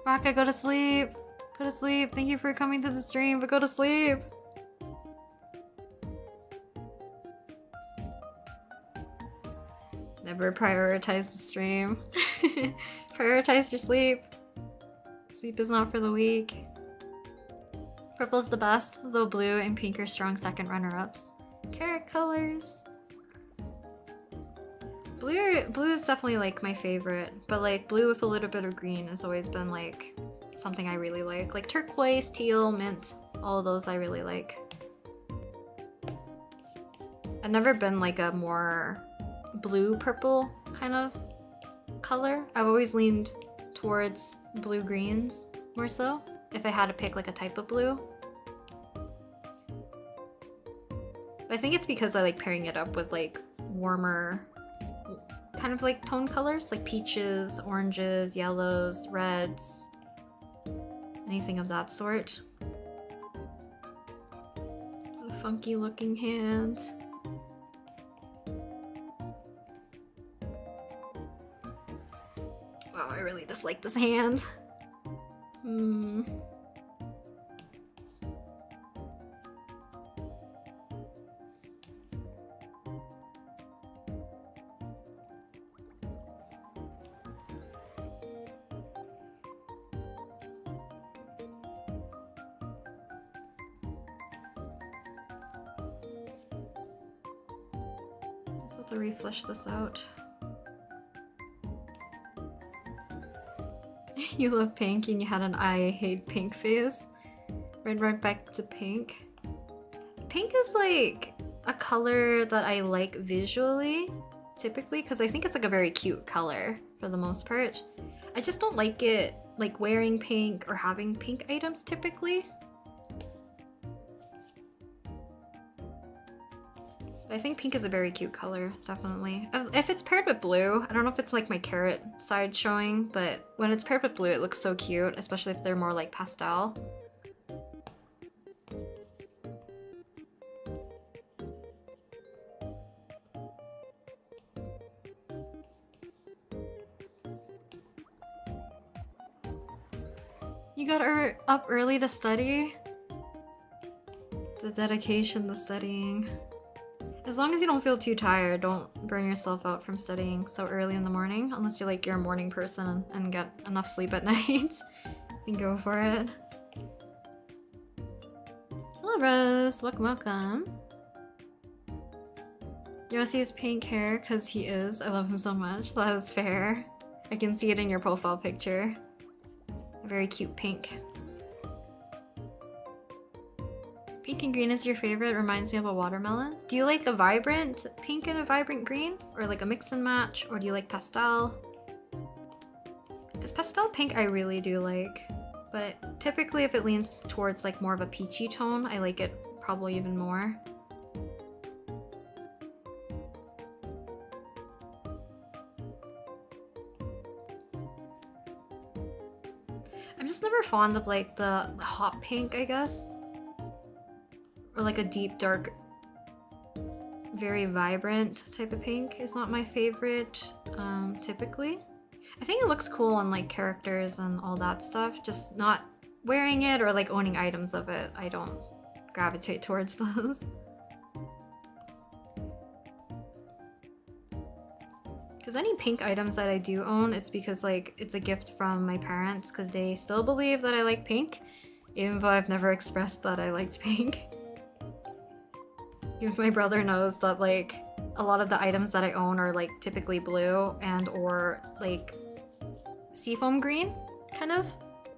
Raka, go to sleep! Go to sleep! Thank you for coming to the stream, but go to sleep! Never prioritize the stream. Prioritize your sleep. Sleep is not for the weak. Purple is the best, though blue and pink are strong second runner-ups. Carrot colors. Blue is definitely like my favorite, but like blue with a little bit of green has always been like something I really like. Like turquoise, teal, mint, all of those I really like. I've never been like a more blue-purple kind of color. I've always leaned towards blue-greens more so, if I had to pick like a type of blue. But I think it's because I like pairing it up with like warmer kind of like tone colors, like peaches, oranges, yellows, reds, anything of that sort. What a funky looking hand. Wow, I really dislike this hand. Let's have to reflesh this out. You love pink and you had an I hate pink phase. Right back to pink. Pink is like a color that I like visually, typically, because I think it's like a very cute color for the most part. I just don't like it like wearing pink or having pink items typically. I think pink is a very cute color, definitely. If it's paired with blue, I don't know if it's like my carrot side showing, but when it's paired with blue, it looks so cute, especially if they're more like pastel. You got up early to study? The dedication to studying. As long as you don't feel too tired, don't burn yourself out from studying so early in the morning, unless you're like you're a morning person and get enough sleep at night. Then go for it. Hello Rose, welcome, welcome. Yossi has pink hair because he is. I love him so much. That is fair. I can see it in your profile picture. A very cute pink. Pink and green is your favorite. Reminds me of a watermelon. Do you like a vibrant pink and a vibrant green? Or like a mix and match? Or do you like pastel? Because pastel pink I really do like. But typically if it leans towards like more of a peachy tone, I like it probably even more. I'm just never fond of like the hot pink, I guess. Or like a deep, dark, very vibrant type of pink is not my favorite, typically. I think it looks cool on like characters and all that stuff, just not wearing it or like owning items of it. I don't gravitate towards those. Because any pink items that I do own, it's because like it's a gift from my parents because they still believe that I like pink, even though I've never expressed that I liked pink. Even my brother knows that like a lot of the items that I own are like typically blue and or like seafoam green, kind of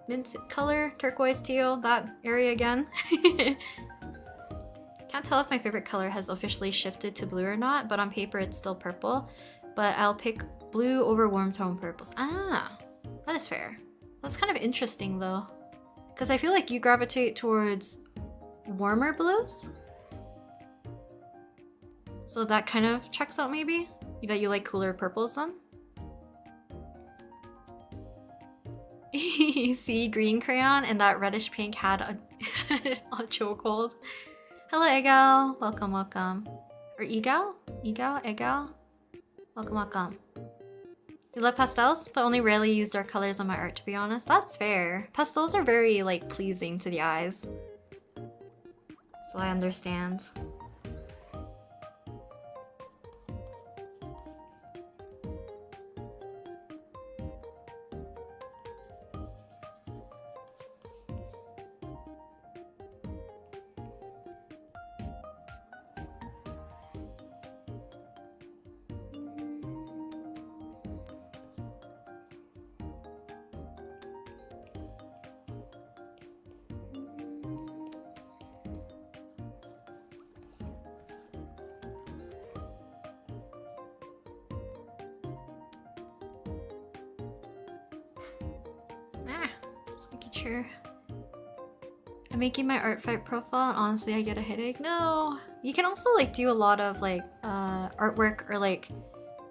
mint color, turquoise teal, that area again. Can't tell if my favorite color has officially shifted to blue or not, but on paper it's still purple. But I'll pick blue over warm tone purples. Ah, that is fair. That's kind of interesting though, because I feel like you gravitate towards warmer blues. So that kind of checks out maybe? That you like cooler purples then? See, green crayon and that reddish pink had a chokehold. Hello, Egal. Welcome, welcome. Or Egal? Egal? Egal? Welcome, welcome. You love pastels, but only rarely use dark colors on my art, to be honest. That's fair. Pastels are very, like, pleasing to the eyes. So I understand. Sure. I'm making my art fight profile and honestly I get a headache. No! You can also like do a lot of like artwork or like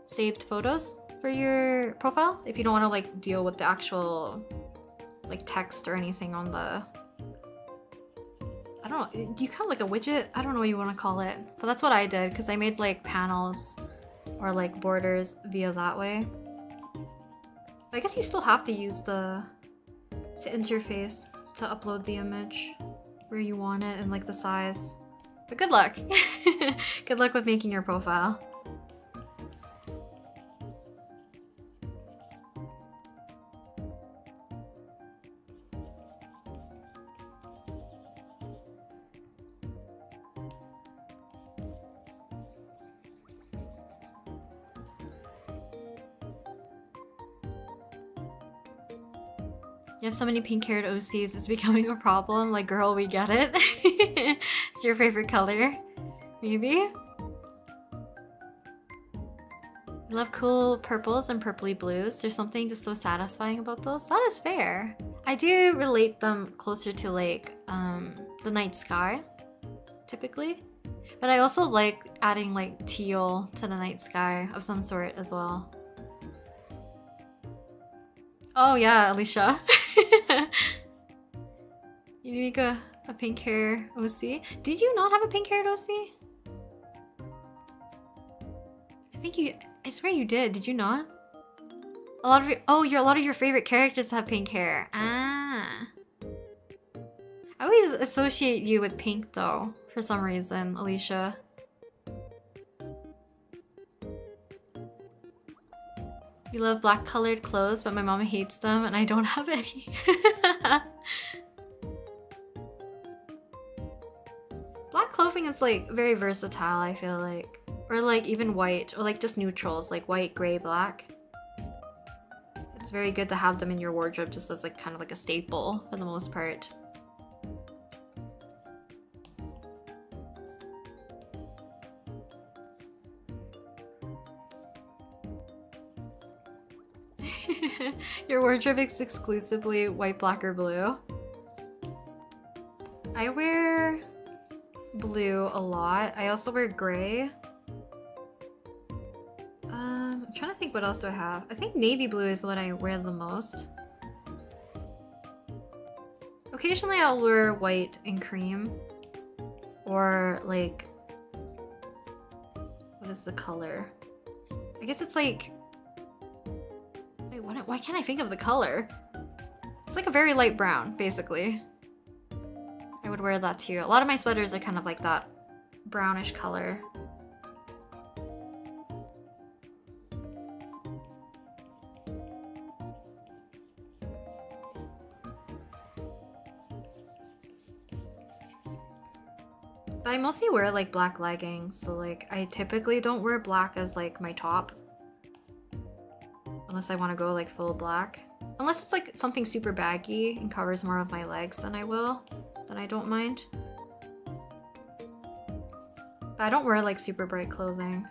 saved photos for your profile if you don't want to like deal with the actual like text or anything on the... I don't know, do you call it like a widget? I don't know what you want to call it. But that's what I did because I made like panels or like borders via that way. But I guess you still have to use the interface to upload the image where you want it and like the size. But good luck. Good luck with making your profile. You have so many pink-haired OCs, it's becoming a problem. Like, girl, we get it. It's your favorite color. Maybe? You love cool purples and purpley blues. There's something just so satisfying about those. That is fair. I do relate them closer to, like, the night sky, typically. But I also like adding, like, teal to the night sky of some sort as well. Oh yeah, Alicia. You make a pink hair OC. Did you not have a pink haired OC? I think you, I swear you did. Did you not? A lot of your, oh, a lot of your favorite characters have pink hair. Ah. I always associate you with pink though, for some reason, Alicia. You love black colored clothes, but my mom hates them and I don't have any. Black clothing is like very versatile, I feel like. Or like even white, or like just neutrals, like white, gray, black. It's very good to have them in your wardrobe just as like kind of like a staple for the most part. Your wardrobe is exclusively white, black, or blue. I wear blue a lot. I also wear gray. I'm trying to think what else do I have. I think navy blue is what I wear the most. Occasionally I'll wear white and cream. Or like... what is the color? I guess it's like... wait, why can't I think of the color? It's like a very light brown, basically. I would wear that too. A lot of my sweaters are kind of like that brownish color. But I mostly wear like black leggings, so like I typically don't wear black as like my top. Unless I want to go like full black. Unless it's like something super baggy and covers more of my legs than I will. Then I don't mind. But I don't wear like super bright clothing.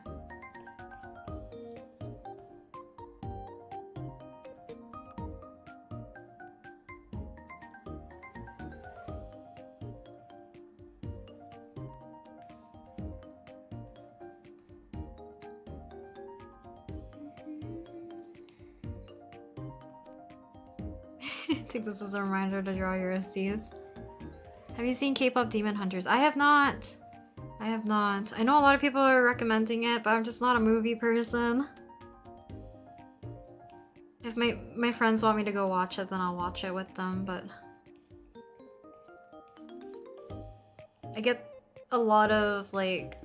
Take this as a reminder to draw your OCs. Have you seen K-pop Demon Hunters? I have not. I have not. I know a lot of people are recommending it, but I'm just not a movie person. If my friends want me to go watch it, then I'll watch it with them, but... I get a lot of, like,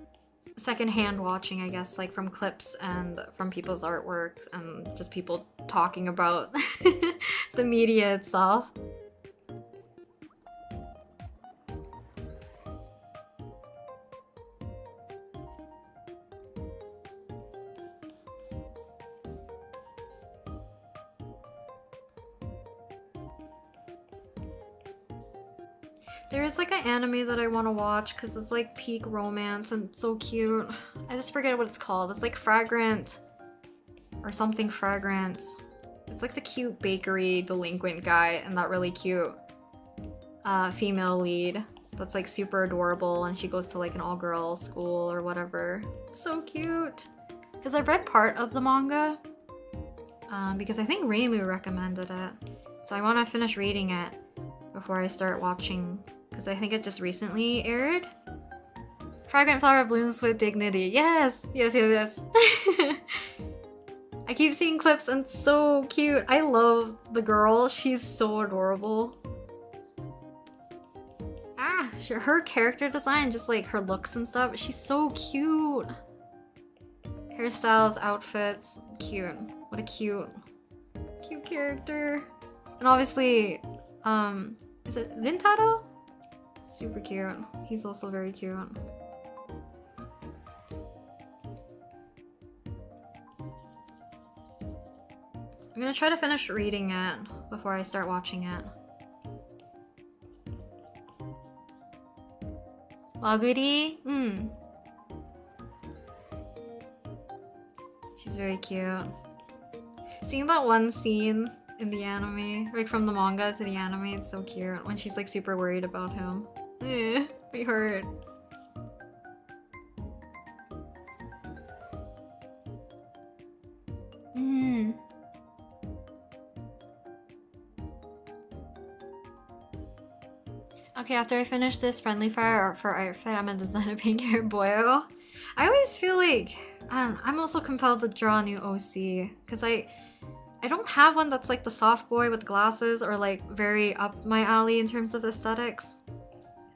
secondhand watching, I guess, like from clips and from people's artworks and just people talking about the media itself. There is like an anime that I want to watch because it's like peak romance and it's so cute. I just forget what it's called. It's like Fragrant or something Fragrant. It's like the cute bakery delinquent guy and that really cute female lead that's like super adorable and she goes to like an all-girls school or whatever. It's so cute. Because I read part of the manga because I think Reimu recommended it. So I want to finish reading it before I start watching, because I think it just recently aired. Fragrant flower blooms with dignity. Yes! Yes, yes, yes. I keep seeing clips and it's so cute. I love the girl. She's so adorable. Ah, her character design, just like her looks and stuff, she's so cute. Hairstyles, outfits, cute. What a cute character. And obviously, is it Rintaro? Super cute. He's also very cute. I'm gonna try to finish reading it before I start watching it. Waguri? She's very cute. Seeing that one scene in the anime, like from the manga to the anime, it's so cute when she's like super worried about him. We hurt. Okay, after I finish this friendly fire for I'm gonna design a pink hair boyo. I always feel like I'm also compelled to draw a new OC because I don't have one that's like the soft boy with glasses or like very up my alley in terms of aesthetics.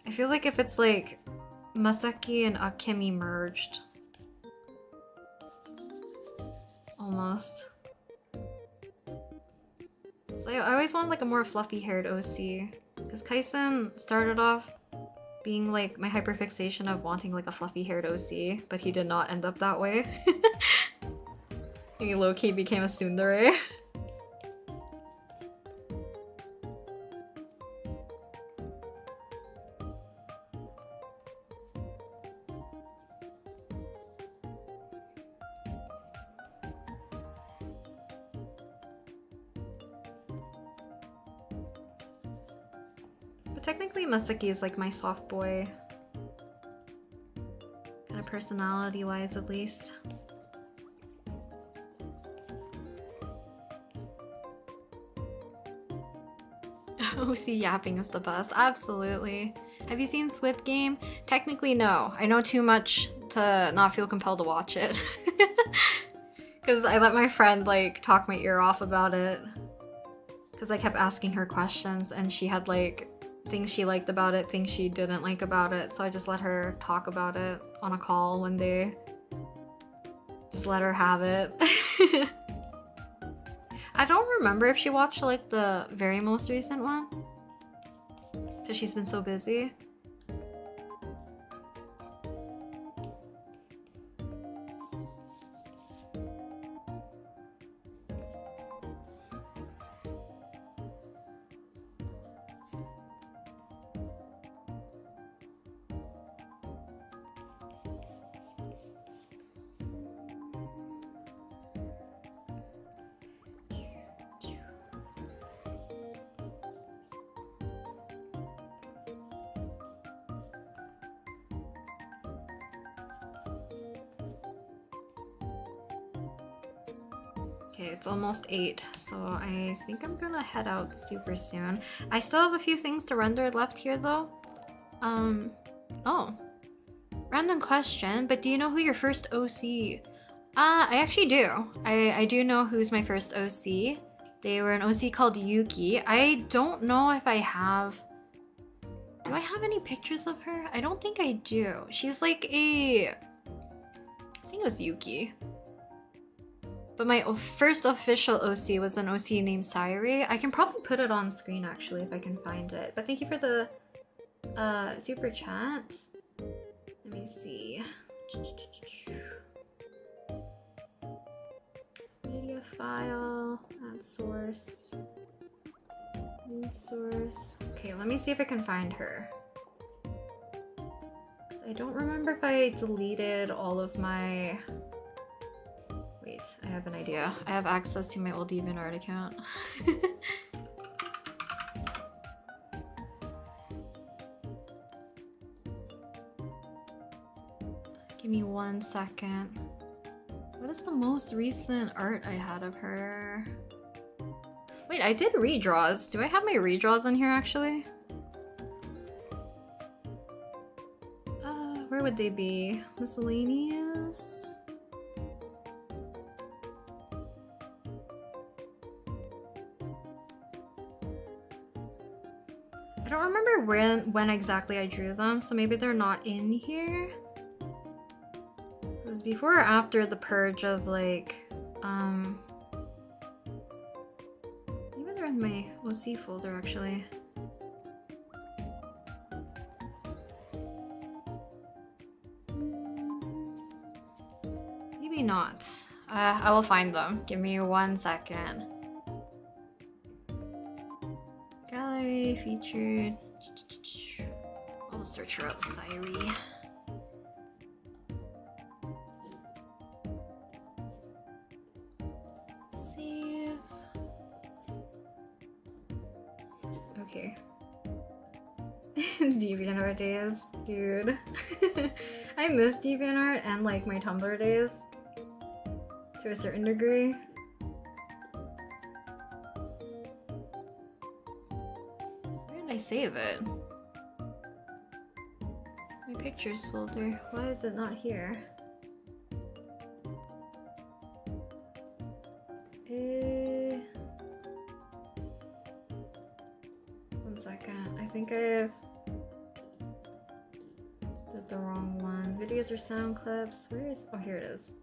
I feel like if it's like Masaki and Akemi merged. Almost. So I always want like a more fluffy haired OC. Because Kaisen started off being like my hyperfixation of wanting like a fluffy haired OC, but he did not end up that way. He low-key became a tsundere. Technically, Masaki is like my soft boy. Kind of personality-wise, at least. OC yapping is the best. Absolutely. Have you seen Squid Game? Technically, no. I know too much to not feel compelled to watch it. Because I let my friend like talk my ear off about it. Because I kept asking her questions and she had like things she liked about it, things she didn't like about it, so I just let her talk about it on a call one day. Just let her have it. I don't remember if she watched like the very most recent one, because she's been so busy. Okay, it's almost 8, so I think I'm gonna head out super soon. I still have a few things to render left here though. Oh. Random question, but do you know who your first OC? I actually do. I do know who's my first OC. They were an OC called Yuki. I don't know if I have... Do I have any pictures of her? I don't think I do. She's like a... I think it was Yuki. But my first official OC was an OC named Sayuri. I can probably put it on screen actually if I can find it. But thank you for the super chat. Let me see. Media file, add source, news source. Okay, let me see if I can find her. Because I don't remember if I deleted all of my... Wait, I have an idea. I have access to my old DeviantArt account. Give me 1 second. What is the most recent art I had of her? Wait, I did redraws. Do I have my redraws in here actually? Where would they be? Miscellaneous? I don't remember when exactly I drew them, so maybe they're not in here. It was before or after the purge of like, maybe they're in my OC folder actually. Maybe not. I will find them. Give me 1 second. Gallery, featured. I'll search her up, Sayuri. Save. Okay. DeviantArt days, dude. I miss DeviantArt and like my Tumblr days to a certain degree. Where did I save it? My pictures folder. Why is it not here? 1 second. I think I've did the wrong one. Videos or sound clips. Where is... Oh, here it is.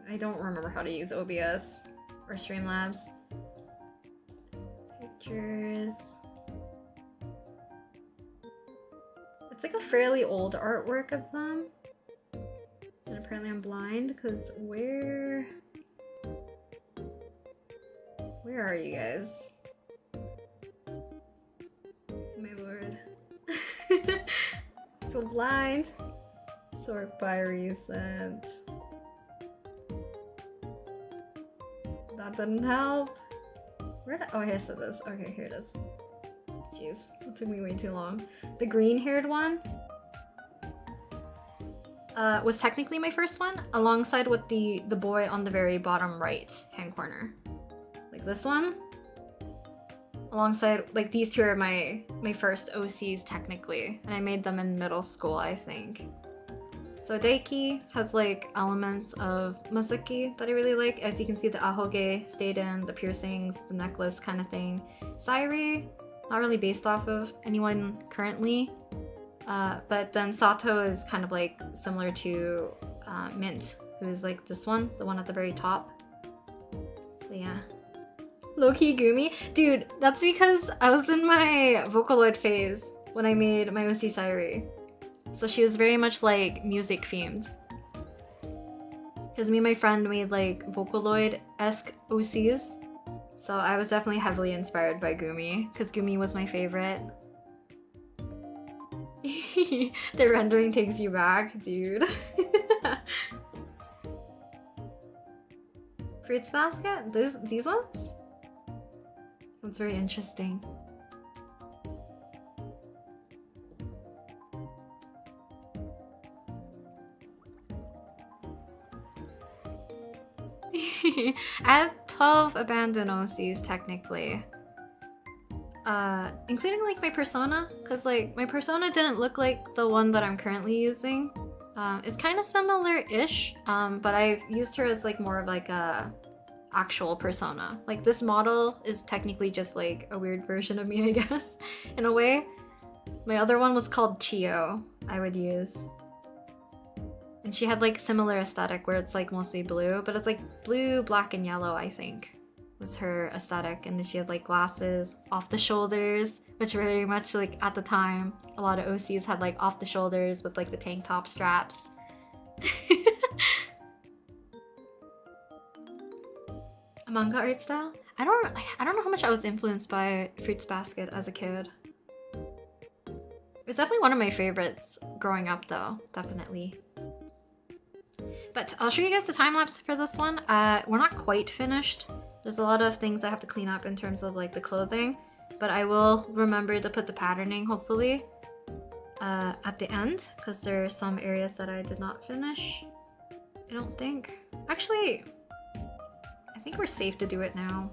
I don't remember how to use OBS or Streamlabs. Pictures. It's like a fairly old artwork of them. And apparently I'm blind because where are you guys? My lord. I feel blind. Sort by recent. That didn't help. Where did... Oh, here's this. Okay, here it is. Jeez, that took me way too long. The green-haired one was technically my first one, alongside with the boy on the very bottom right hand corner. Like this one. Alongside, like these two are my first OCs technically, and I made them in middle school, I think. So Daiki has like elements of Masuki that I really like. As you can see, the ahoge stayed in, the piercings, the necklace kind of thing. Sayuri, not really based off of anyone currently. But then Sato is kind of like similar to Mint, who is like this one, the one at the very top. So yeah. Low-key Gumi? Dude, that's because I was in my Vocaloid phase when I made my OC Sayuri. So she was very much like music themed. Because me and my friend made like Vocaloid-esque OCs. So I was definitely heavily inspired by Gumi, because Gumi was my favorite. The rendering takes you back, dude. Fruits basket? These ones? That's very interesting. I have 12 abandoned OCs technically. Including like my persona, because like my persona didn't look like the one that I'm currently using. It's kind of similar-ish, but I've used her as like more of like a actual persona. Like this model is technically just like a weird version of me, I guess, in a way. My other one was called Chio, I would use. And she had like similar aesthetic where it's like mostly blue, but it's like blue, black, and yellow, I think, was her aesthetic. And then she had like glasses off the shoulders, which very much like at the time, a lot of OCs had like off the shoulders with like the tank top straps. A manga art style? I don't know how much I was influenced by Fruits Basket as a kid. It's definitely one of my favorites growing up though, definitely. But I'll show you guys the time lapse for this one. We're not quite finished. There's a lot of things I have to clean up in terms of like the clothing, but I will remember to put the patterning hopefully at the end, because there are some areas that I did not finish, I don't think. Actually, I think we're safe to do it now.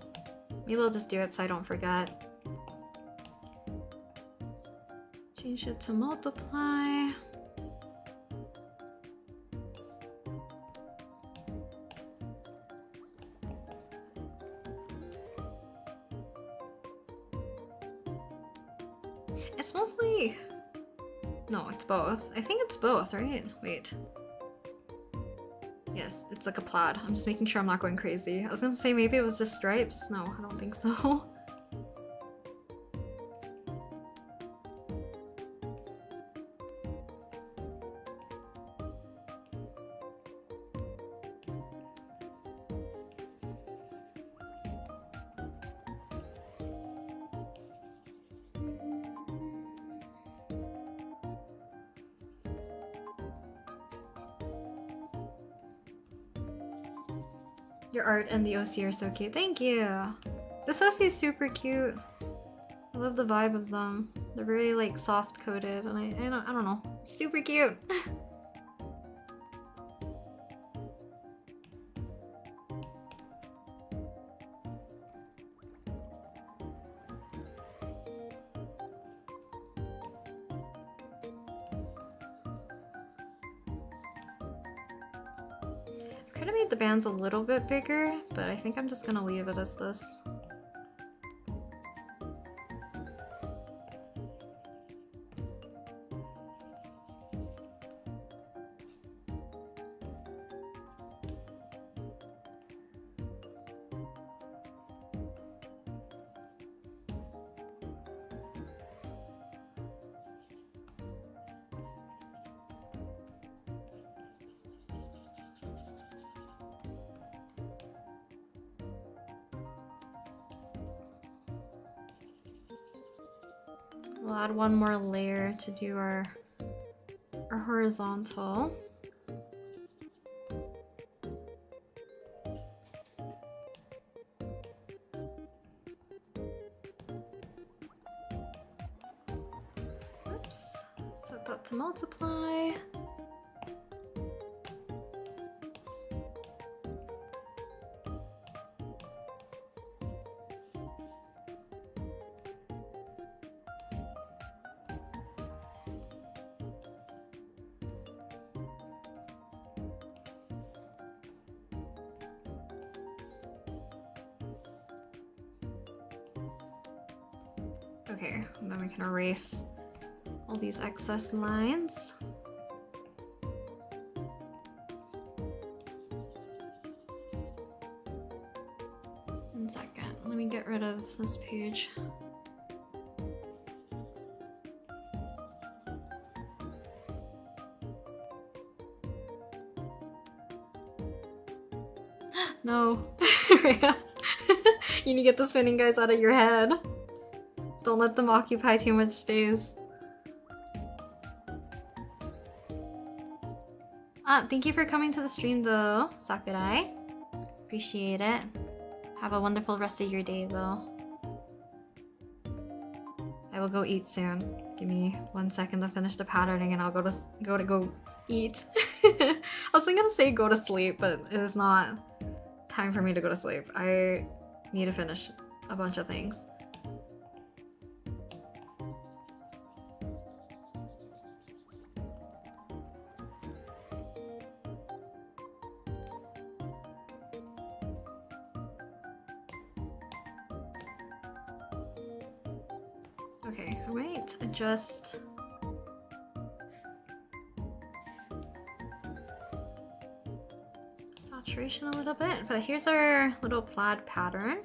Maybe I'll just do it so I don't forget. Change it to multiply. It's mostly... No, it's both. I think it's both, right? Wait. Yes, it's like a plaid. I'm just making sure I'm not going crazy. I was gonna say maybe it was just stripes. No, I don't think so. Your art and the OC are so cute. Thank you! This OC is super cute. I love the vibe of them. They're very like soft coated and I don't know. Super cute! Could have made the bands a little bit bigger, but I think I'm just gonna leave it as this. We'll add one more layer to do our horizontal. Oops, set that to multiply. Okay, and then we can erase all these excess lines. One second, let me get rid of this page. No, Rhea. You need to get the spinning guys out of your head. Don't let them occupy too much space. Thank you for coming to the stream though, Sakurai. Appreciate it. Have a wonderful rest of your day though. I will go eat soon. Give me 1 second to finish the patterning and I'll go eat. I was gonna say go to sleep, but it is not time for me to go to sleep. I need to finish a bunch of things. Okay, I might adjust saturation a little bit, but here's our little plaid pattern.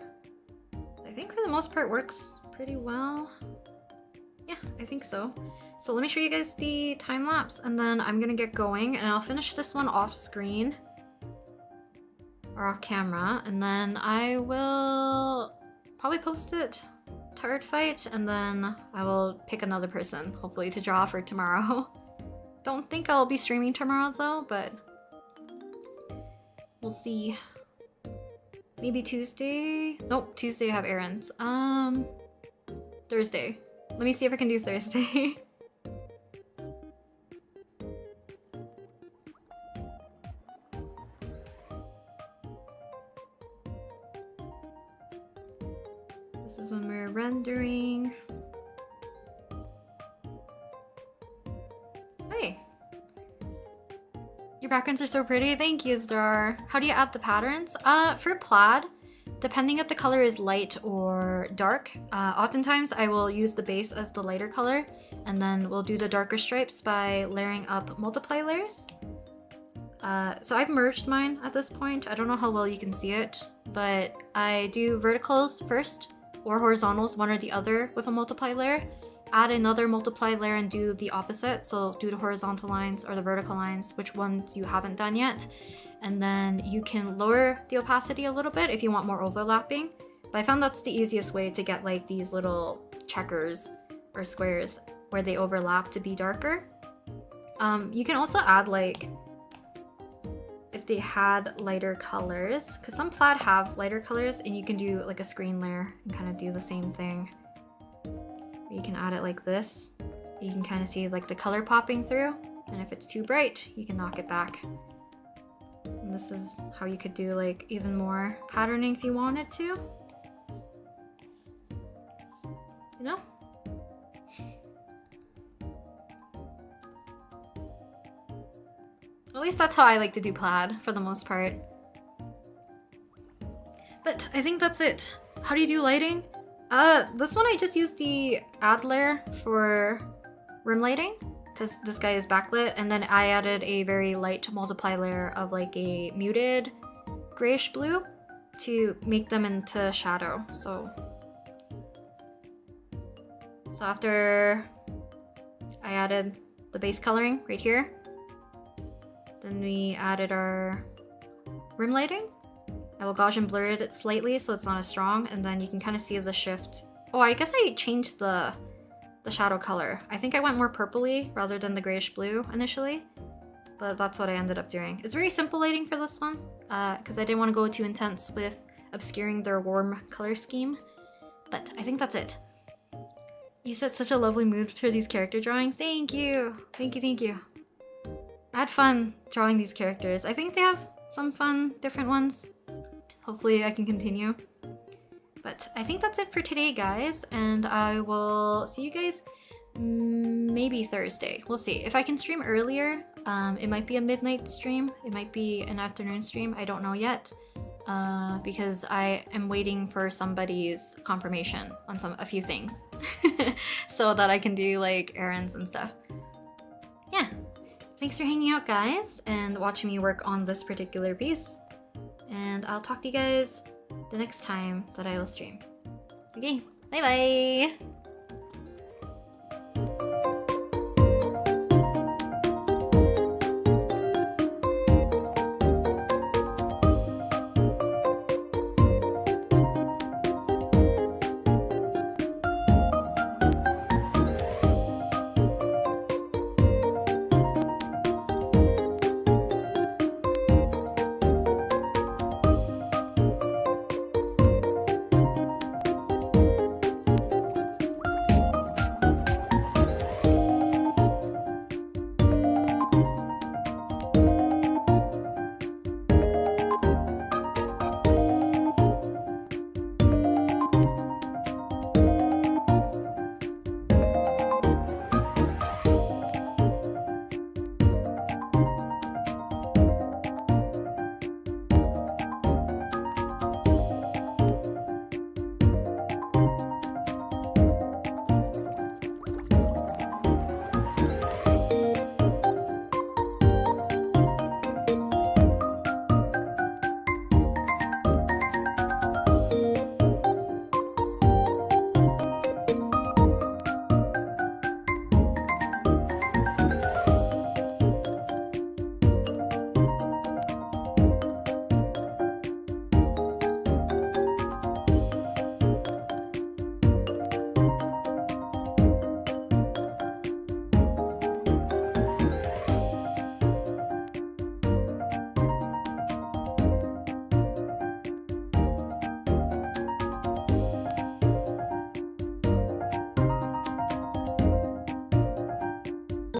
I think for the most part works pretty well. Yeah, I think so. So let me show you guys the time lapse and then I'm gonna get going and I'll finish this one off screen or off camera and then I will probably post it to Earthfight and then I will pick another person hopefully to draw for tomorrow. Don't think I'll be streaming tomorrow though, but we'll see. Maybe Tuesday? Nope, Tuesday I have errands. Thursday. Let me see if I can do Thursday. This is when we're rendering. Hey! Your backgrounds are so pretty. Thank you, Star. How do you add the patterns? For plaid, depending if the color is light or dark, oftentimes I will use the base as the lighter color, and then we'll do the darker stripes by layering up multiply layers. So I've merged mine at this point. I don't know how well you can see it, but I do verticals first, or horizontals, one or the other with a multiply layer. Add another multiply layer and do the opposite. So do the horizontal lines or the vertical lines, which ones you haven't done yet. And then you can lower the opacity a little bit if you want more overlapping. But I found that's the easiest way to get like these little checkers or squares where they overlap to be darker. You can also add like, if they had lighter colors, because some plaid have lighter colors and you can do like a screen layer and kind of do the same thing. You can add it like this. You can kind of see like the color popping through, and if it's too bright, you can knock it back. And this is how you could do like even more patterning if you wanted to. You know? At least that's how I like to do plaid for the most part. But I think that's it. How do you do lighting? This one I just used the add layer for room lighting because this guy is backlit, and then I added a very light multiply layer of like a muted grayish blue to make them into shadow. So after I added the base coloring right here, then we added our room lighting. I will Gaussian blur it slightly so it's not as strong, and then you can kind of see the shift. Oh, I guess I changed the shadow color. I think I went more purpley rather than the grayish blue initially, but that's what I ended up doing. It's very simple lighting for this one because I didn't want to go too intense with obscuring their warm color scheme, but I think that's it. You set such a lovely mood for these character drawings. Thank you. Thank you, thank you. I had fun drawing these characters. I think they have some fun, different ones. Hopefully I can continue. But I think that's it for today, guys. And I will see you guys maybe Thursday. We'll see. If I can stream earlier, it might be a midnight stream. It might be an afternoon stream. I don't know yet. Because I am waiting for somebody's confirmation on a few things. So that I can do like errands and stuff. Yeah. Thanks for hanging out, guys, and watching me work on this particular piece. And I'll talk to you guys the next time that I will stream. Okay, bye bye!